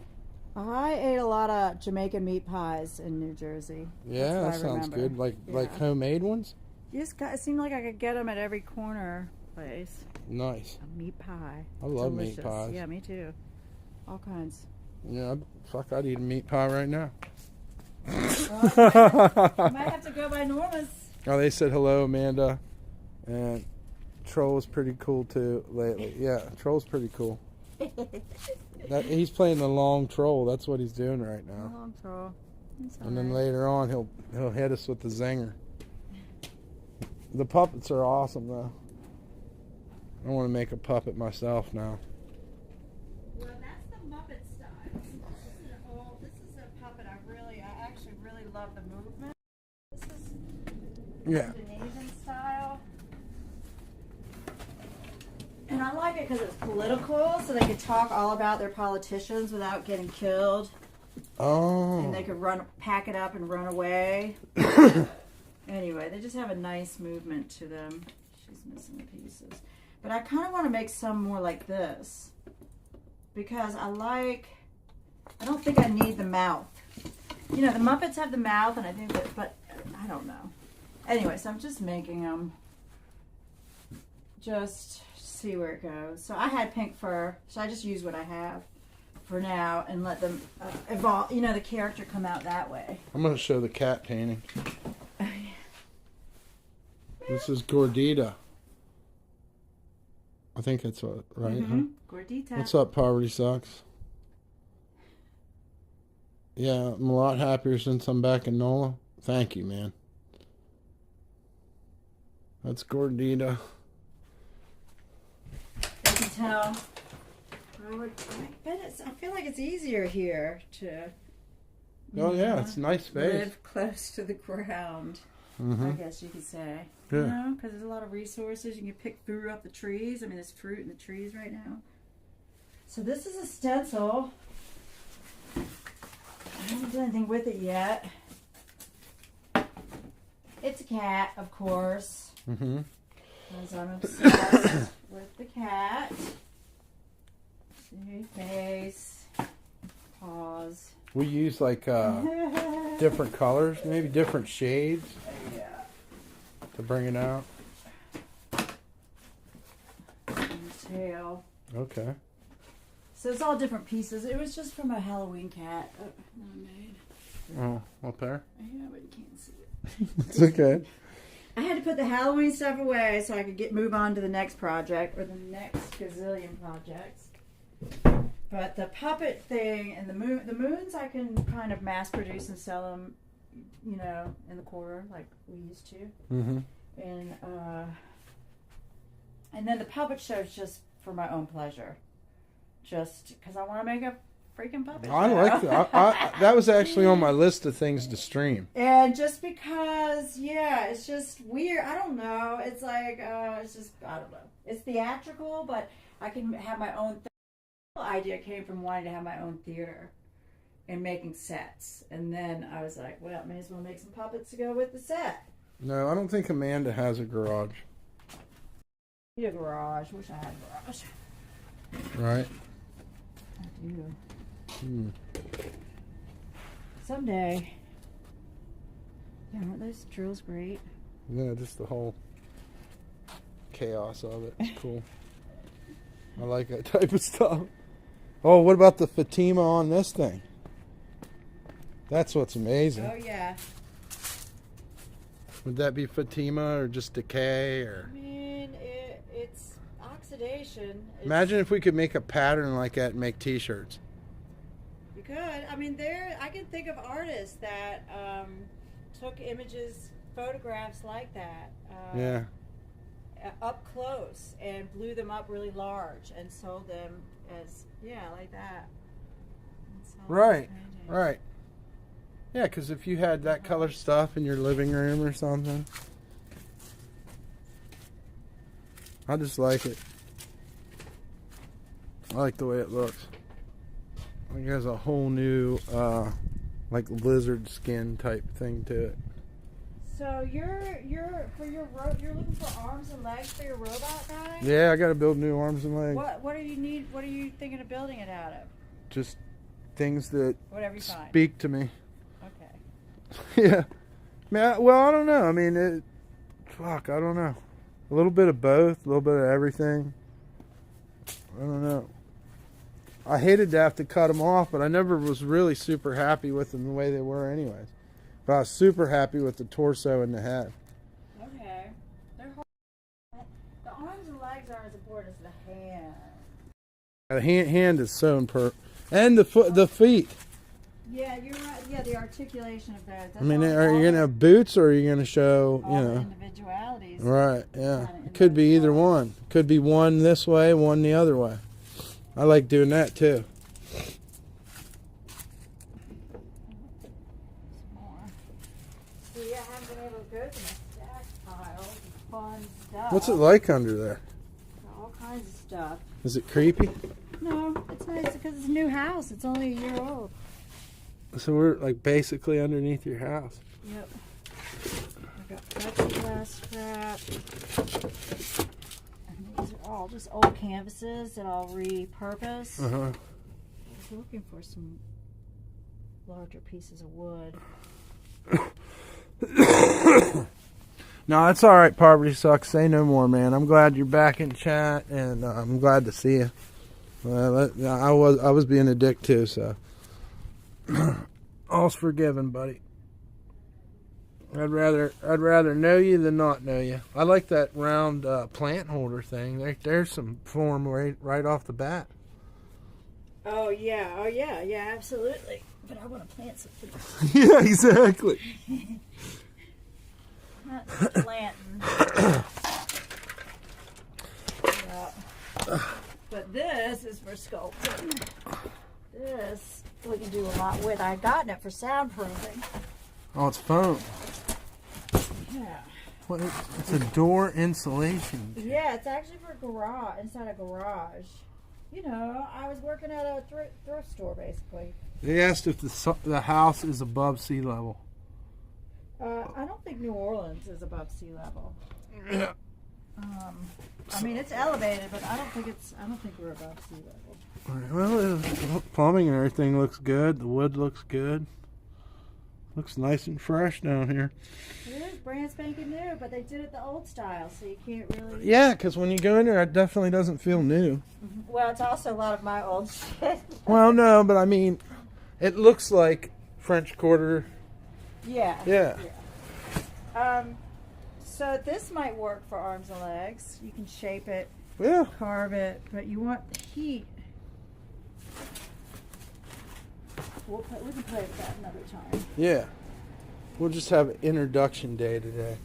I ate a lot of Jamaican meat pies in New Jersey. Yeah, that That's what I sounds remember. good. Like Yeah. homemade ones? It seemed like I could get them at every corner place. Nice. A meat pie. I love Delicious. meat pies. Yeah, me too. All kinds. Yeah, I'd eat a meat pie right now. I might have to go by Norma's. Oh, they said hello, Amanda. And Troll is pretty cool too lately. Yeah, Troll's pretty cool. He's playing the long troll. That's what he's doing right now. Long troll. And then later on, he'll hit us with the zinger. The puppets are awesome, though. I want to make a puppet myself now. Well, that's the Muppet style. This is a puppet I actually really love the movement. This is Indonesian style. And I like it because it's political, so they could talk all about their politicians without getting killed. Oh. And they could pack it up and run away. Anyway, they just have a nice movement to them. She's missing the pieces. But I kind of want to make some more like this. Because I don't think I need the mouth. You know, the Muppets have the mouth, and I think that, but I don't know. Anyway, so I'm just making them just see where it goes. So I had pink fur, so I just use what I have for now and let them evolve, you know, the character come out that way. I'm going to show the cat painting. Oh, yeah. This is Gordita. I think that's what, right? Mm-hmm. Huh? Gordita. What's up, Poverty Sucks? Yeah, I'm a lot happier since I'm back in NOLA. Thank you, man. That's Gordita. You can tell. I feel like it's easier here to. Oh, yeah, it's a nice space. Live close to the ground. Mm-hmm. I guess you could say. Yeah. You know, because there's a lot of resources. You can pick fruit off the trees. I mean, there's fruit in the trees right now. So this is a stencil. I haven't done anything with it yet. It's a cat, of course. Mm-hmm. Because I'm obsessed with the cat. See, face, paws. We use like different colors, maybe different shades Yeah. to bring it out. And the tail. Okay. So it's all different pieces. It was just from a Halloween cat that I made. Oh, up there? Yeah, but you can't see it. It's okay. I had to put the Halloween stuff away so I could move on to the next project or the next gazillion projects. But the puppet thing and the moons I can kind of mass produce and sell them, you know, in the quarter like we used to. Mm-hmm. And then the puppet show is just for my own pleasure, just because I want to make a freaking puppet show. I like that. That was actually on my list of things to stream. And just because, yeah, it's just weird. I don't know. It's like, it's just, I don't know. It's theatrical, but I can have my own thing. The idea came from wanting to have my own theater and making sets. And then I was like, well, may as well make some puppets to go with the set. No, I don't think Amanda has a garage. I need a garage. Wish I had a garage. Right? I do. Hmm. Someday. Yeah, aren't those drills great? Yeah, just the whole chaos of it. It's cool. I like that type of stuff. Oh, what about the Fatima on this thing? That's what's amazing. Oh, yeah. Would that be Fatima or just decay? Or I mean, it's oxidation. imagine if we could make a pattern like that and make T-shirts. You could. I mean, I can think of artists that took images, photographs like that. Yeah. Up close and blew them up really large and sold them as, like that. Right. Right. Yeah, because if you had that color stuff in your living room or something, I just like it. I like the way it looks. I think it has a whole new, like lizard skin type thing to it. So you're looking for arms and legs for your robot guy? Yeah, I got to build new arms and legs. What do you need? What are you thinking of building it out of? Just things that Whatever you find. speak to me. Okay. Yeah. Man, well, I don't know. I mean, I don't know. A little bit of both, a little bit of everything. I don't know. I hated to have to cut them off, but I never was really super happy with them the way they were anyways. But I was super happy with the torso and the head. Okay. They're hard. The arms and legs aren't as important as the hand. The hand is so important. And the feet. Yeah, you're right. Yeah, the articulation of those. That's I mean, all- are you going to have boots or are you going to show, all the individualities. Right, yeah. Kinda It could be either individual. one. Could be one this way, one the other way. I like doing that too. More. See, I haven't been able to go to my stack pile of fun stuff. What's it like under there? All kinds of stuff. Is it creepy? No, it's nice because it's a new house. It's only a year old. So we're like basically underneath your house. Yep. I got plexiglass scrap. And these are all just old canvases that I'll repurpose. Uh-huh. I was looking for some larger pieces of wood. No, it's all right. Poverty sucks. Say no more, man. I'm glad you're back in chat, and I'm glad to see you. I was being a dick too, so all's forgiven, buddy. I'd rather know you than not know you. I like that round plant holder thing. There's some form right off the bat. Oh yeah, absolutely. But I want to plant something. Yeah, exactly. Not planting. Yeah. But this is for sculpting. This we can do a lot with. I gotten it for soundproofing. Oh, it's foam. Yeah. What? It's a door insulation. Yeah, it's actually for garage, inside a garage. You know, I was working at a thrift store basically. They asked if the house is above sea level. I don't think New Orleans is above sea level. Yeah. I mean, it's elevated, but I don't think we're above sea level. Well, plumbing and everything looks good. The wood looks good. Looks nice and fresh down here. It is brand spanking new, but they did it the old style, so you can't really... Yeah, because when you go in there, it definitely doesn't feel new. Well, it's also a lot of my old shit. Well, no, but I mean, it looks like French Quarter. Yeah. Yeah. So this might work for arms and legs. You can shape it, Yeah. carve it, but you want the heat. We can play with that another time. Yeah. We'll just have an introduction day today.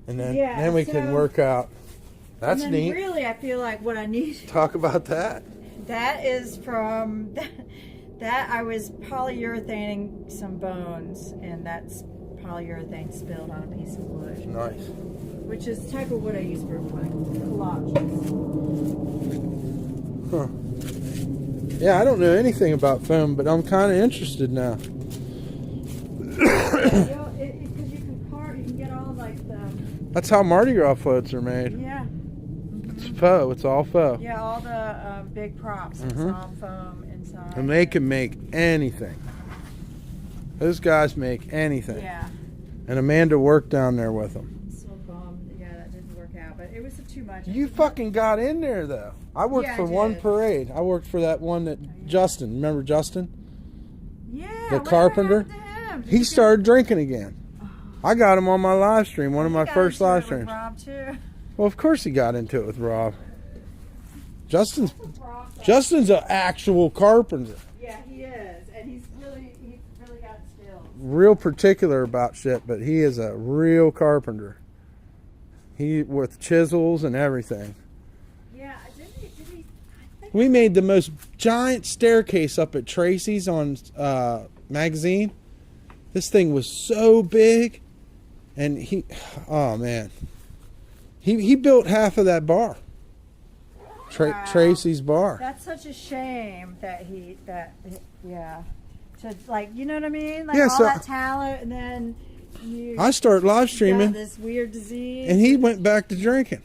And then, Yeah, then we can work out. That's and then neat. Really, I feel like what I need... Talk about that. That is from... That I was polyurethaning some bones, and that's polyurethane spilled on a piece of wood. Nice. Which is the type of wood I use for like collages. Huh. Yeah, I don't know anything about foam, but I'm kind of interested now. Because you can get all like the... That's how Mardi Gras floats are made. Yeah. It's faux. It's all faux. Yeah, all the big props. It's all foam inside. And they can make anything. Those guys make anything. Yeah. And Amanda worked down there with them. So bummed. Yeah, that didn't work out, but it was too much. You fucking got in there though. I worked Yeah, for I one did. parade. I worked for that one that Justin. Remember Justin? Yeah. The whatever carpenter? happened to him? Did He you started drinking again. I got him on my live stream, one of my got first into live it with streams. Rob too. Well, of course he got into it with Rob. Justin's Rob, Justin's an actual carpenter. yeah, he is, and he's really got skills. Real particular about shit, but he is a real carpenter. He with chisels and everything. Yeah, did he? I think We made the most giant staircase up at Tracy's on magazine. This thing was so big, and oh man, he built half of that bar. Wow. Tracy's bar. that's such a shame that yeah. So like, you know what I mean? Like Yeah, all so- that talent, and then you I started live got streaming, this weird disease. and he went back to drinking.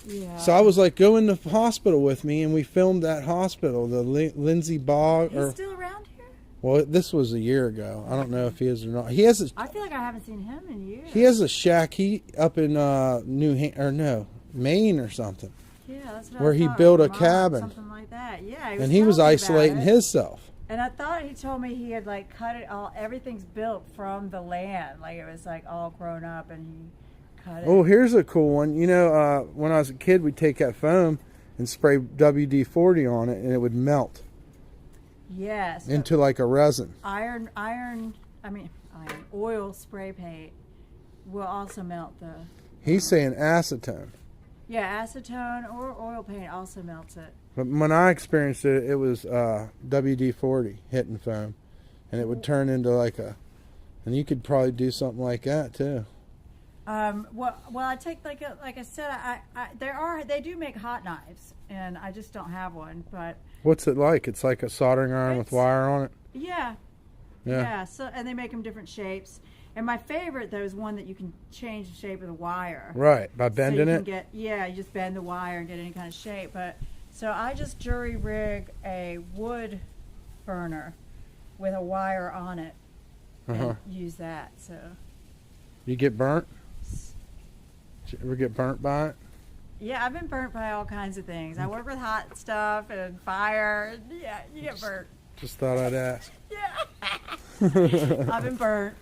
Yeah. So I was like, go in the hospital with me, and we filmed that hospital, the Lindsay Bog. He's still around here? Well, this was a year ago. I don't know if he is or not. He has a I feel like I haven't seen him in years. he has a shack up in Maine or something, Yeah, that's what where I he thought. built a Vermont, cabin. something like that. Yeah, and he was telling me isolating about it. himself. And I thought he told me he had like cut it all. Everything's built from the land, like it was like all grown up, and he cut it. Oh, here's a cool one. You know, when I was a kid, we'd take that foam and spray WD-40 on it, and it would melt Yes. into like a resin. Oil spray paint will also melt the. He's saying acetone. Yeah, acetone or oil paint also melts it. But when I experienced it, it was WD-40 hitting foam, and it would turn into like a. And you could probably do something like that too. Well, I take like I said, they do make hot knives, and I just don't have one. But What's it like? It's like a soldering iron with wire on it. yeah. Yeah. So, and they make them different shapes. And my favorite though is one that you can change the shape of the wire. Right, by So bending you it. can you just bend the wire and get any kind of shape. But so I just jury rig a wood burner with a wire on it and use that. So You get burnt. Did you ever get burnt by it? Yeah, I've been burnt by all kinds of things. I work with hot stuff and fire. And yeah, you get burnt. Just thought I'd ask. Yeah. I've been burnt.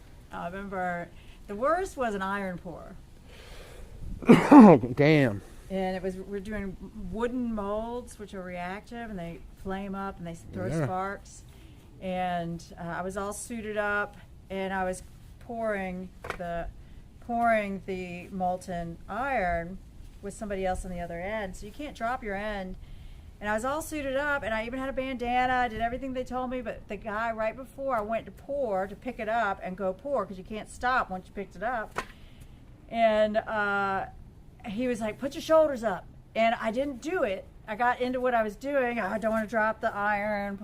The worst was an iron pour. Oh, damn. And we're doing wooden molds, which are reactive, and they flame up and they throw sparks. And I was all suited up, and I was pouring the molten iron with somebody else on the other end, so you can't drop your end. And I was all suited up, and I even had a bandana. I did everything they told me, but the guy right before I went to pick it up and go pour, because you can't stop once you picked it up. And he was like, put your shoulders up. And I didn't do it. I got into what I was doing. I don't want to drop the iron,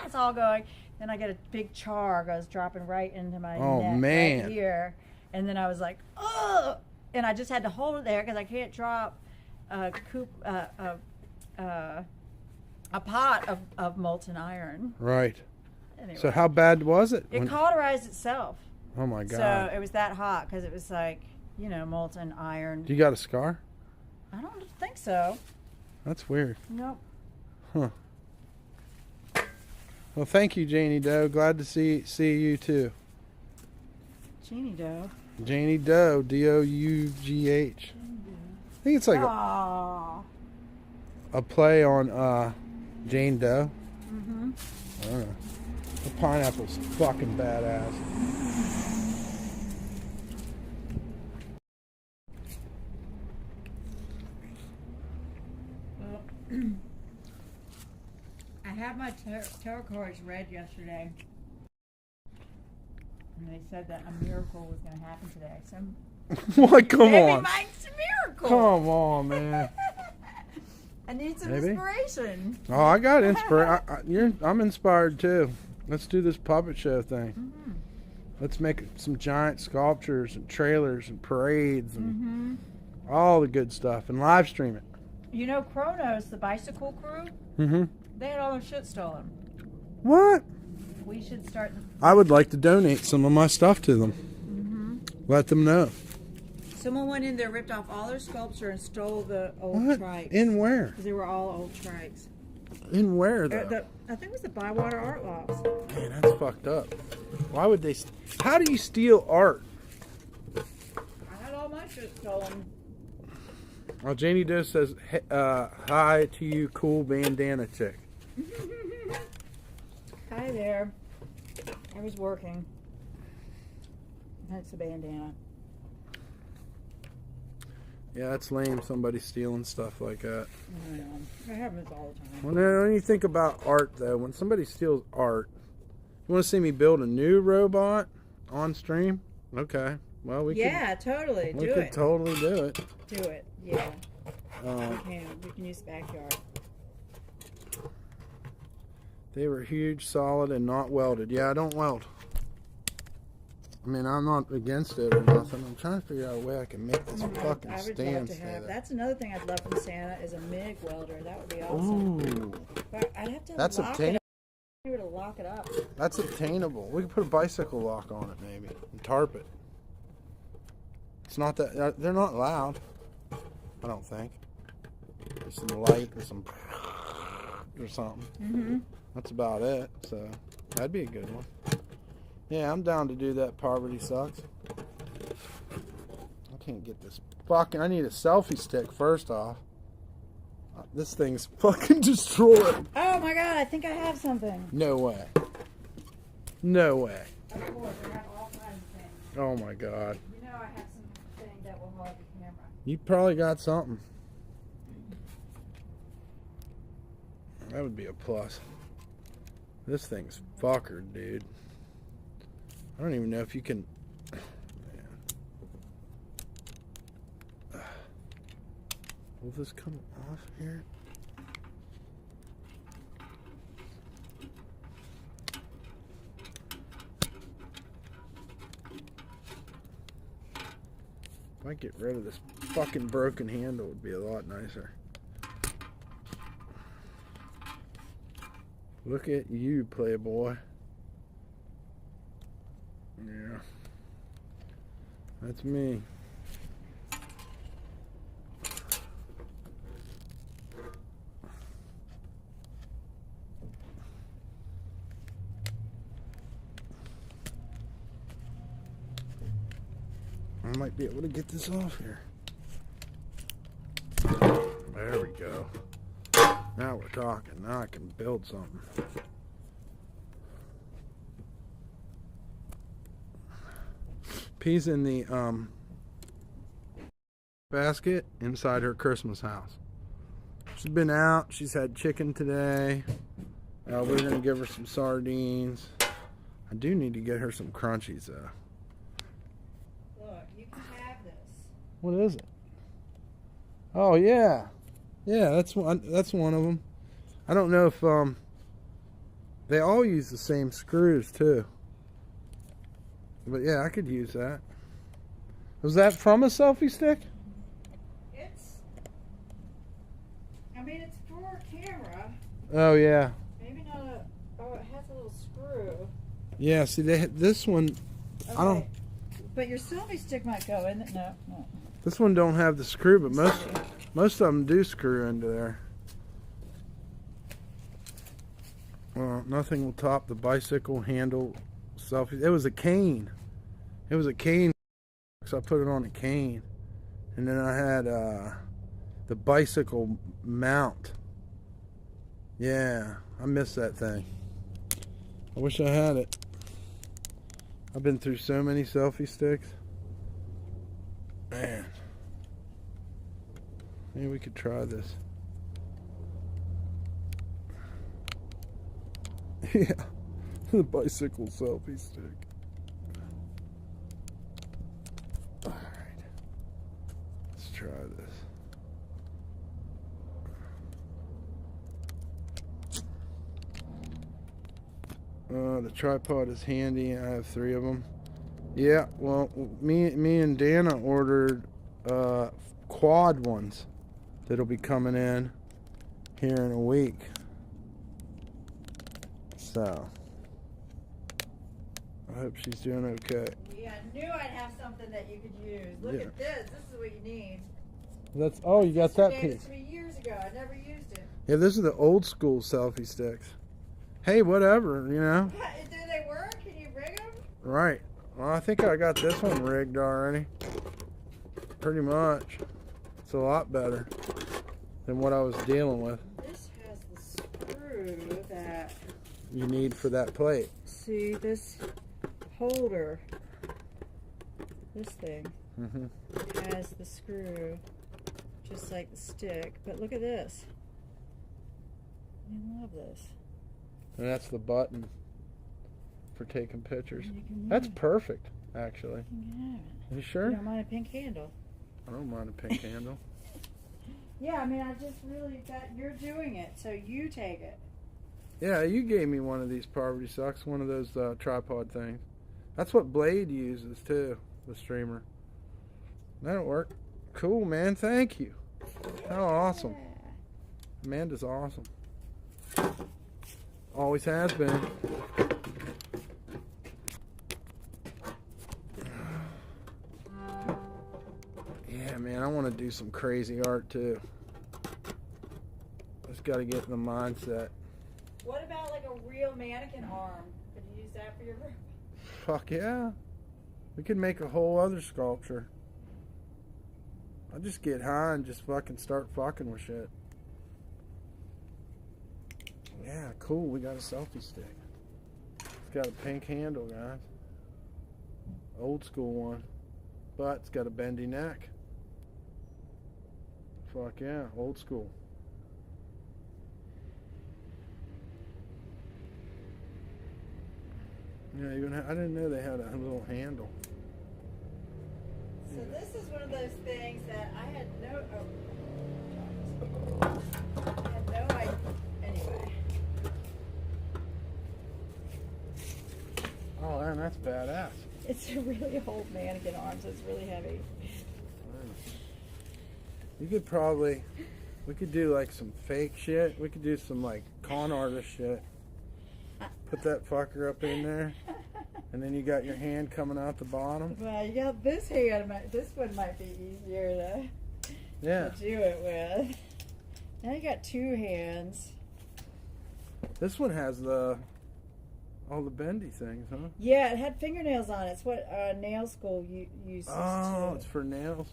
it's all going. Then I get a big char goes dropping right into my neck right here. And then I was like, oh! And I just had to hold it there because I can't drop a pot of molten iron. Right. Anyway. So how bad was it? It cauterized itself. Oh my God. So it was that hot because it was like, molten iron. You got a scar? I don't think so. That's weird. Nope. Huh. Well, thank you, Janie Doe. Glad to see you too. Janie Doe. Janie Doe, D-O-U-G-H. I think it's like a play on Jane Doe. Mm-hmm. I don't know. The pineapple's fucking badass. Well, I had my tarot cards read yesterday. And they said that a miracle was going to happen today. So What? Come maybe on. mine's a miracle. Come on, man. I need some Maybe. inspiration. Oh, I got inspiration. I'm inspired too. Let's do this puppet show thing. Mm-hmm. Let's make some giant sculptures and trailers and parades and all the good stuff and live stream it. You know, Kronos, the bicycle crew, they had all their shit stolen. What? We should start. I would like to donate some of my stuff to them. Let them know. Someone went in there, ripped off all their sculpture, and stole the old What? trikes. In where? Because they were all old trikes. In where, though? I think it was the Bywater Art Lofts. Man, that's fucked up. Why would they... How do you steal art? I had all my shit stolen. Well, Janie Doe says, hi to you, cool bandana chick. Hi there. I was working. That's a bandana. Yeah, that's lame, somebody stealing stuff like that. I know. It happens all the time. Well, when you think about art, though, when somebody steals art, you want to see me build a new robot on stream? Okay. Well, we could totally. We could totally do it. Do it. Yeah. We can use the backyard. They were huge, solid, and not welded. Yeah, I don't weld. I mean, I'm not against it or nothing. I'm trying to figure out a way I can make this fucking stand stay there. That's another thing I'd love from Santa is a MIG welder. That would be awesome. Ooh. But I'd have to That's lock obtainable. it up. To lock it up. That's obtainable. We could put a bicycle lock on it, maybe, and tarp it. It's not that... They're not loud. I don't think. There's some light or some... or something. That's about it. So, that'd be a good one. Yeah, I'm down to do that. Poverty sucks. I can't get this fucking... I need a selfie stick first off. This thing's fucking destroyed. Oh my god, I think I have something. No way. No way. Of course, I have all kinds of things. Oh my god. You know I have something that will hold the camera. You probably got something. That would be a plus. This thing's fuckered, dude. I don't even know if you can... Will this come off here? If I get rid of this fucking broken handle, it would be a lot nicer. Look at you, playboy. Yeah. That's me. I might be able to get this off here. There we go. Now we're talking. Now I can build something. Peas in the basket inside her Christmas house. She's been out. She's had chicken today. We're going to give her some sardines. I do need to get her some crunchies though. Look, you can have this. What is it? Oh yeah, yeah. That's one of them. I don't know if they all use the same screws too. But yeah, I could use that. Was that from a selfie stick? I mean, it's for a camera. Oh yeah. Maybe not a. Oh, it has a little screw. Yeah. See, this one. Okay. I don't. But your selfie stick might go in it. No, no. This one don't have the screw, but most of them do screw into there. Well, nothing will top the bicycle handle selfie. It was a cane. It was a cane, so I put it on a cane, and then I had the bicycle mount. Yeah, I miss that thing. I wish I had it. I've been through so many selfie sticks. Man, maybe we could try this. Yeah, the bicycle selfie stick. Alright, let's try this. The tripod is handy. I have 3 of them. Yeah, well, me and Dana ordered quad ones that'll be coming in here in a week. So, I hope she's doing okay. Yeah, I knew I'd have something that you could use. Look at this. This is what you need. That's you got that gave piece. it to me years ago. I never used it. Yeah, this is the old school selfie sticks. Hey, whatever, you know. Do they work? Can you rig them? Right. Well, I think I got this one rigged already. Pretty much. It's a lot better than what I was dealing with. This has the screw that You need for that plate. see this holder. This thing has the screw, just like the stick. But look at this. I love this. And that's the button for taking pictures. You can That's move perfect, actually. it. You can have it. You sure? You don't mind a pink handle? I don't mind a pink handle. Yeah, I mean, I just really you're doing it, so you take it. Yeah, you gave me one of these poverty socks, one of those tripod things. That's what Blade uses too, the streamer. That'll work. Cool, man. Thank you. How awesome. Yeah. Amanda's awesome. Always has been. Yeah, man, I want to do some crazy art too. Just got to get in the mindset. What about like a real mannequin arm? Could you use that for your room? Fuck yeah. We could make a whole other sculpture. I just get high and just fucking start fucking with shit. Yeah, cool. We got a selfie stick. It's got a pink handle, guys. Old school one. But it's got a bendy neck. Fuck yeah, old school. Yeah, even I didn't know they had a little handle. So this is one of those things that I had no idea. Anyway. Oh man, that's badass. It's a really old mannequin arm, so it's really heavy. You could probably, we could do like some fake shit. We could do some like con artist shit. Put that fucker up in there, and then you got your hand coming out the bottom. Well, you got this hand. This one might be easier to do it with. Now you got 2 hands. This one has the all the bendy things, huh? Yeah, it had fingernails on it. It's what nail school uses Oh, to. it's for nails.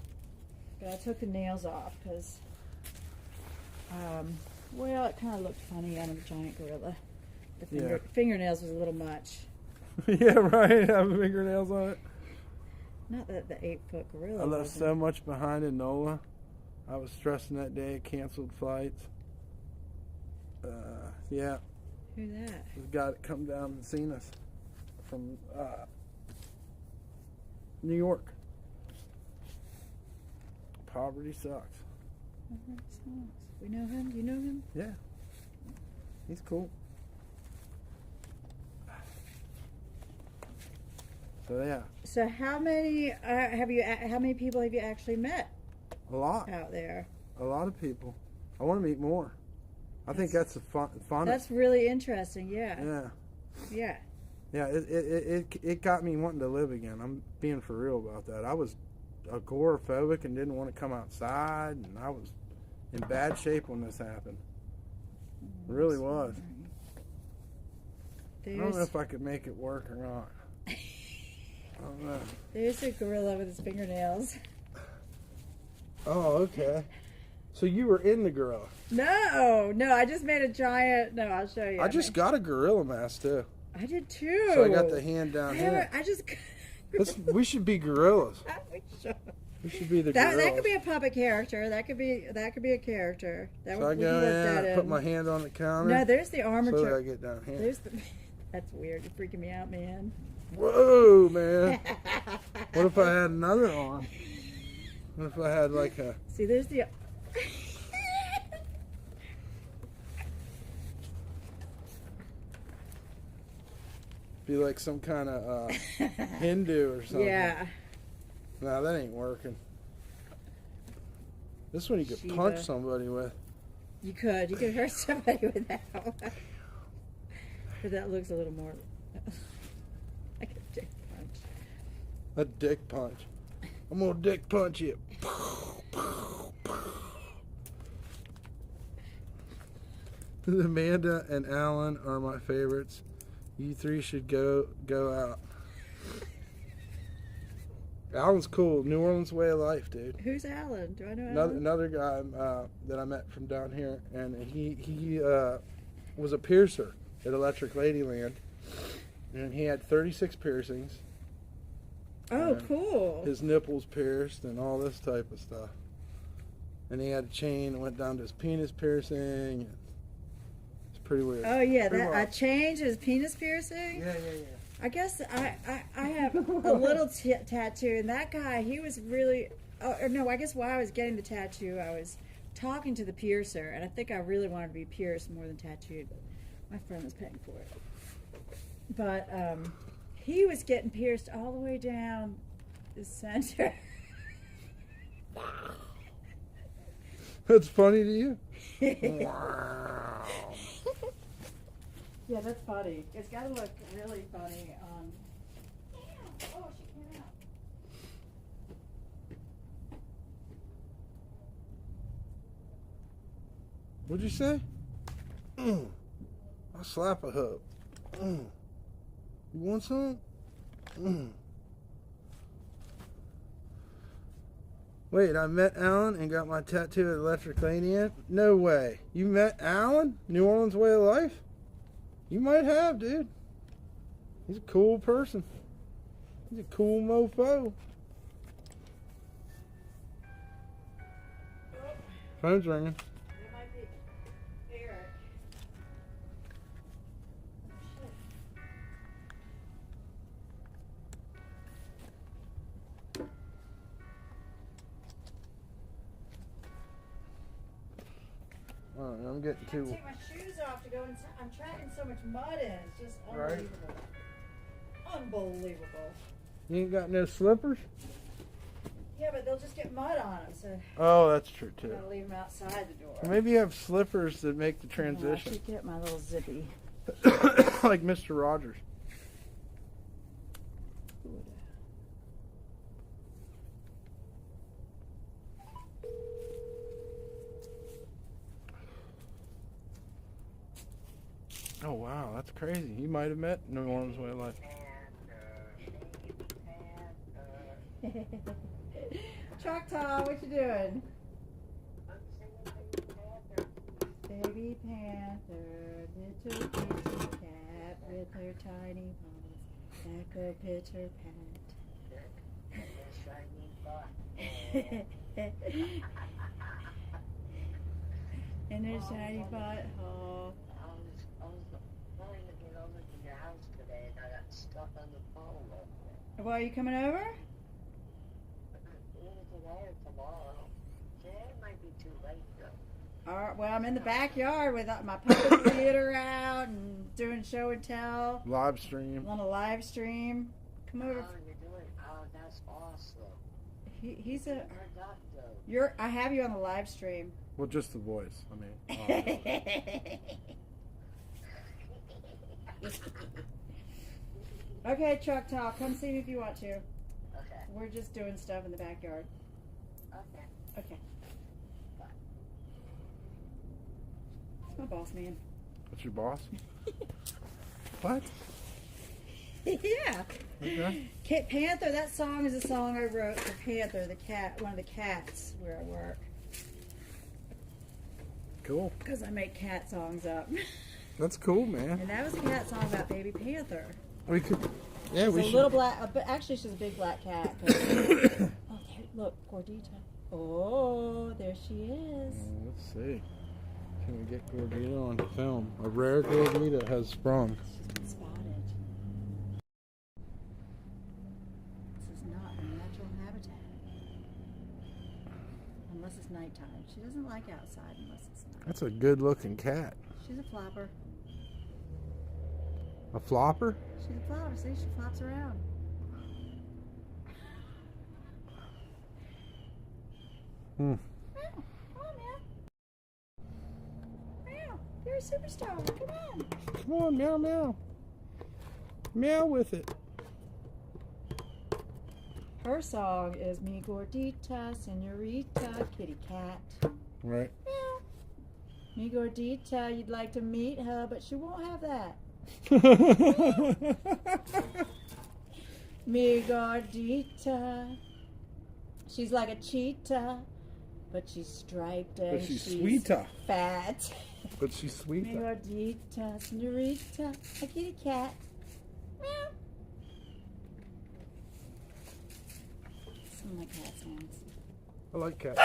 But I took the nails off because, well, it kind of looked funny on a giant gorilla. The fingernails was a little much. Yeah, right. Have fingernails on it. Not that the 8-foot gorilla. I left wasn't. so much behind in NOLA. I was stressing that day. Canceled flights. Yeah. Who's that? This guy that come down and seen us from New York. Poverty sucks. We know him? You know him? Yeah. He's cool. So yeah. So how many how many people have you actually met A lot. out there? A lot of people. I want to meet more. I think that's the fun. That's really interesting. Yeah. Yeah. Yeah. Yeah. It got me wanting to live again. I'm being for real about that. I was agoraphobic and didn't want to come outside, and I was in bad shape when this happened. It really was. I don't know if I could make it work or not. I don't know. There's a gorilla with his fingernails. Oh, okay. So you were in the gorilla. No, I just made a giant. No, I'll show you. I just got a gorilla mask too. I did too. So I got the hand down here. We should be gorillas. We should be the gorillas. That could be a puppet character. That could be a character. So I go in, I put my hand on the counter. No, there's the armature. So that I get down here. That's weird. You're freaking me out, man. Whoa, man. What if I had another arm? What if I had like a... See, there's the... Be like some kind of Hindu or something. Yeah. No, that ain't working. This one you could punch somebody with. You could hurt somebody with that one. But that looks a little more like a dick punch. A dick punch. I'm gonna dick punch you. Amanda and Alan are my favorites. You three should go out. Alan's cool. New Orleans way of life, dude. Who's Alan? Do I know Alan? Another guy that I met from down here, and he was a piercer at Electric Ladyland, and he had 36 piercings. Oh, cool. His nipples pierced and all this type of stuff. And he had a chain that went down to his penis piercing. It's pretty weird. Oh, yeah. A chain to his penis piercing? Yeah. I guess I have a little tattoo, and that guy, he was really... Oh, no, I guess while I was getting the tattoo, I was talking to the piercer, and I think I really wanted to be pierced more than tattooed. My friend was paying for it. But he was getting pierced all the way down the center. That's funny to you? Wow. Yeah, that's funny. It's got to look really funny on... Oh, she came out. What'd you say? I'll slap a hook. You want some? Wait, I met Alan and got my tattoo at Electric Ladyland? No way. You met Alan? New Orleans way of life? You might have, dude. He's a cool person. He's a cool mofo. Phone's ringing. It might be Eric. Oh, I'm getting I too... take my shoes off to go inside. I'm tracking so much mud in. It's just unbelievable. Right? Unbelievable. You ain't got no slippers? Yeah, but they'll just get mud on them, so Oh, that's true, I too. gotta leave them outside the door. Maybe you have slippers that make the I transition. should get my little zippy. Like Mr. Rogers. Oh wow, that's crazy. You might have met New Orleans Way of Life. Choctaw, what you doing? Baby panther, little kitty cat with her tiny paws, back a pitter pat. In her shiny butthole. I was trying to get over to your house today and I got stuck on the phone. Well, are you coming over? Either today or tomorrow. Today might be too late though. All right, well, I'm in the backyard with my puppet theater out and doing show and tell. Live stream. On a live stream. Come over. Oh, you're doing, oh, that's awesome. He's a. Heard that though. I have you on the live stream. Well, just the voice. I mean. Okay, Choctaw, come see me if you want to. Okay. We're just doing stuff in the backyard. Okay. Okay. That's my boss man. What's your boss? What? Yeah. Okay. Panther, that song is a song I wrote for Panther, the cat, one of the cats where I work. Cool. Because I make cat songs up. That's cool, man. And that was a cat song about baby Panther. We could. Yeah, It's we a should. little black, but actually she's a big black cat. Oh, there, look, Gordita. Oh, there she is. Let's see. Can we get Gordita on film? A rare Gordita has sprung. She's been spotted. This is not her natural habitat. Unless it's nighttime. She doesn't like outside unless it's night. That's a good looking cat. She's a flopper. A flopper? She's a flopper. See, she flops around. Hmm. Meow. Come on, meow. Meow. You're a superstar. Come on. Come on, meow, meow. Meow with it. Her song is Mi Gordita, Senorita, Kitty Cat. Right. Meow. Mi Gordita, you'd like to meet her, but she won't have that. Mi Gordita. She's like a cheetah, but she's striped and But she's sweeter. fat. But she's sweet. Mi Gordita, Senorita, a kitty cat. Meow. Some of my cat songs. I like cats.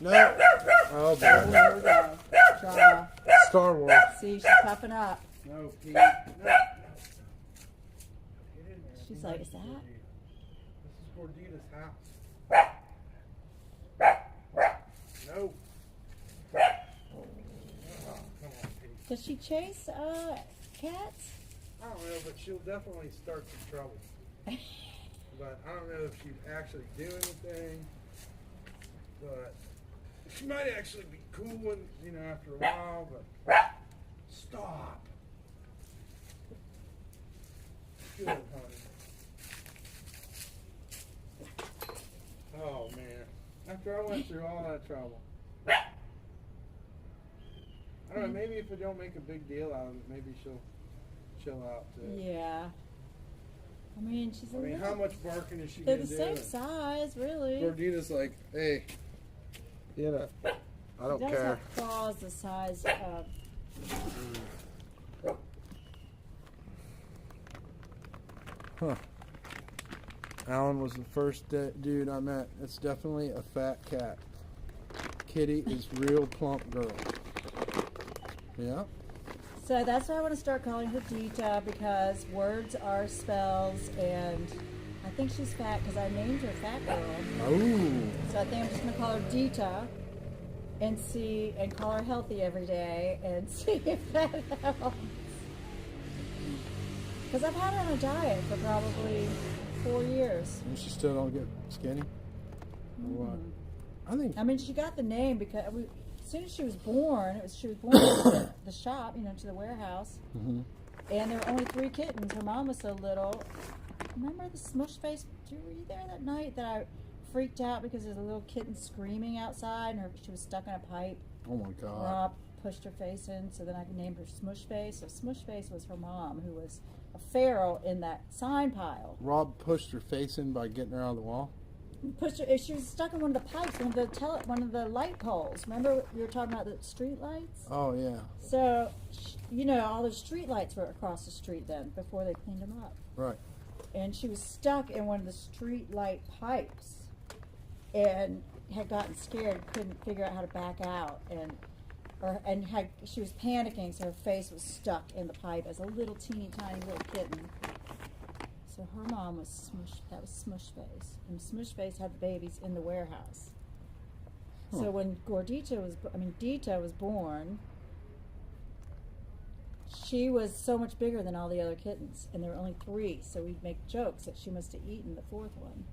No. Oh, Oh, boy. here we go. Draw. Star Wars. See, she's puffing up. No, Pete. No. She's like, is that? This is Gordita's house. No. Oh, come on, Pete. Does she chase cats? I don't know, but she'll definitely start some trouble. But I don't know if she'd actually do anything. But she might actually be cool, and after a while. But stop. Good, honey. Oh man! After I went through all that trouble. I don't know. Maybe if we don't make a big deal out of it, maybe she'll chill out too. Yeah. I mean, she's a I mean, little... how much barking is she They're gonna the do? same size, really. Gordita's like, hey, I don't She does care. have claws the size of... Huh. Alan was the first dude I met. It's definitely a fat cat. Kitty is real plump girl. Yeah. So that's why I want to start calling her Dita, because words are spells, and I think she's fat because I named her Fat Girl. Oh. So I think I'm just going to call her Dita and call her healthy every day and see if that helps. Because I've had her on a diet for probably 4 years. And she still don't get skinny? Or what? I think. I mean, she got the name because as soon as she was born, she was born to the shop, to the warehouse. Mm-hmm. And there were only 3 kittens. Her mom was so little. Remember the smush face? Were you there that night that I freaked out because there's a little kitten screaming outside and she was stuck in a pipe? Oh my God. pushed her face in, so then I named her Smush Face. So Smush Face was her mom, who was a feral in that sign pile. Rob pushed her face in by getting her out of the wall. Pushed her. She was stuck in one of the pipes, one of the light poles. Remember you were talking about the street lights? Oh yeah. So, all the street lights were across the street then before they cleaned them up. Right. And she was stuck in one of the street light pipes, and had gotten scared, couldn't figure out how to back out, she was panicking, so her face was stuck in the pipe as a little teeny tiny little kitten. So her mom was Smush Face, and Smush Face had the babies in the warehouse. So when Dita was born, she was so much bigger than all the other kittens, and there were only 3. So we'd make jokes that she must have eaten the 4th one.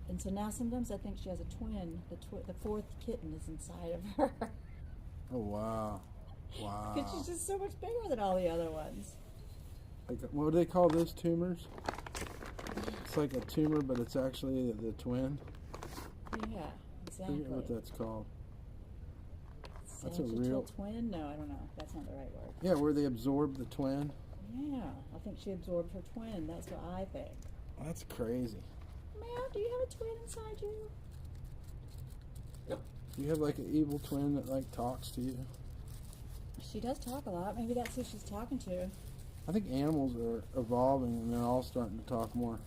And so now sometimes I think she has a twin. The 4th kitten is inside of her. Oh wow. Wow. Because she's just so much bigger than all the other ones. Like, what do they call those tumors? It's like a tumor, but it's actually the twin. Yeah, I exactly. forget what that's called. That's a Sagittal real twin? No, I don't know. That's not the right word. Yeah, where they absorb the twin. Yeah, I think she absorbed her twin. That's what I think. That's crazy. Meow, do you have a twin inside you? Do you have like an evil twin that like talks to you? She does talk a lot. Maybe that's who she's talking to. I think animals are evolving and they're all starting to talk more.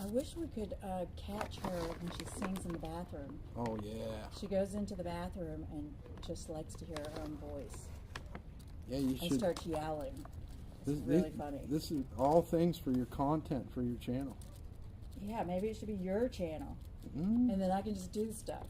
I wish we could catch her when she sings in the bathroom. Oh yeah. She goes into the bathroom and just likes to hear her own voice. Yeah, you should. And starts yelling. It's really funny. This is all things for your content for your channel. Yeah, maybe it should be your channel. Mm. And then I can just do stuff.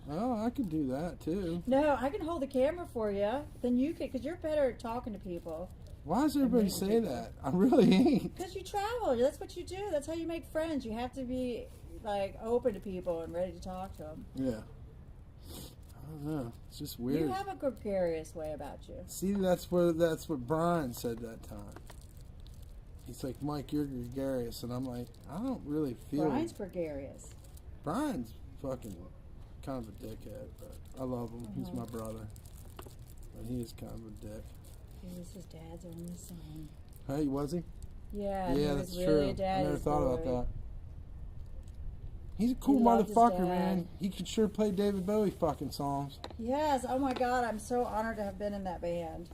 Oh, I could do that too. No, I can hold the camera for you. Then you could, because you're better at talking to people. Why does everybody say that? I really ain't. Because you travel. That's what you do. That's how you make friends. You have to be like open to people and ready to talk to them. Yeah. I don't know. It's just weird. You have a gregarious way about you. See, that's what Brian said that time. He's like, Mike, you're gregarious, and I'm like, I don't really feel. Brian's gregarious. Brian's fucking kind of a dickhead, but I love him. He's my brother, but he is kind of a dick. He was his dad's only son. Hey, was he? Yeah, Yeah, he that's was really true. a I never daddy's thought boy. about that. He's a cool He loved his motherfucker, dad. man. He could sure play David Bowie fucking songs. Yes, oh my God, I'm so honored to have been in that band.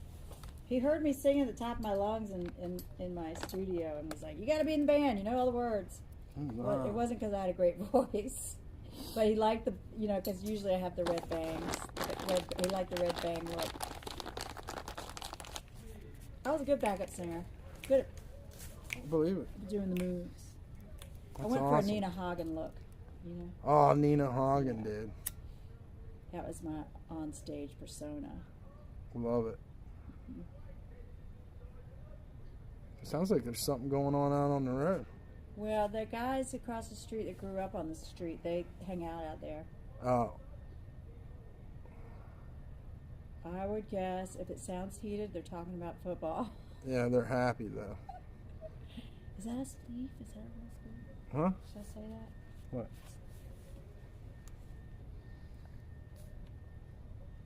He heard me sing at the top of my lungs in my studio and was like, you gotta be in the band, you know all the words. Well, it wasn't because I had a great voice, but he liked the, because usually I have the red bangs. He liked the red bang look. I was a good backup singer. Good I believe it. at doing the moves. That's I went for awesome. a Nina Hagen look, Oh, Nina Hagen, dude. That was my on-stage persona. Love it. Sounds like there's something going on out on the road. Well, the guys across the street that grew up on the street, they hang out there. Oh. I would guess if it sounds heated, they're talking about football. Yeah, they're happy though. Is that a spleef? Is that a spleef? Huh? Should I say that? What?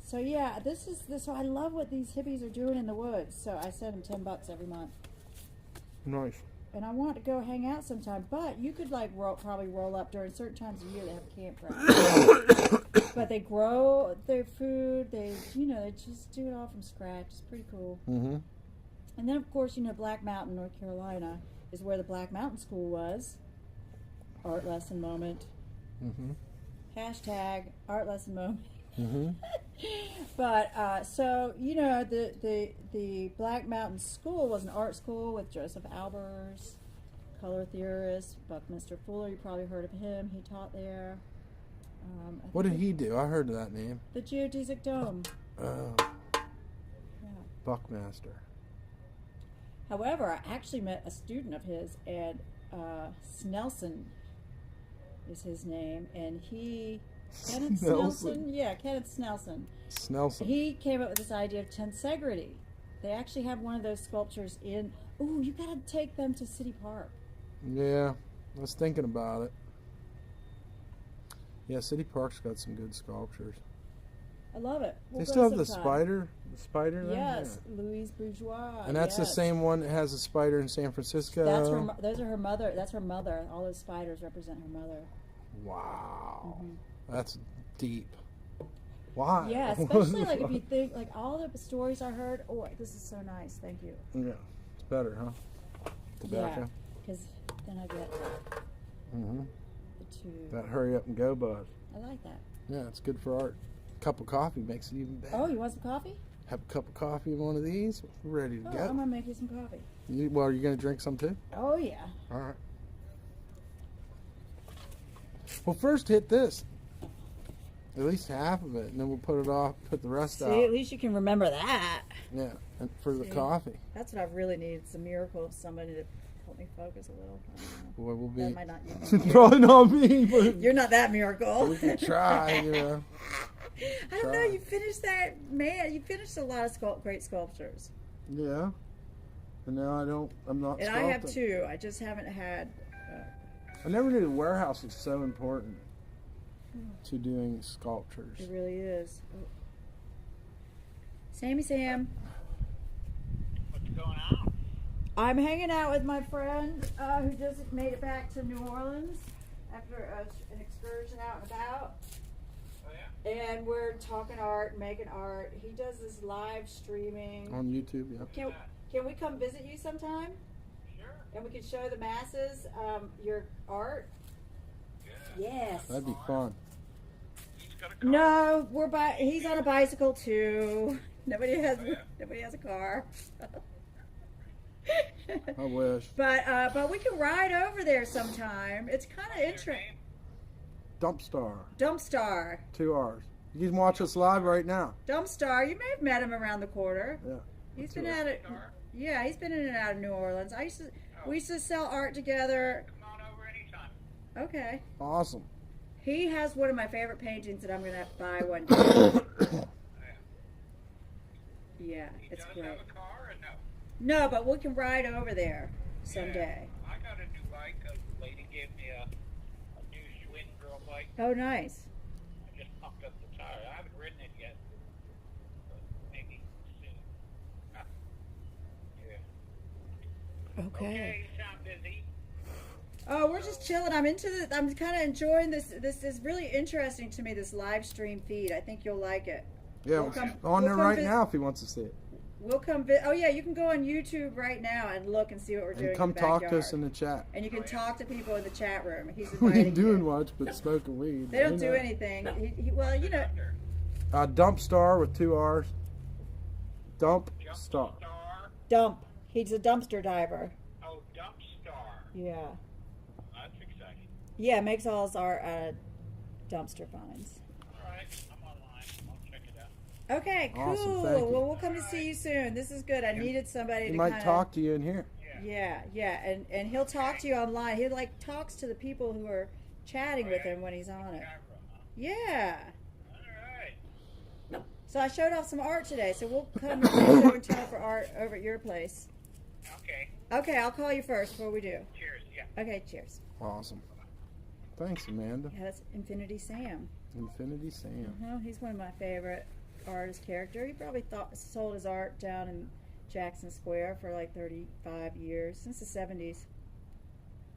So yeah, this. So I love what these hippies are doing in the woods. So I send them $10 every month, Nice. and I want to go hang out sometime. But you could like probably roll up during certain times of year. They have a campground, but they grow their food. They just do it all from scratch. It's pretty cool. Mm-hmm. And then of course Black Mountain, North Carolina, is where the Black Mountain School was. Art lesson moment. Mm-hmm. Hashtag art lesson moment. Mm-hmm. But so the Black Mountain School was an art school with Joseph Albers, color theorist, Buckminster Fuller. You probably heard of him. He taught there. What did he do? I heard of that name. The geodesic dome. Oh. Yeah. Buckmaster. However, I actually met a student of his, and Snelson is his name, and he. Kenneth Snelson? Yeah, Kenneth Snelson. Snelson. He came up with this idea of tensegrity. They actually have one of those sculptures in. Ooh, you gotta take them to City Park. Yeah, I was thinking about it. Yeah, City Park's got some good sculptures. I love it. We'll They go still have the sometime. spider. The spider there? Yes, Louise Bourgeois. And that's the yes. same one that has a spider in San Francisco. That's her. Those are her mother. That's her mother. All those spiders represent her mother. Wow. Mhm. That's deep. Why? Yeah, especially like if you think like all the stories I heard. Oh, this is so nice. Thank you. Yeah, it's better, huh? Tobacco. Because then I get Mm-hmm. the two. That hurry up and go buzz. I like that. Yeah, it's good for art. Cup of coffee makes it even better. Oh, you want some coffee? Have a cup of coffee in one of these. We're ready to Oh, go. I'm gonna make you some coffee. Well, are you going to drink some too? Oh yeah. All right. Well, first hit this. At least half of it, and then we'll put it off. Put the rest See, out. at least you can remember that. Yeah, and for the See. coffee. That's what I really need. It's a miracle of somebody to help me focus a little. I don't know. Boy, we'll That be. might not you. Probably not me, but You're not that miracle. we can try. You know. I don't know. Try. You finished that, man. You finished a lot of great sculptures, Yeah. And now I'm not. and I have sculpting. too. I just haven't had. I never knew the warehouse was so important to doing sculptures. It really is. Oh. Sammy Sam. What's going on? I'm hanging out with my friend who just made it back to New Orleans after an excursion out and about. Oh, yeah? And we're talking art, making art. He does this live streaming. On YouTube, yeah. Can we come visit you sometime? Sure. And we can show the masses your art? Yeah. Yes. That'd be fun. He's got a car. No, he's on a bicycle too. Nobody has Oh, yeah. nobody has a car. I wish. But we can ride over there sometime. It's kind of Your interesting. name? Dumpstar. Dumpstar. 2 hours. You can watch us live right now. Dumpstar. You may have met him around the corner. Yeah. He's Two been hours. at it. Star? Yeah, he's been in and out of New Orleans. We used to sell art together. Come on over anytime. Okay. Awesome. He has one of my favorite paintings that I'm gonna have to buy one day. Yeah, He it's does great. have a car or no? No, but we can ride over there someday. Yeah. I got a new bike. A lady gave me a new Schwinn girl bike. Oh, nice. I just pumped up the tire. I haven't ridden it yet. But maybe soon. Ah. Yeah. Okay, you sound busy. Oh, we're just chilling. I'm kind of enjoying this. This is really interesting to me. This live stream feed. I think you'll like it. Yeah, We'll it's come- on we'll there come right vis- now if he wants to see it. We'll come. Oh yeah, you can go on YouTube right now and look and see what we're doing. And come in the talk to backyard. us in the chat. And you can talk to people in the chat room. He's We inviting ain't doing you. much but smoking weed. They don't You do know. anything. Well, you know, Dumpstar with 2 R's. Jump Dumpstar. Star. dump. He's a dumpster diver. Oh, Dump Star. Yeah. That's exciting. Yeah, makes all his art out of dumpster finds. All right, I'm online. I'll check it out. Okay, cool. Awesome, thank you. Well, we'll come to see you soon. This is good. I needed somebody He to might kinda, talk to you in here. Yeah. and he'll talk to you online. He like talks to the people who are chatting with him when he's on it. Camera, huh? Yeah. All right. So I showed off some art today. So we'll come to show and tell for art over at your place. Okay. Okay, I'll call you first before we do. Cheers. Yeah. Okay, cheers. Awesome. Thanks, Amanda. Yeah, that's Infinity Sam. Infinity Sam. He's one of my favorite artist character. He probably sold his art down in Jackson Square for like 35 years, since the 70s.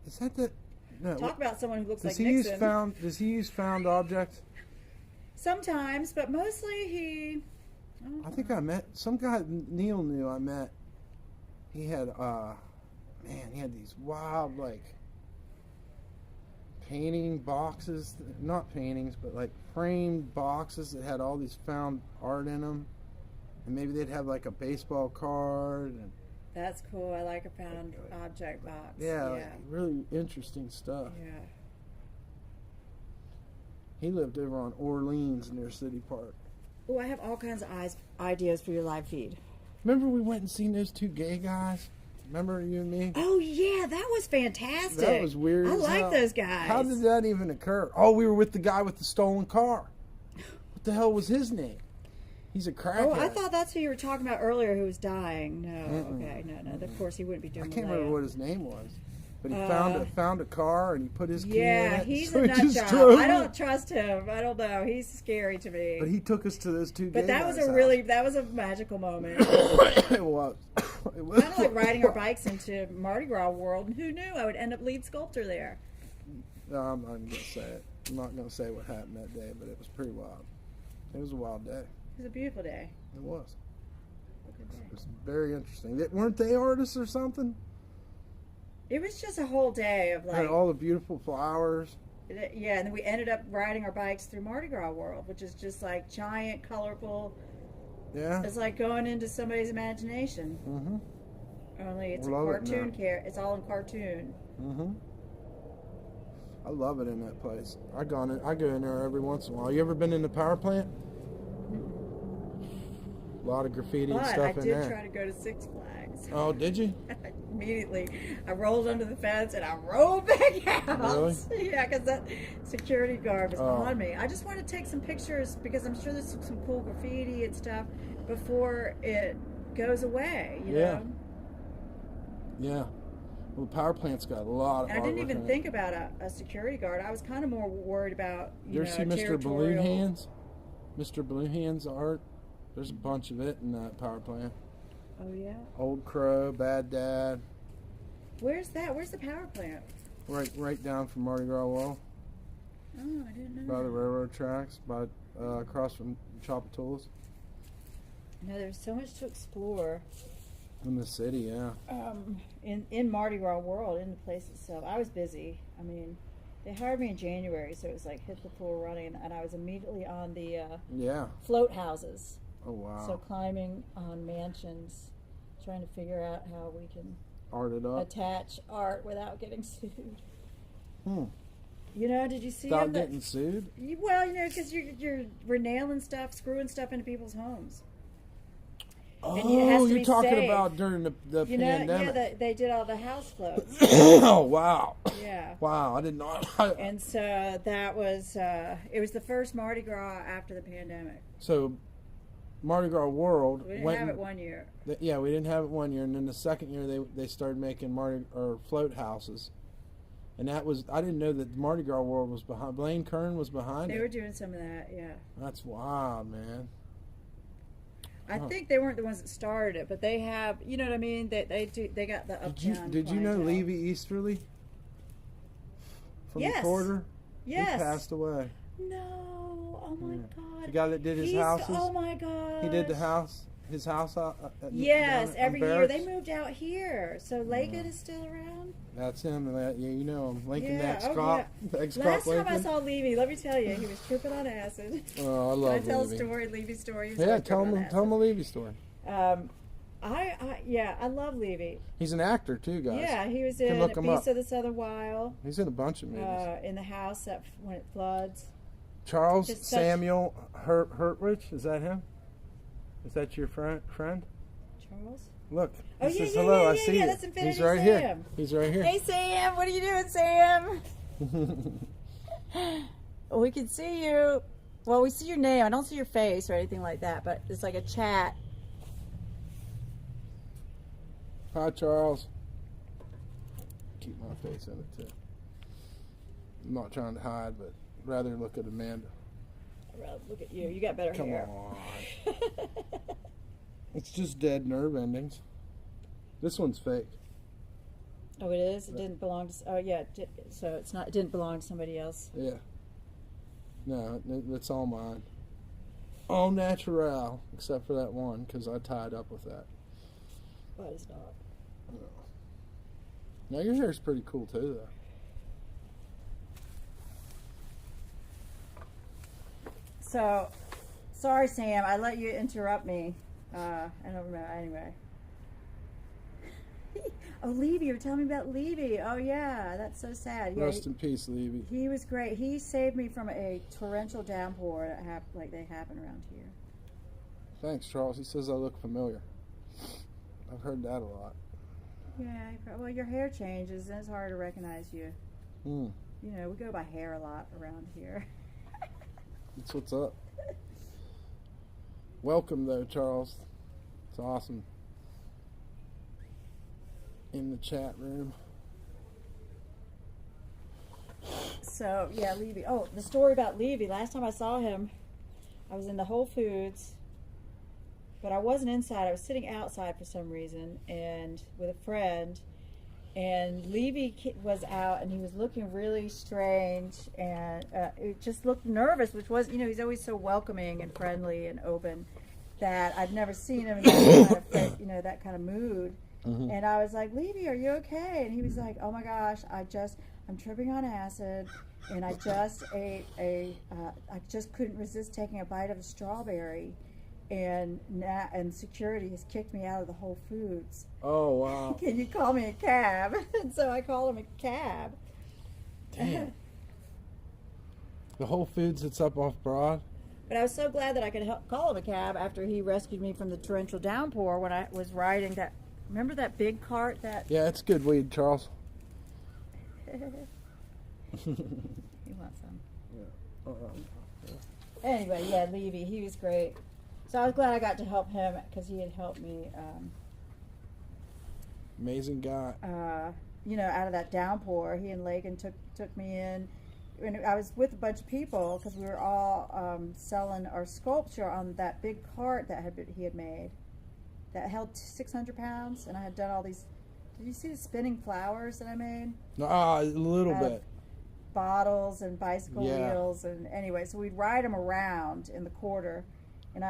Is that the... No. Talk about someone who looks Does like he Nixon. use found? Does he use found objects? Sometimes, but mostly he... I think I met some guy Neil knew I met. He had man, he had these wild like painting boxes, not paintings, but like framed boxes that had all these found art in them. And maybe they'd have like a baseball card and That's cool. I like a found object box. yeah, like, really interesting stuff. Yeah. He lived over on Orleans near City Park. Oh, I have all kinds of ideas for your live feed. Remember we went and seen those 2 gay guys? Remember you and me? Oh yeah, that was fantastic. That was weird. I as like hell. those guys. How did that even occur? Oh, we were with the guy with the stolen car. What the hell was his name? He's a crackhead. Oh, I thought that's who you were talking about earlier, who was dying. No, Mm-mm. okay, no. Of course, he wouldn't be I doing. can't the remember layup. what his name was. But he found a car and he put his key in Yeah, it. he's so a he nut just job. drove I it. don't trust him. I don't know. He's scary to me. But he took us to those two. But gay that was guys' that was a magical moment. house. It was. It was. Kind of like riding our bikes into Mardi Gras world. And who knew I would end up lead sculptor there? No, I'm not even gonna say it. I'm not gonna say what happened that day, but it was pretty wild. It was a wild day. It was a beautiful day. It was. A good day. It was very interesting. Weren't they artists or something? It was just a whole day of Had like, all the beautiful flowers. yeah, and then we ended up riding our bikes through Mardi Gras world, which is just like giant, colorful. Yeah. It's like going into somebody's imagination. Mm-hmm. Only it's a Love it cartoon now. It's all in cartoon. Mm-hmm. I love it in that place. I go in there every once in a while. You ever been in the power plant? A lot of graffiti and But stuff I in did there. try to go to Six Flags. Oh, did you? Immediately, I rolled under the fence and I rolled back out. Really? Yeah, because that security guard was Oh. on me. I just wanted to take some pictures because I'm sure there's some cool graffiti and stuff before it goes away. You Yeah. know? Yeah. Well, the power plant's got a lot of And I didn't artwork even in it. think about a security guard. I was kind of more worried about You ever see Mr. Balloon territorial. Hands? Mr. Balloon Hands art? There's a bunch of it in that power plant. Oh yeah. Old Crow, Bad Dad, Where's that? Where's the power plant? right down from Mardi Gras Wall, Oh, I didn't know. by the that. railroad tracks, by across from Chopper Tools. No, there's so much to explore. In the city, yeah. In Mardi Gras world, in the place itself. I was busy. I mean, they hired me in January, so it was like hit the floor running, and I was immediately on the Yeah. float houses. Oh, wow. So climbing on mansions, trying to figure out how we can Art it up. attach art without getting sued. Hmm. You know, did you see Without them that- getting sued? Well, you know, because we're nailing stuff, screwing stuff into people's homes. And it has Oh, to you're be talking safe. about during the You know, pandemic. yeah, they did all the house floats. Oh, wow. Yeah. Wow, I did not. And so that was, it was the first Mardi Gras after the pandemic. So, Mardi Gras World We didn't went. have it one year. Yeah, we didn't have it one year, and then the second year they started making float houses, and that was I didn't know that Mardi Gras World was behind. Blaine Kern was behind They it. were doing some of that, yeah. That's wild, man. I Huh. think they weren't the ones that started it, but they have, you know what I mean? They got the uptown. Did you know clientele. Levy Easterly from Yes. the Quarter? Yes. He passed away. No. Oh my Yeah. God. The guy that did his He's- houses. Oh my God. He did his house down Yes, at every year Barracks. they moved out here. So Lakewood is still around. That's him. And yeah, you know him. Lincoln Yeah, ex-cop. Ex-cop Last time I Lincoln. saw Levy, let me tell you, he was tripping on acid. Oh, I Can love I tell Levy. a story, Levy's story? He was Yeah, always tell tripping on him a acid. Levy story. I love Levy. He's an actor too, guys. Yeah, he was You can in look him Beasts up. of the Southern Wild, He's in a bunch of movies. in the house that when it floods. Charles just such- Samuel Hurtwich, is that him? Is that your friend? Charles? Look, Oh, he yeah, says yeah, hello. yeah, I yeah, see yeah, you. that's Infinity He's right here. Sam. He's right here. Hey Sam, what are you doing, Sam? We can see you. Well, we see your name. I don't see your face or anything like that, but it's like a chat. Hi, Charles. Keep my face in it too. I'm not trying to hide, but rather look at Amanda. Well, look at you. You got better Come hair. on. It's just dead nerve endings. This one's fake. Oh, it is. It didn't belong to. Oh, yeah. So it's not. It didn't belong to somebody else. Yeah. No, that's all mine. All natural, except for that one, because I tied up with that. But it's not. Now your hair's pretty cool too, though. So, sorry, Sam. I let you interrupt me. I don't remember. Anyway. Oh, Levy. You're telling me about Levy. Oh, yeah. That's so sad. Yeah, Rest in peace, Levy. he was great. He saved me from a torrential downpour that like they happen around here. Thanks, Charles. He says I look familiar. I've heard that a lot. Yeah. Well, your hair changes, and it's hard to recognize you. Hmm. You know, we go by hair a lot around here. That's what's up. Welcome, though, Charles. It's awesome. In the chat room. So, yeah, Levy. Oh, the story about Levy. Last time I saw him, I was in the Whole Foods, but I wasn't inside. I was sitting outside for some reason and with a friend. And Levy was out, and he was looking really strange, and it just looked nervous, which was, he's always so welcoming and friendly and open that I'd never seen him in that kind of, that kind of mood. Mm-hmm. And I was like, Levy, are you okay? And he was like, oh my gosh, I'm tripping on acid, and I just ate I just couldn't resist taking a bite of a strawberry, and security has kicked me out of the Whole Foods. Oh, wow. Can you call me a cab? And so I called him a cab. Damn. The Whole Foods that's up off Broad? But I was so glad that I could call him a cab after he rescued me from the torrential downpour when I was riding that. Remember that big cart that? Yeah, it's good weed, Charles. He wants some. Yeah. Anyway, yeah, Levy, he was great. So I was glad I got to help him because he had helped me. Amazing guy. Out of that downpour, he and Lagan took me in. And I was with a bunch of people because we were all selling our sculpture on that big cart that he had made that held 600 pounds, and I had done all these. Did you see the spinning flowers that I made? A little bit. Bottles and bicycle wheels, and anyway, so we'd ride them around in the quarter, and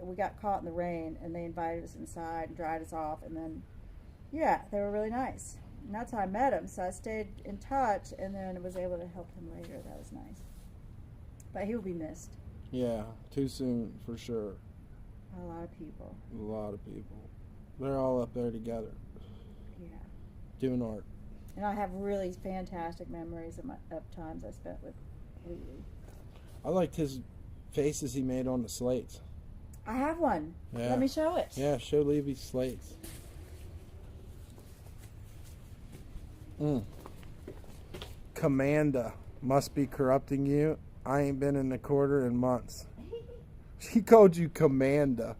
we got caught in the rain, and they invited us inside and dried us off, and then they were really nice. And that's how I met him. So I stayed in touch, and then was able to help him later. That was nice. But he will be missed. Yeah, too soon for sure. A lot of people. A lot of people. They're all up there together. Yeah. Doing art. And I have really fantastic memories of times I spent with Levy. I liked his faces he made on the slates. I have one. Yeah. Let me show it. Yeah, show Levy's slates. Commanda must be corrupting you. I ain't been in the quarter in months. She called you Commanda.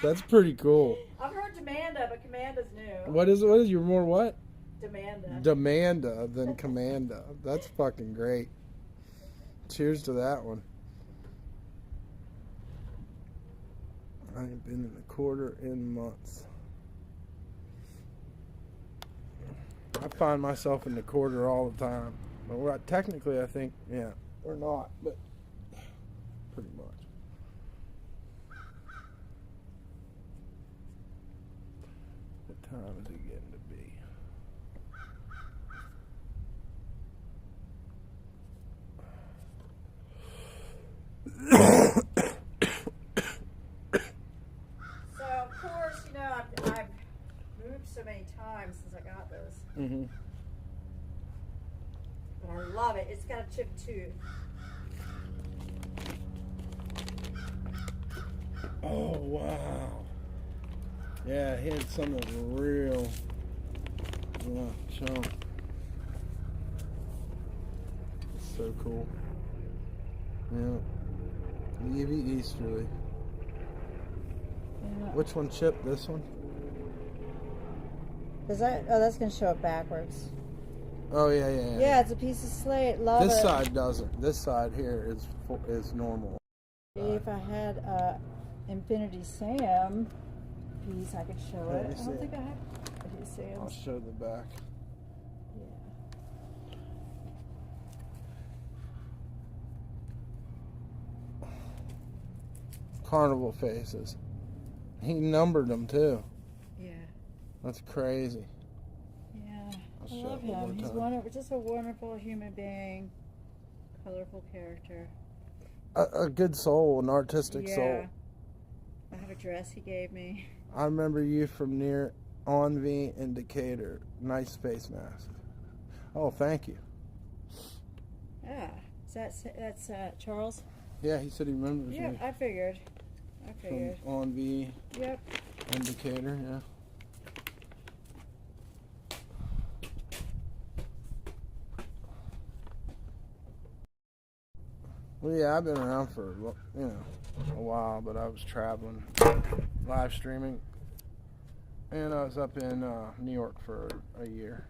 That's pretty cool. I've heard Demanda, but Commanda's new. What is your more what? Demanda. Demanda than Commanda. That's fucking great. Cheers to that one. I ain't been in the quarter in months. I find myself in the quarter all the time. Well, technically, I think, we're not, but pretty much. What time is it getting to be? So, of course, I've moved so many times since I got this. Mm-hmm. But I love it. It's got a chipped tooth. Oh, wow. Yeah, he had some of the real... Yeah, show 'em. It's so cool. Yeah. Levy Easterly. Yeah. Which one chipped? This one? Is that? Oh, that's gonna show up backwards. Oh, yeah. Yeah, it's a piece of slate. Love This it. side doesn't. This side here is normal. If I had a Infinity Sam piece, I could show Let it. me I see don't it. think I have Infinity I'll Sams. show the back. Carnival faces. He numbered them too. Yeah. That's crazy. Yeah. I'll I show love it one more him. He's time. just a wonderful human being. Colorful character. A good soul, an artistic soul. I have a dress he gave me. I remember you from near Envy in Decatur. Nice face mask. Oh, thank you. Ah, that's Charles? Yeah, he said he remembers Yeah, me I figured. from Envy Yep. in Decatur, yeah. Well, yeah, I've been around for, a while, but I was traveling, live streaming, and I was up in New York for a year.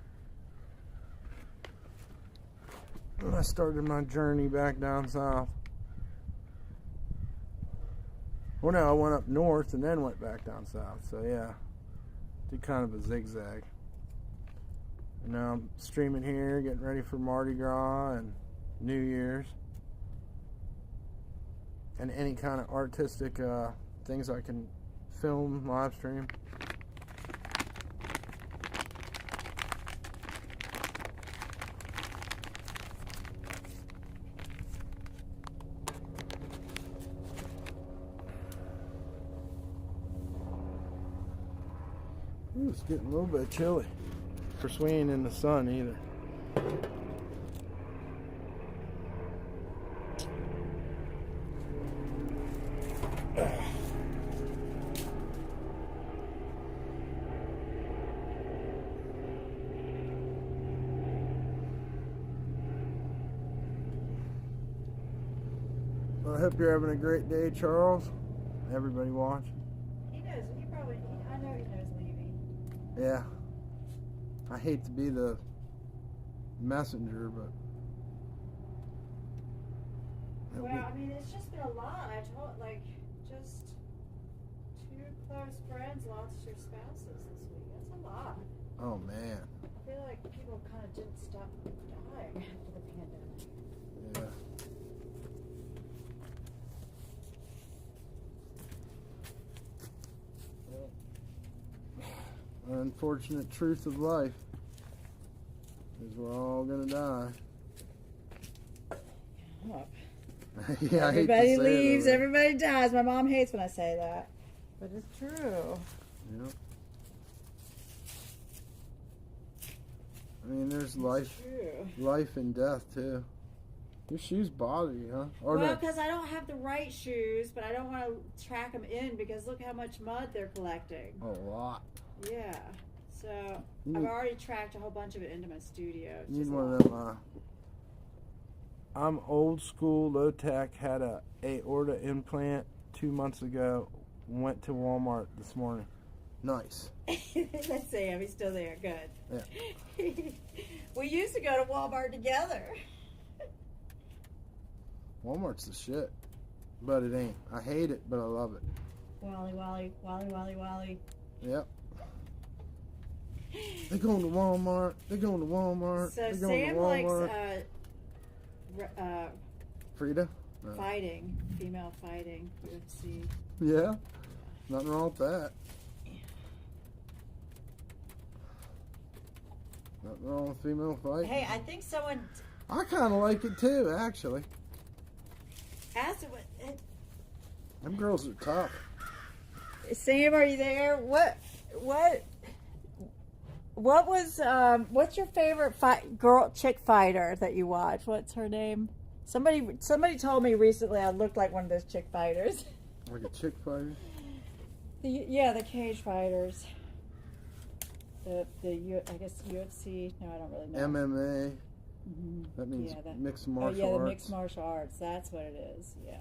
when I started my journey back down south. Well, no, I went up north and then went back down south. So, yeah, did kind of a zigzag. And now I'm streaming here, getting ready for Mardi Gras and New Year's. And any kind of artistic things I can film, live stream. Ooh, it's getting a little bit chilly. For we ain't in the sun either. Well, I hope you're having a great day, Charles. Everybody watching. He knows. I know he knows leaving. Yeah. I hate to be the messenger, but... Well, I mean, it's just been a lot. I told, like, just 2 close friends lost their spouses this week. That's a lot. Oh, man. I feel like people kind of didn't stop dying after the pandemic. Yeah. Unfortunate truth of life is we're all gonna die. Yeah, I hate to Everybody say leaves, it, everybody dies. My mom hates when I say that, but it's true. Yep. I mean, there's life and death too. Your shoes bother you, huh? Or Well, no? because I don't have the right shoes, but I don't want to track them in because look how much mud they're collecting. A lot. Yeah. So You I've need- already tracked a whole bunch of it into my studio. It's You need just a one lot. of them. I'm old school, low tech. Had a aorta implant 2 months ago. Went to Walmart this morning. Nice. Let's see, I'm still there. Good. Yeah. We used to go to Walmart together. Walmart's the shit, but it ain't. I hate it, but I love it. Wally, Wally, Wally, Wally, Wally. Yep. They're going to Walmart. They're going to Walmart. So They're going Sam to Walmart. likes Frida? No. fighting, female fighting, UFC. Yeah. Nothing wrong with that. Nothing wrong with female fight. Hey, I think someone I kind of like it too, actually. asked Them girls are tough. Sam, are you there? What was what's your favorite chick fighter that you watch? What's her name? Somebody told me recently I looked like one of those chick fighters. Like a chick fighter. The cage fighters. I guess UFC. No, I don't really know. MMA. Mhm. That means Yeah, mixed martial the arts. mixed martial arts. That's what it is. Yeah.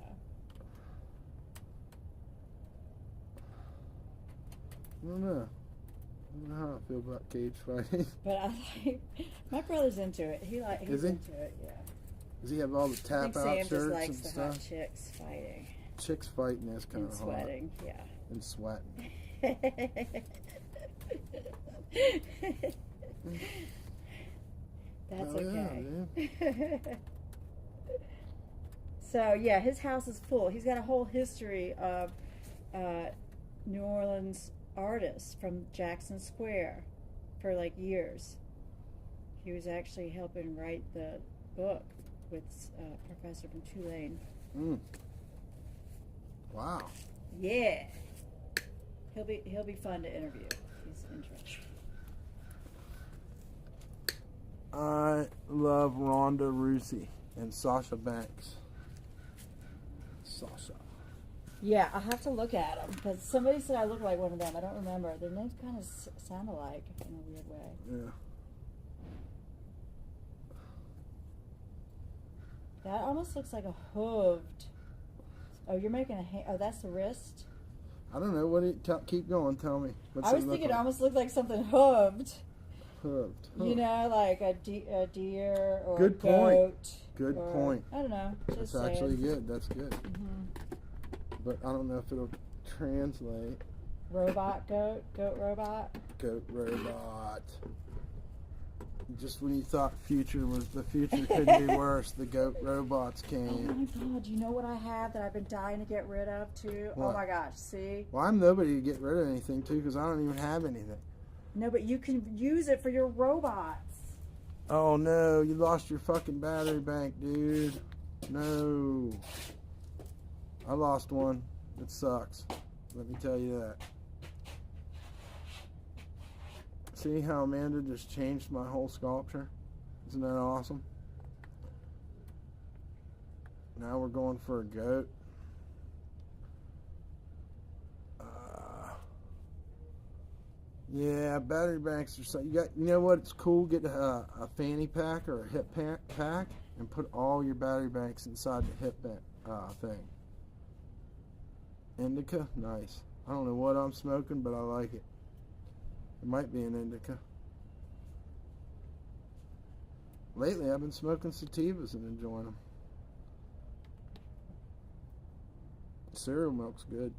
I don't know. I don't know how I feel about cage fighting. But I like my brother's into it. He's Is he? into it. Yeah. Does he have all the I tap think out Sam just shirts likes and the stuff? hot chicks fighting Chicks fighting is kind and of hot. sweating. Yeah. And sweating. That's Oh, yeah, okay. So yeah, his house is full. He's got a whole history of New Orleans artists from Jackson Square for like years. He was actually helping write the book with a professor from Tulane. Mm. Wow. Yeah, he'll be fun to interview. He's interesting. I love Ronda Rousey and Sasha Banks. Sasha. Yeah, I have to look at them because somebody said I look like one of them. I don't remember. Their names kind of sound alike in a weird way. Yeah. That almost looks like a hooved. Oh, you're making a hand. Oh, that's the wrist. I don't know. What do you keep going? Tell me. What's I was it look thinking it like? almost looked like something hooved. Hooked. You know, like a deer or Good a point. goat. Good or, point. I don't know. That's Just actually saying. good. That's good. But I don't know if it'll translate. Robot goat? Goat robot? Goat robot. Just when you thought the future couldn't be worse, the goat robots Oh came. my god, you know what I have that I've been dying to get rid of too? What? Oh my gosh, see? Well, I'm nobody to get rid of anything too, because I don't even have anything. No, but you can use it for your robots. Oh no, you lost your fucking battery bank, dude. No. I lost one. It sucks. Let me tell you that. See how Amanda just changed my whole sculpture? Isn't that awesome? Now we're going for a goat. Yeah, battery banks are so. You know what? It's cool. Get a fanny pack or a hip pack and put all your battery banks inside the hip thing. Indica, nice. I don't know what I'm smoking, but I like it. It might be an indica. Lately, I've been smoking sativas and enjoying them. Cereal milk's good.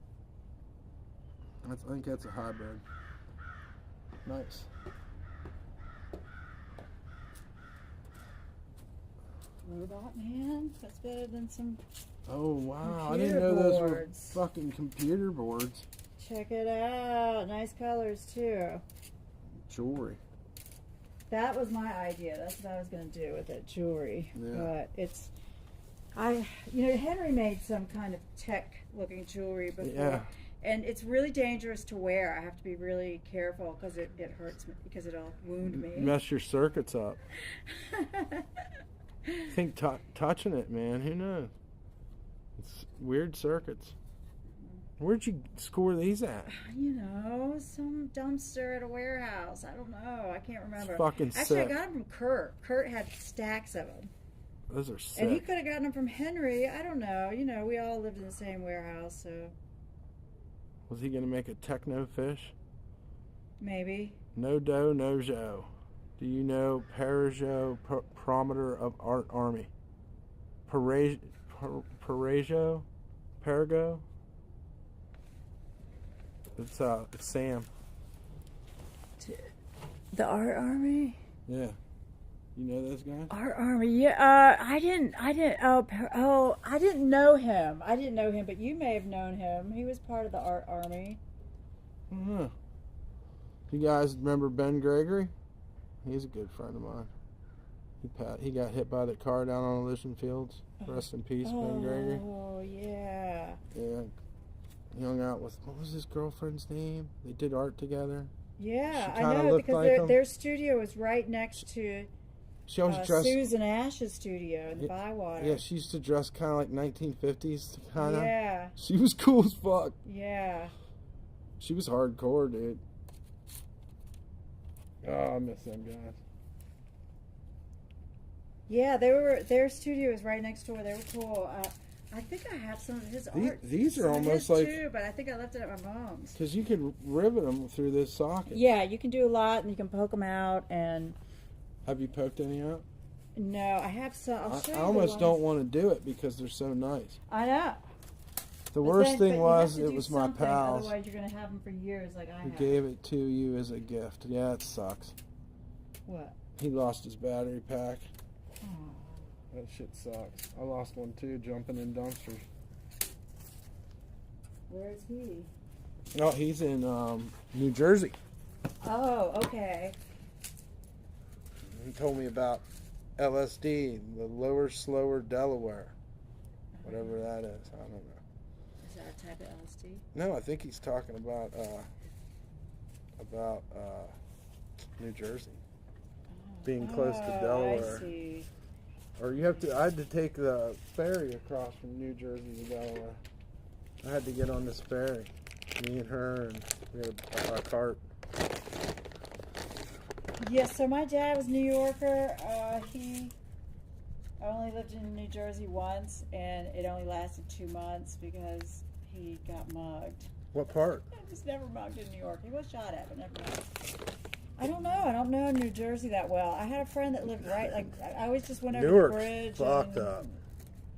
I think that's a hybrid. Nice. Robot man? That's better than some. Oh wow! I Computer didn't know those were boards. fucking computer boards. Check it out. Nice colors too. Jewelry. That was my idea. That's what I was going to do with it, jewelry. Yeah. But it's, Henry made some kind of tech-looking jewelry before, Yeah. and it's really dangerous to wear. I have to be really careful because it hurts me, because it'll wound me. Mess your circuits up. I think touching it, man. Who knows? It's weird circuits. Where'd you score these at? Some dumpster at a warehouse. I don't know. I can't remember. It's fucking Actually, sick. I got them from Kurt. Kurt had stacks of them. Those are sick. And he could have gotten them from Henry. I don't know. We all lived in the same warehouse, so Was he gonna make a techno fish? maybe. No dough, no joe. Do you know Parajo, Promoter of Art Army? Parajo? Parago? It's Sam. The Art Army? Yeah. You know those guys? Art Army, yeah. I didn't know him. I didn't know him, but you may have known him. He was part of the Art Army. I don't know. You guys remember Ben Gregory? He's a good friend of mine. He got hit by the car down on Elysian Fields. Rest in peace, Ben Gregory. Oh, yeah. Yeah. He hung out with, what was his girlfriend's name? They did art together. Yeah, She I kinda know, looked because like him. their studio was right next to She always dressed. Susan Ash's studio in Bywater. Yeah, she used to dress kind of like 1950s, kind of. Yeah, She was cool as fuck. yeah. She was hardcore, dude. Oh, I miss them guys. Yeah, their studio was right next door. They were cool. I think I have some of his art. These are some of almost his like, too, but I think I left it at my mom's. because you could rivet them through this socket. Yeah, you can do a lot, and you can poke them out. And Have you poked any out? no, I have some. I'll show I you almost the don't ones. want to do it because they're so nice. I know. The But worst then- thing but you was have to it do was my something, pals Otherwise, you're gonna have them for years, like I who have. gave it to you as a gift. Yeah, it sucks. What? He lost his battery pack. Oh. That shit sucks. I lost one too, jumping in dumpsters. Where is he? Oh, he's in New Jersey. Oh, okay. He told me about LSD, the lower, slower Delaware. Whatever that is. I don't know. Is that a type of LSD? No, I think he's talking about New Jersey. Being close to Delaware. I see. Or you have to, I had to take the ferry across from New Jersey to Delaware. I had to get on this ferry. Me and her, and we had a cart. Yes, so my dad was a New Yorker. He only lived in New Jersey once, and it only lasted 2 months because he got mugged. What part? I was never mugged in New York. He was shot at, but never mugged. I don't know. I don't know New Jersey that well. I had a friend that lived right, like, I always just went over Newark's the bridge. fucked up.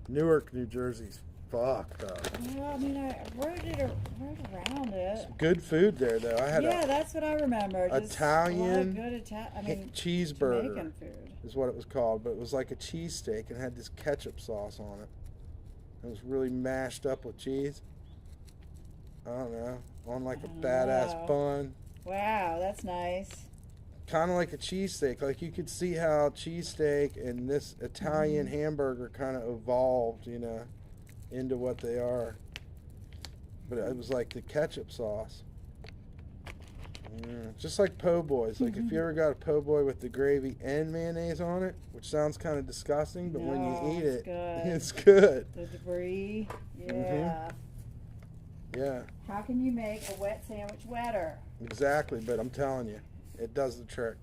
Newark, New Jersey's fucked up. Well, I mean, I rode around it. Some good food there, though. I had Yeah, that's what I remember. Just Italian a lot of good I mean, cheeseburger Jamaican food. is what it was called, but it was like a cheesesteak and had this ketchup sauce on it. It was really mashed up with cheese. I don't know, on like a badass know. bun. Wow, that's nice. Kind of like a cheesesteak. Like you could see how cheesesteak and this Italian hamburger kind of evolved, you know, into what they are. But it was like the ketchup sauce. Just like po' boys. Like if you ever got a po' boy with the gravy and mayonnaise on it, which sounds kind of disgusting, but when you eat it, it's good. The debris, yeah. Yeah. How can you make a wet sandwich wetter? Exactly, but I'm telling you, it does the trick.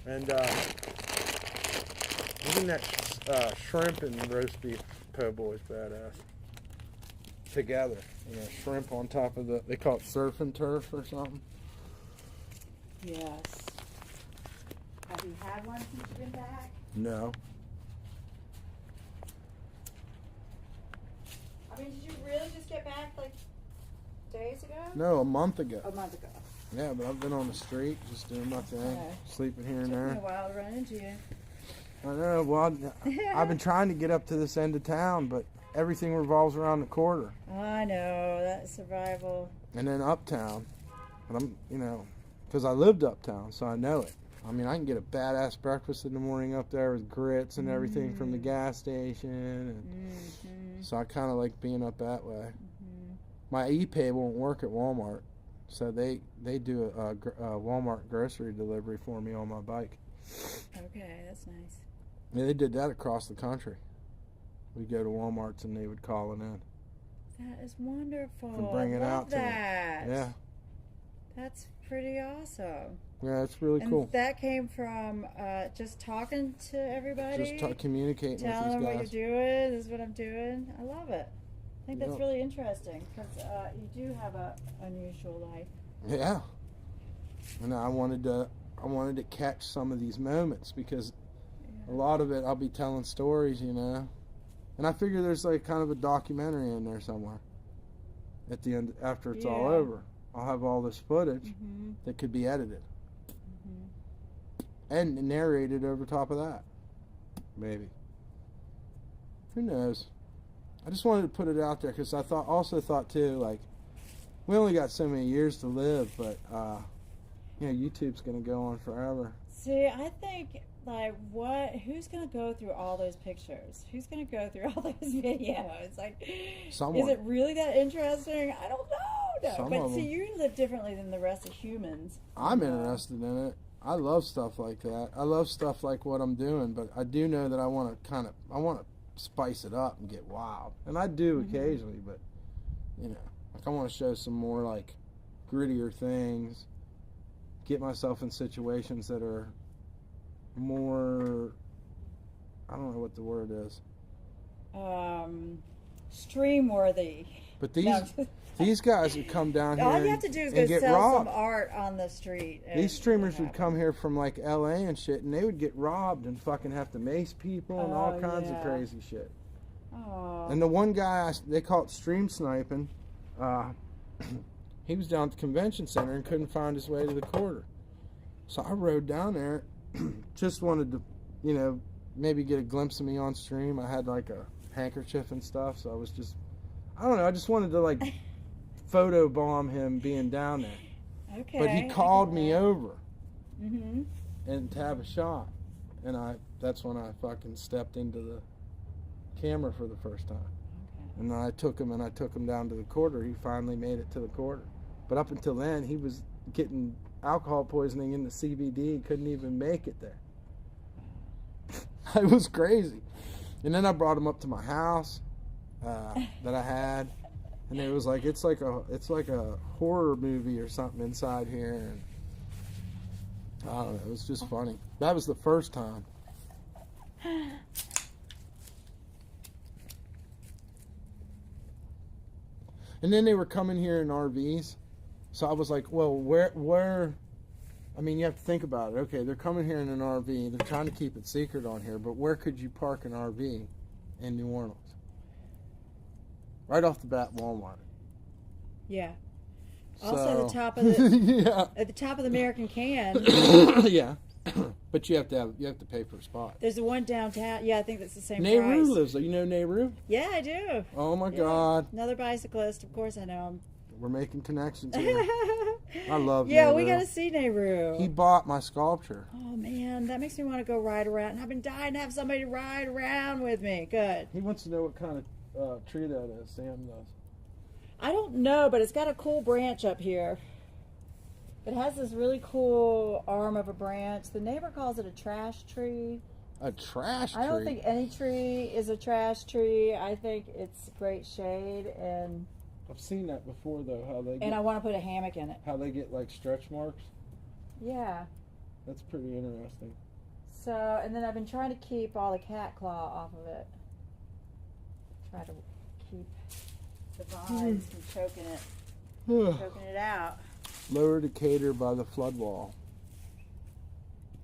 And even that shrimp and roast beef po' boy's badass. Together, you know, shrimp on top of they call it surf and turf or something. Yes. Have you had one since you've been back? No. I mean, did you really just get back like days ago? No, a month ago. A month ago. Yeah, but I've been on the street just doing my thing, Okay. sleeping here and Took me there. a while to run into you. I know. Well, I've been trying to get up to this end of town, but everything revolves around the quarter. I know, that's survival. And then uptown. But I'm, you know, because I lived uptown, so I know it. I mean, I can get a badass breakfast in the morning up there with grits and everything from the gas station. And so I kind of like being up that way. My e-pay won't work at Walmart, so they do a Walmart grocery delivery for me on my bike. Okay, that's nice. Yeah, they did that across the country. We'd go to Walmart's and they would call it in. That is wonderful. And bring it I love out to me. that. Yeah. That's pretty awesome. Yeah, it's really And cool. that came from just talking to everybody? Just communicating telling with them these what guys. you're doing, this is what I'm doing. I love it. I think that's Yep. really interesting because you do have a unusual life. Yeah. And I wanted to catch some of these moments because a lot of it I'll be telling stories, you know. And I figure there's like kind of a documentary in there somewhere. At the end, after it's all Yeah. over, I'll have all this footage that could be edited and narrated over top of that. Maybe. Who knows? I just wanted to put it out there because I also thought too, like, we only got so many years to live, but you know, YouTube's gonna go on forever. See, I think like who's gonna go through all those pictures? Who's gonna go through all those videos? Like, Someone. is it really that interesting? I don't know. Some But of see, them. you live differently than the rest of humans. I'm interested in it. I love stuff like that. I love stuff like what I'm doing, but I do know that I want to spice it up and get wild. And I do occasionally, but you know, like I want to show some more like grittier things, get myself in situations that are more, I don't know what the word is. Stream worthy. But these guys would come down here All you have to do is and go get sell robbed. some art on the street. These streamers would come here from like LA and shit, and they would get robbed and fucking have to mace people and all kinds of crazy shit. Oh. And the one guy, they call it stream sniping, he was down at the convention center and couldn't find his way to the quarter. So I rode down there, just wanted to, you know, maybe get a glimpse of me on stream. I had like a handkerchief and stuff, so I was just, I don't know, I just wanted to like photobomb him being down there. Okay. But he called me over Mm-hmm. and to have a shot. And that's when I fucking stepped into the camera for the first time. Okay. And then I took him down to the quarter. He finally made it to the quarter. But up until then, he was getting alcohol poisoning in the CBD. He couldn't even make it there. It was crazy. And then I brought him up to my house that I had. And it was like, it's like a horror movie or something inside here. And I don't know, it was just funny. That was the first time. And then they were coming here in RVs. So I was like, well, where I mean, you have to think about it. Okay, they're coming here in an RV. They're trying to keep it secret on here, but where could you park an RV in New Orleans? Right off the bat, Walmart. Yeah. Also, So- the top of the yeah. at the top of the American Can, Yeah. But you have to pay for a spot. there's the one downtown. Yeah, I think that's the same Nehru price. lives there. You know Nehru? Yeah, I do. Oh my Yeah. God. Another bicyclist. Of course, I know We're making connections him. here. I love Yeah, Nehru. we got to see Nehru. He bought my sculpture. Oh man, that makes me want to go ride around. And I've been dying to have somebody to ride around with me. Good. He wants to know what kind of tree that is. Sam does. I don't know, but it's got a cool branch up here. It has this really cool arm of a branch. The neighbor calls it a trash tree. A trash tree? I don't think any tree is a trash tree. I think it's great shade, and I've seen that before, though. How they I want to put a hammock in it. how they get like stretch marks. Yeah. That's pretty interesting. So, and then I've been trying to keep all the cat claw off of it. Try to keep the vines from choking it out. Lower Decatur by the flood wall.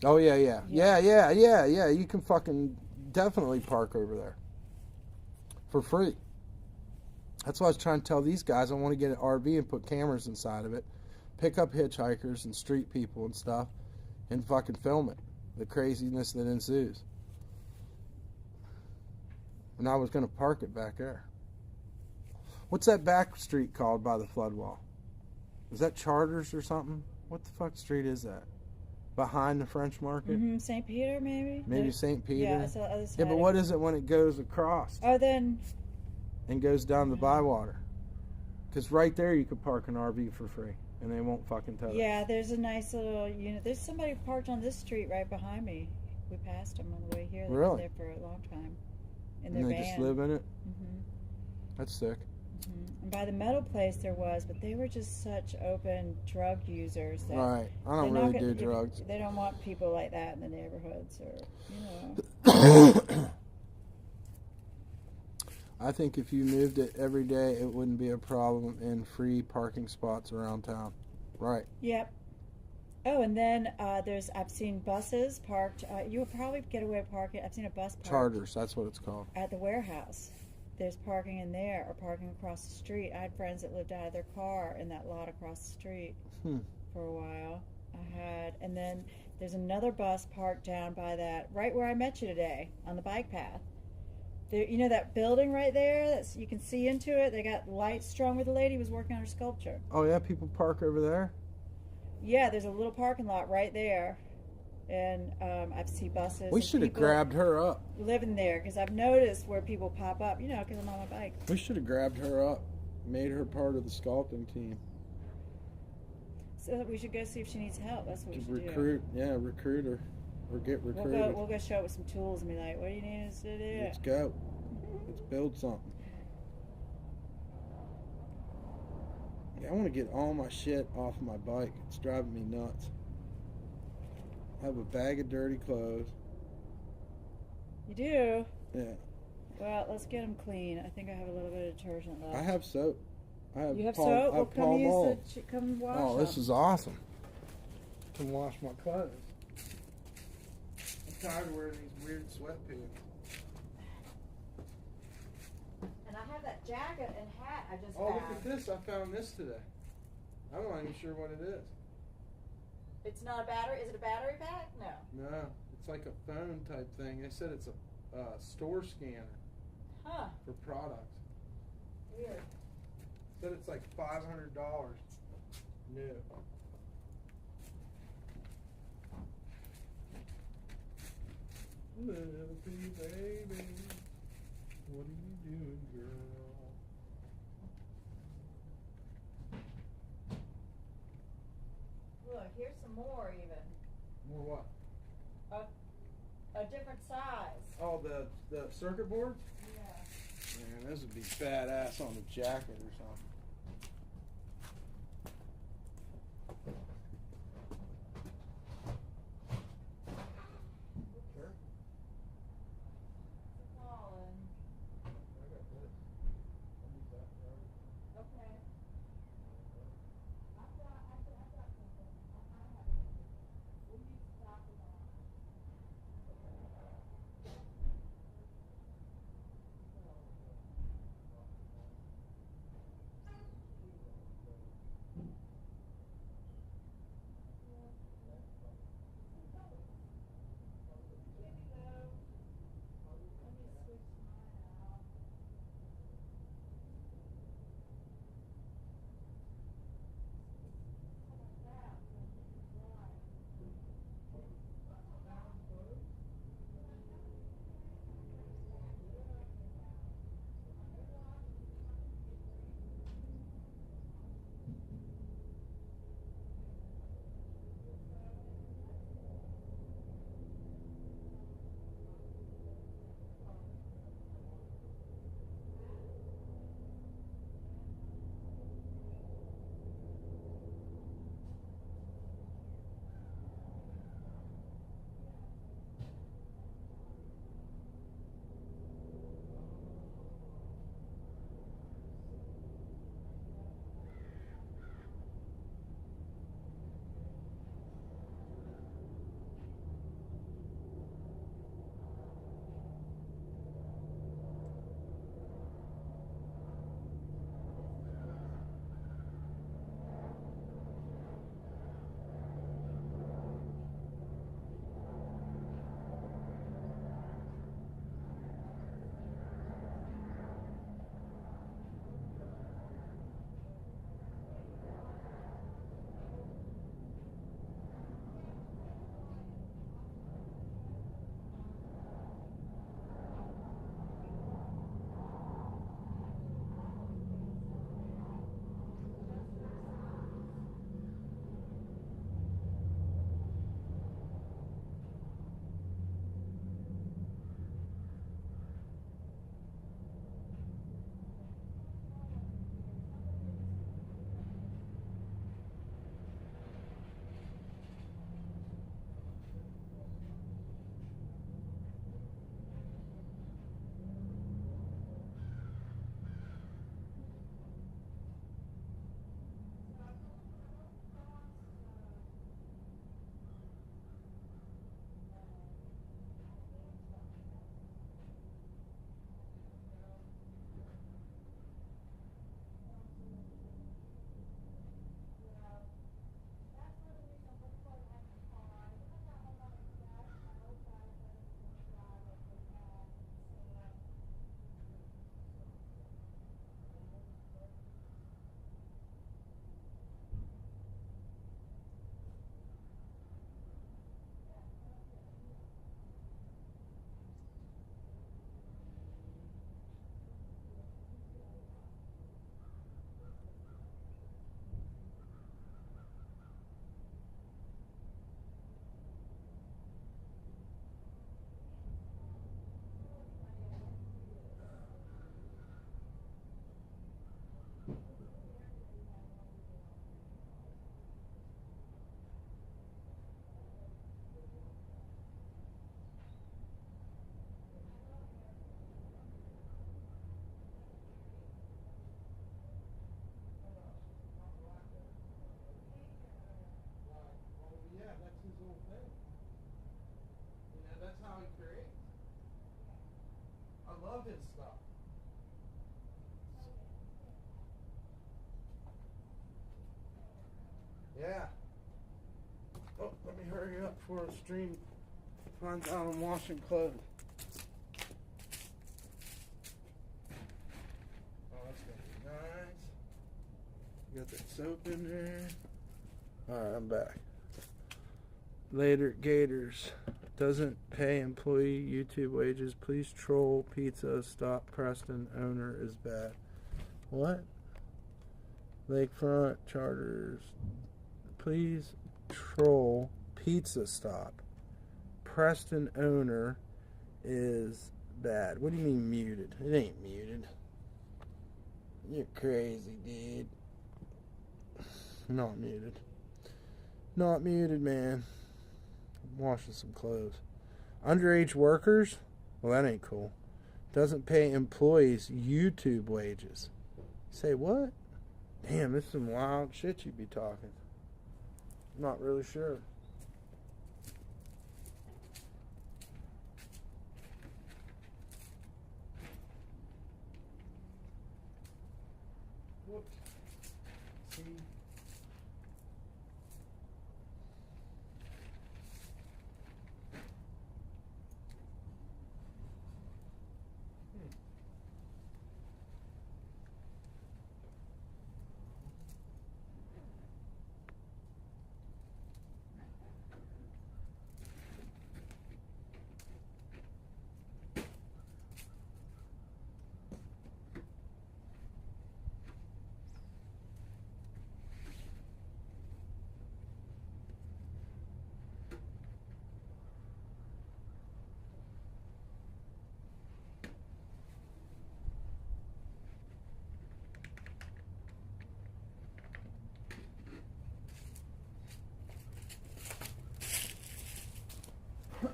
Oh yeah. You can fucking definitely park over there for free. That's why I was trying to tell these guys I want to get an RV and put cameras inside of it, pick up hitchhikers and street people and stuff, and fucking film it. The craziness that ensues. And I was going to park it back there. What's that back street called by the flood wall? Is that Charters or something? What the fuck street is that? Behind the French Market? St. Peter, maybe? Maybe St. Peter? Yeah, it's the other side. Yeah, but what is it when it goes across Oh, then, and goes down the Bywater? Because right there you could park an RV for free, and they won't fucking tell you. yeah, there's a nice little unit. There's somebody parked on this street right behind me. We passed them on the way here. They Really? was there for a long time. In their And they van. just live in it? hmm That's sick. And by the metal place there was, but they were just such open drug users that Right. I don't they're not really do gonna- drugs. They don't want people like that in the neighborhoods, or you know. I think if you moved it every day, it wouldn't be a problem in free parking spots around town. Right. Yep. Oh, and then I've seen buses parked. You would probably get away with parking. I've seen a bus parked Charters, that's what it's called. at the warehouse. There's parking in there or parking across the street. I had friends that lived out of their car in that lot across the street for a while. And then there's another bus parked down by that, right where I met you today on the bike path. There, you know that building right there? You can see into it. They got lights strung where the lady was working on her sculpture. Oh, yeah? People park over there? Yeah, there's a little parking lot right there. And I've seen buses. We and should have people grabbed her up. living there, because I've noticed where people pop up, you know, because I'm on my bike. We should have grabbed her up, made her part of the sculpting team. So we should go see if she needs help. That's what we should Recruit her. Or get do. recruited. We'll go show up with some tools and be like, what do you need us to do? Let's go. Let's build something. Yeah, I want to get all my shit off of my bike. It's driving me nuts. I have a bag of dirty clothes. You do? Yeah. Well, let's get them clean. I think I have a little bit of detergent left. I have soap. I have You have Palm- soap? I Well, have come Palm use Oil. come wash Oh, this them. is awesome. I can wash my clothes. I'm tired of wearing these weird sweatpants. And I have that jacket and hat I just Oh, look found. at this. I found this today. I'm not even sure what it is. It's not a battery? Is it a battery pack? No. No, it's like a phone type thing. They said it's a store scanner Huh. for products. Weird. Said it's like $500 new. Little pretty baby, what are you doing, girl? Look, here's some more even. More what? A different size. Oh, the circuit boards? Yeah. Man, this would be badass on a jacket or something. Sure. Fallen. I got this. I'll use that forever. Okay. I've got something. I have it. love his stuff. Yeah. Oh, let me hurry up before the stream finds out I'm washing clothes. Oh, that's gonna be nice. Got that soap in there. Alright, I'm back. Later, Gators. Doesn't pay employee YouTube wages. Please troll pizza. Stop Preston. Owner is bad. What? Lakefront charters. Please troll pizza. Stop. Preston owner is bad. What do you mean muted? It ain't muted. You're crazy, dude. Not muted. Not muted, man. I'm washing some clothes. Underage workers? Well, that ain't cool. Doesn't pay employees YouTube wages. Say what? Damn, this is some wild shit you be talking. I'm not really sure. Whoops. See? I'm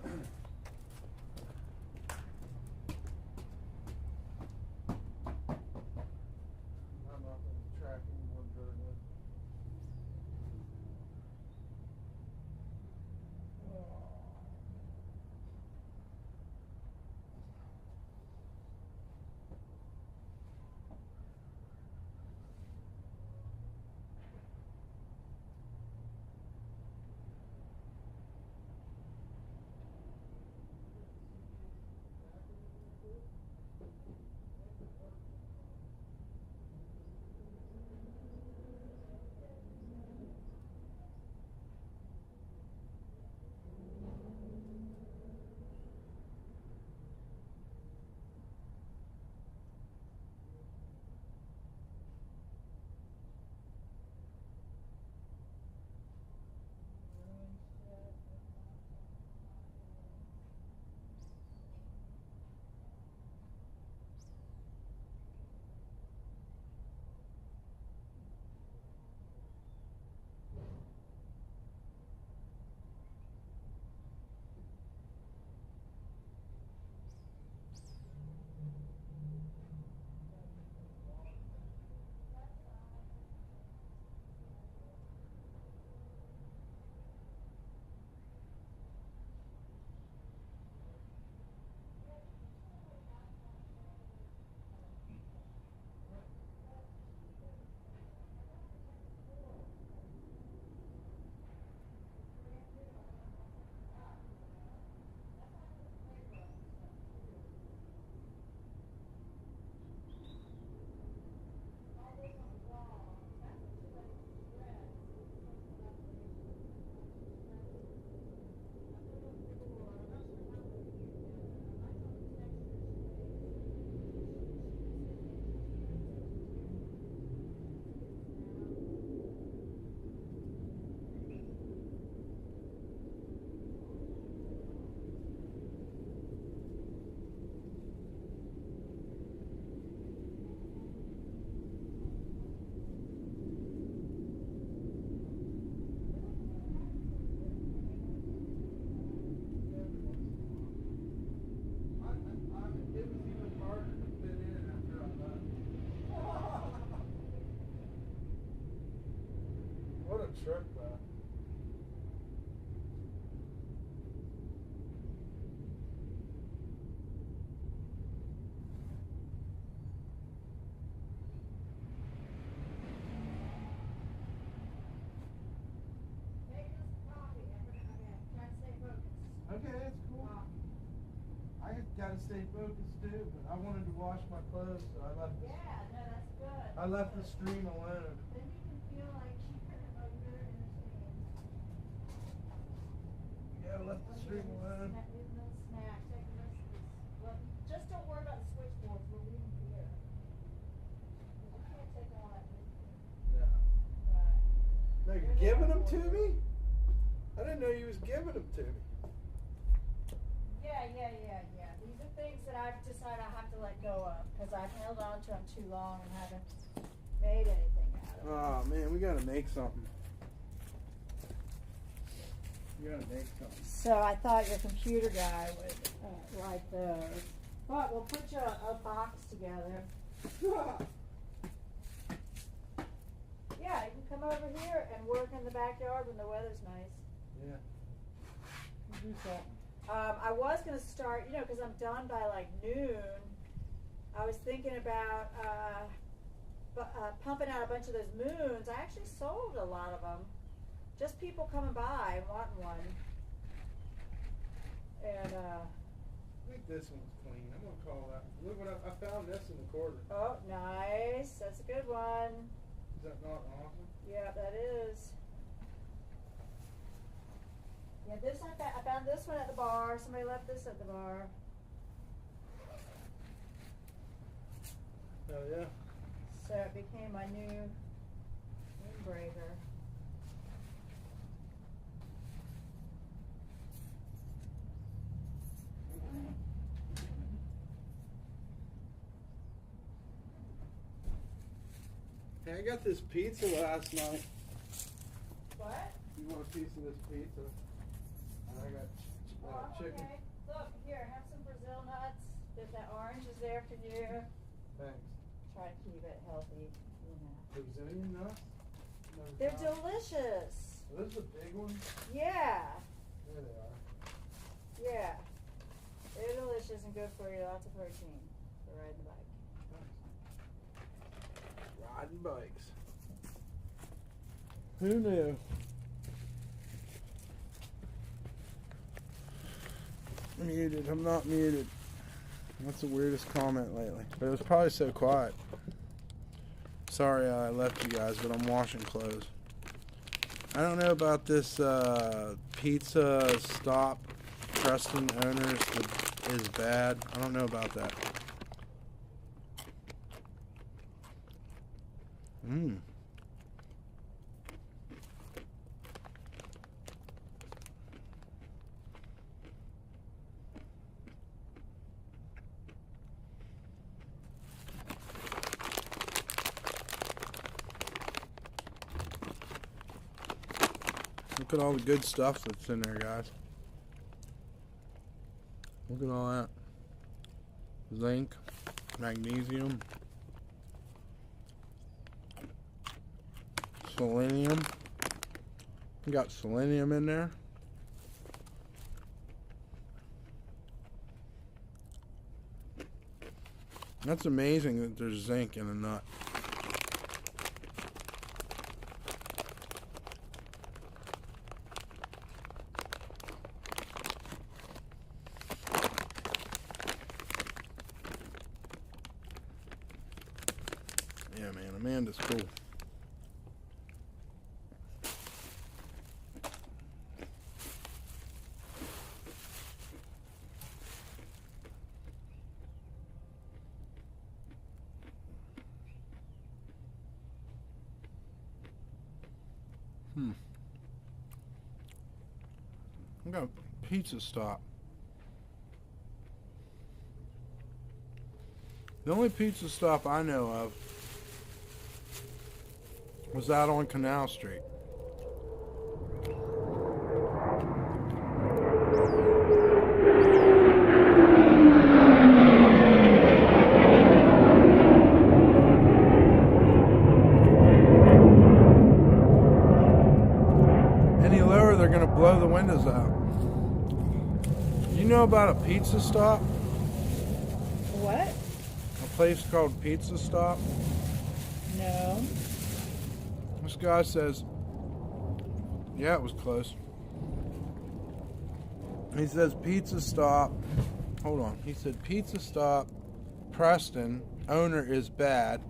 not going to track anyone very well. What a trip, though. focus too, but I wanted to wash my clothes, so I left Yeah, no, that's good. I left the stream alone. Then you can feel like you're entertained. Yeah, I left the stream alone. Leave no snacks. Take the rest of this. Well, just don't worry about the switchboards. We'll leave them here. 'Cause you can't take all that with you. Yeah. But No, you're giving them to me? I didn't know you was giving them to me. yeah. These are things that I've decided I have to let go of because I've held on to them too long and haven't made anything out of them. Oh man, we gotta make something. We gotta make something. So I thought your computer guy would like those. But we'll put you a box together. Yeah, you can come over here and work in the backyard when the weather's nice. Yeah. Do something. I was going to start, because I'm done by like noon. I was thinking about pumping out a bunch of those moons. I actually sold a lot of them. Just people coming by and wanting one. And, I think this one's clean. I'm gonna call that. Look what I found this in the corner. oh, nice. That's a good one. Is that not awesome? Yeah, that is. Yeah, this I found this one at the bar. Somebody left this at the bar. Oh yeah. So it became my new windbreaker. Hey, I got this pizza last night. What? You want a piece of this pizza? And I got chicken. Okay. Look, here, have some Brazil nuts. That orange is there for you. Thanks. Try to keep it healthy, Brazilian nuts? Never They're tried. delicious. Are those the big ones? Yeah. There they are. Yeah. They're delicious and good for you. Lots of protein for riding the bike. Riding bikes. Who knew? Muted. I'm not muted. That's the weirdest comment lately. But it was probably so quiet. Sorry I left you guys, but I'm washing clothes. I don't know about this pizza stop trusting owners is bad. I don't know about that. Look at all the good stuff that's in there, guys. Look at all that. Zinc, magnesium, selenium. We got selenium in there. That's amazing that there's zinc in a nut. Yeah, man, Amanda's cool. I got a pizza stop. The only pizza stop I know of was out on Canal Street. Any lower, they're going to blow the windows out. You know about a pizza stop? What? A place called Pizza Stop? No. This guy says, yeah, it was close. He says Pizza Stop Hold on. He said Pizza Stop, Preston, owner is bad,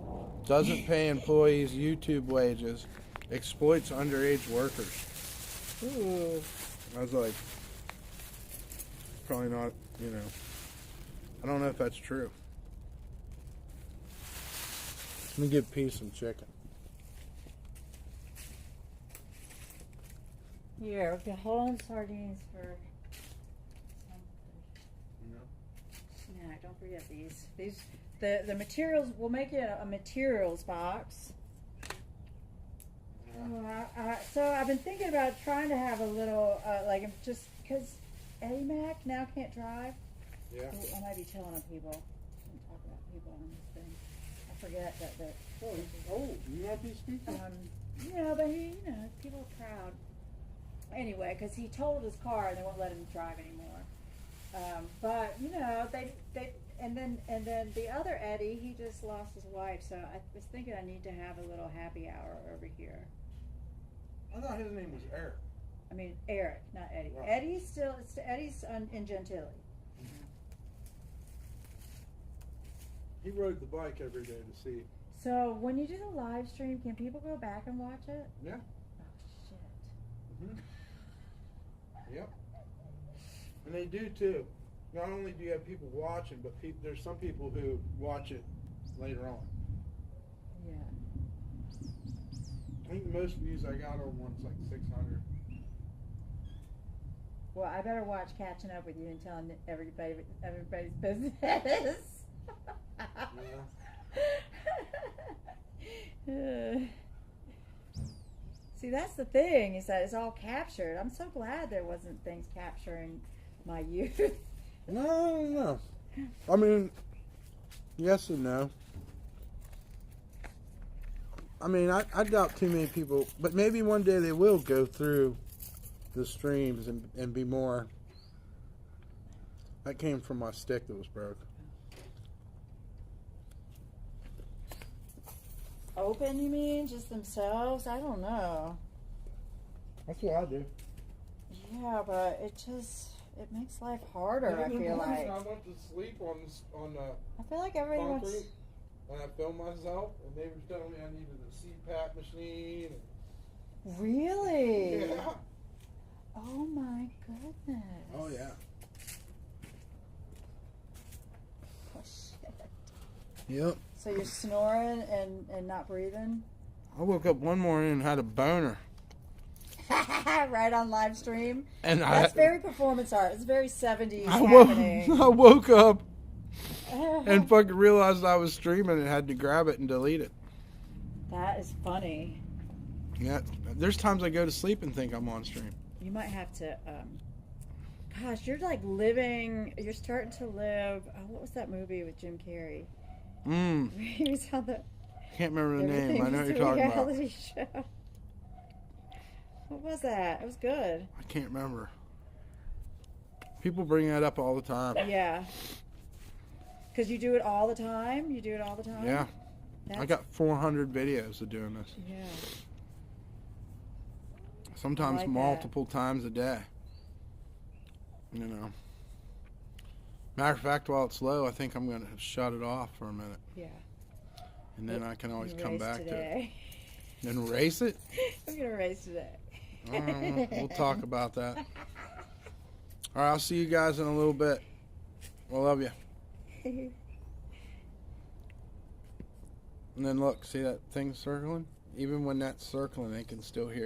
doesn't pay employees YouTube wages, exploits underage workers. Ooh. I was like, probably not, I don't know if that's true. Let me give P some chicken. Here, okay, hold on sardines for yeah, don't forget these. The materials, we'll make it a materials box. So I've been thinking about trying to have a little, just because Eddie Mac now can't drive. Yeah. Ooh, I might be telling on people. I'm talking about people on this thing. I forget that. Oh, you want these people? But he, people are proud. Anyway, because he totaled his car and they won't let him drive anymore. But they and then the other Eddie, he just lost his wife. So I was thinking I need to have a little happy hour over here. I thought his name was Eric. I mean Eric, not Eddie. Right. Eddie's in Gentilly. He rode the bike every day to see. So when you do the live stream, can people go back and watch it? Yeah. Oh shit. Mm-hmm. Yep. And they do too. Not only do you have people watching, but there's some people who watch it later on. Yeah. I think the most views I got on one's like 600. Well, I better watch Catching Up with You and telling everybody's business. Yeah. See, that's the thing, is that it's all captured. I'm so glad there wasn't things capturing my youth. No. I mean, yes and no. I mean, I doubt too many people, but maybe one day they will go through the streams and be more. That came from my stick that was broke. Open, you mean? Just themselves? I don't know. That's what I do. Yeah, but it makes life harder, I feel like. I went to sleep on I feel like everyone's... concrete, and I filmed myself, and they were telling me I needed a CPAP machine. Really? Yeah. Oh my goodness. Oh yeah. Oh shit. Yep. So you're snoring and not breathing? I woke up one morning and had a boner. Right on live stream? And That's very performance art. It's very 70s I happening. woke up and fucking realized I was streaming and had to grab it and delete it. That is funny. Yeah, there's times I go to sleep and think I'm on stream. You might have to, gosh, you're you're starting to live, what was that movie with Jim Carrey? He was on the... Can't remember the name. I know what you're talking about. Reality show. What was that? It was good. I can't remember. People bring that up all the time. Yeah. Because you do it all the time? You do it all the time? Yeah. I got 400 videos of doing this. Yeah. Sometimes I like multiple times a day. Matter of fact, while it's low, I think I'm going to shut it off for a minute. Yeah. And then I can always come Race back today. to it. And race it? I'm going to race today. We'll talk about that. All right, I'll see you guys in a little bit. I love you. And then look, see that thing circling? Even when that's circling, they can still hear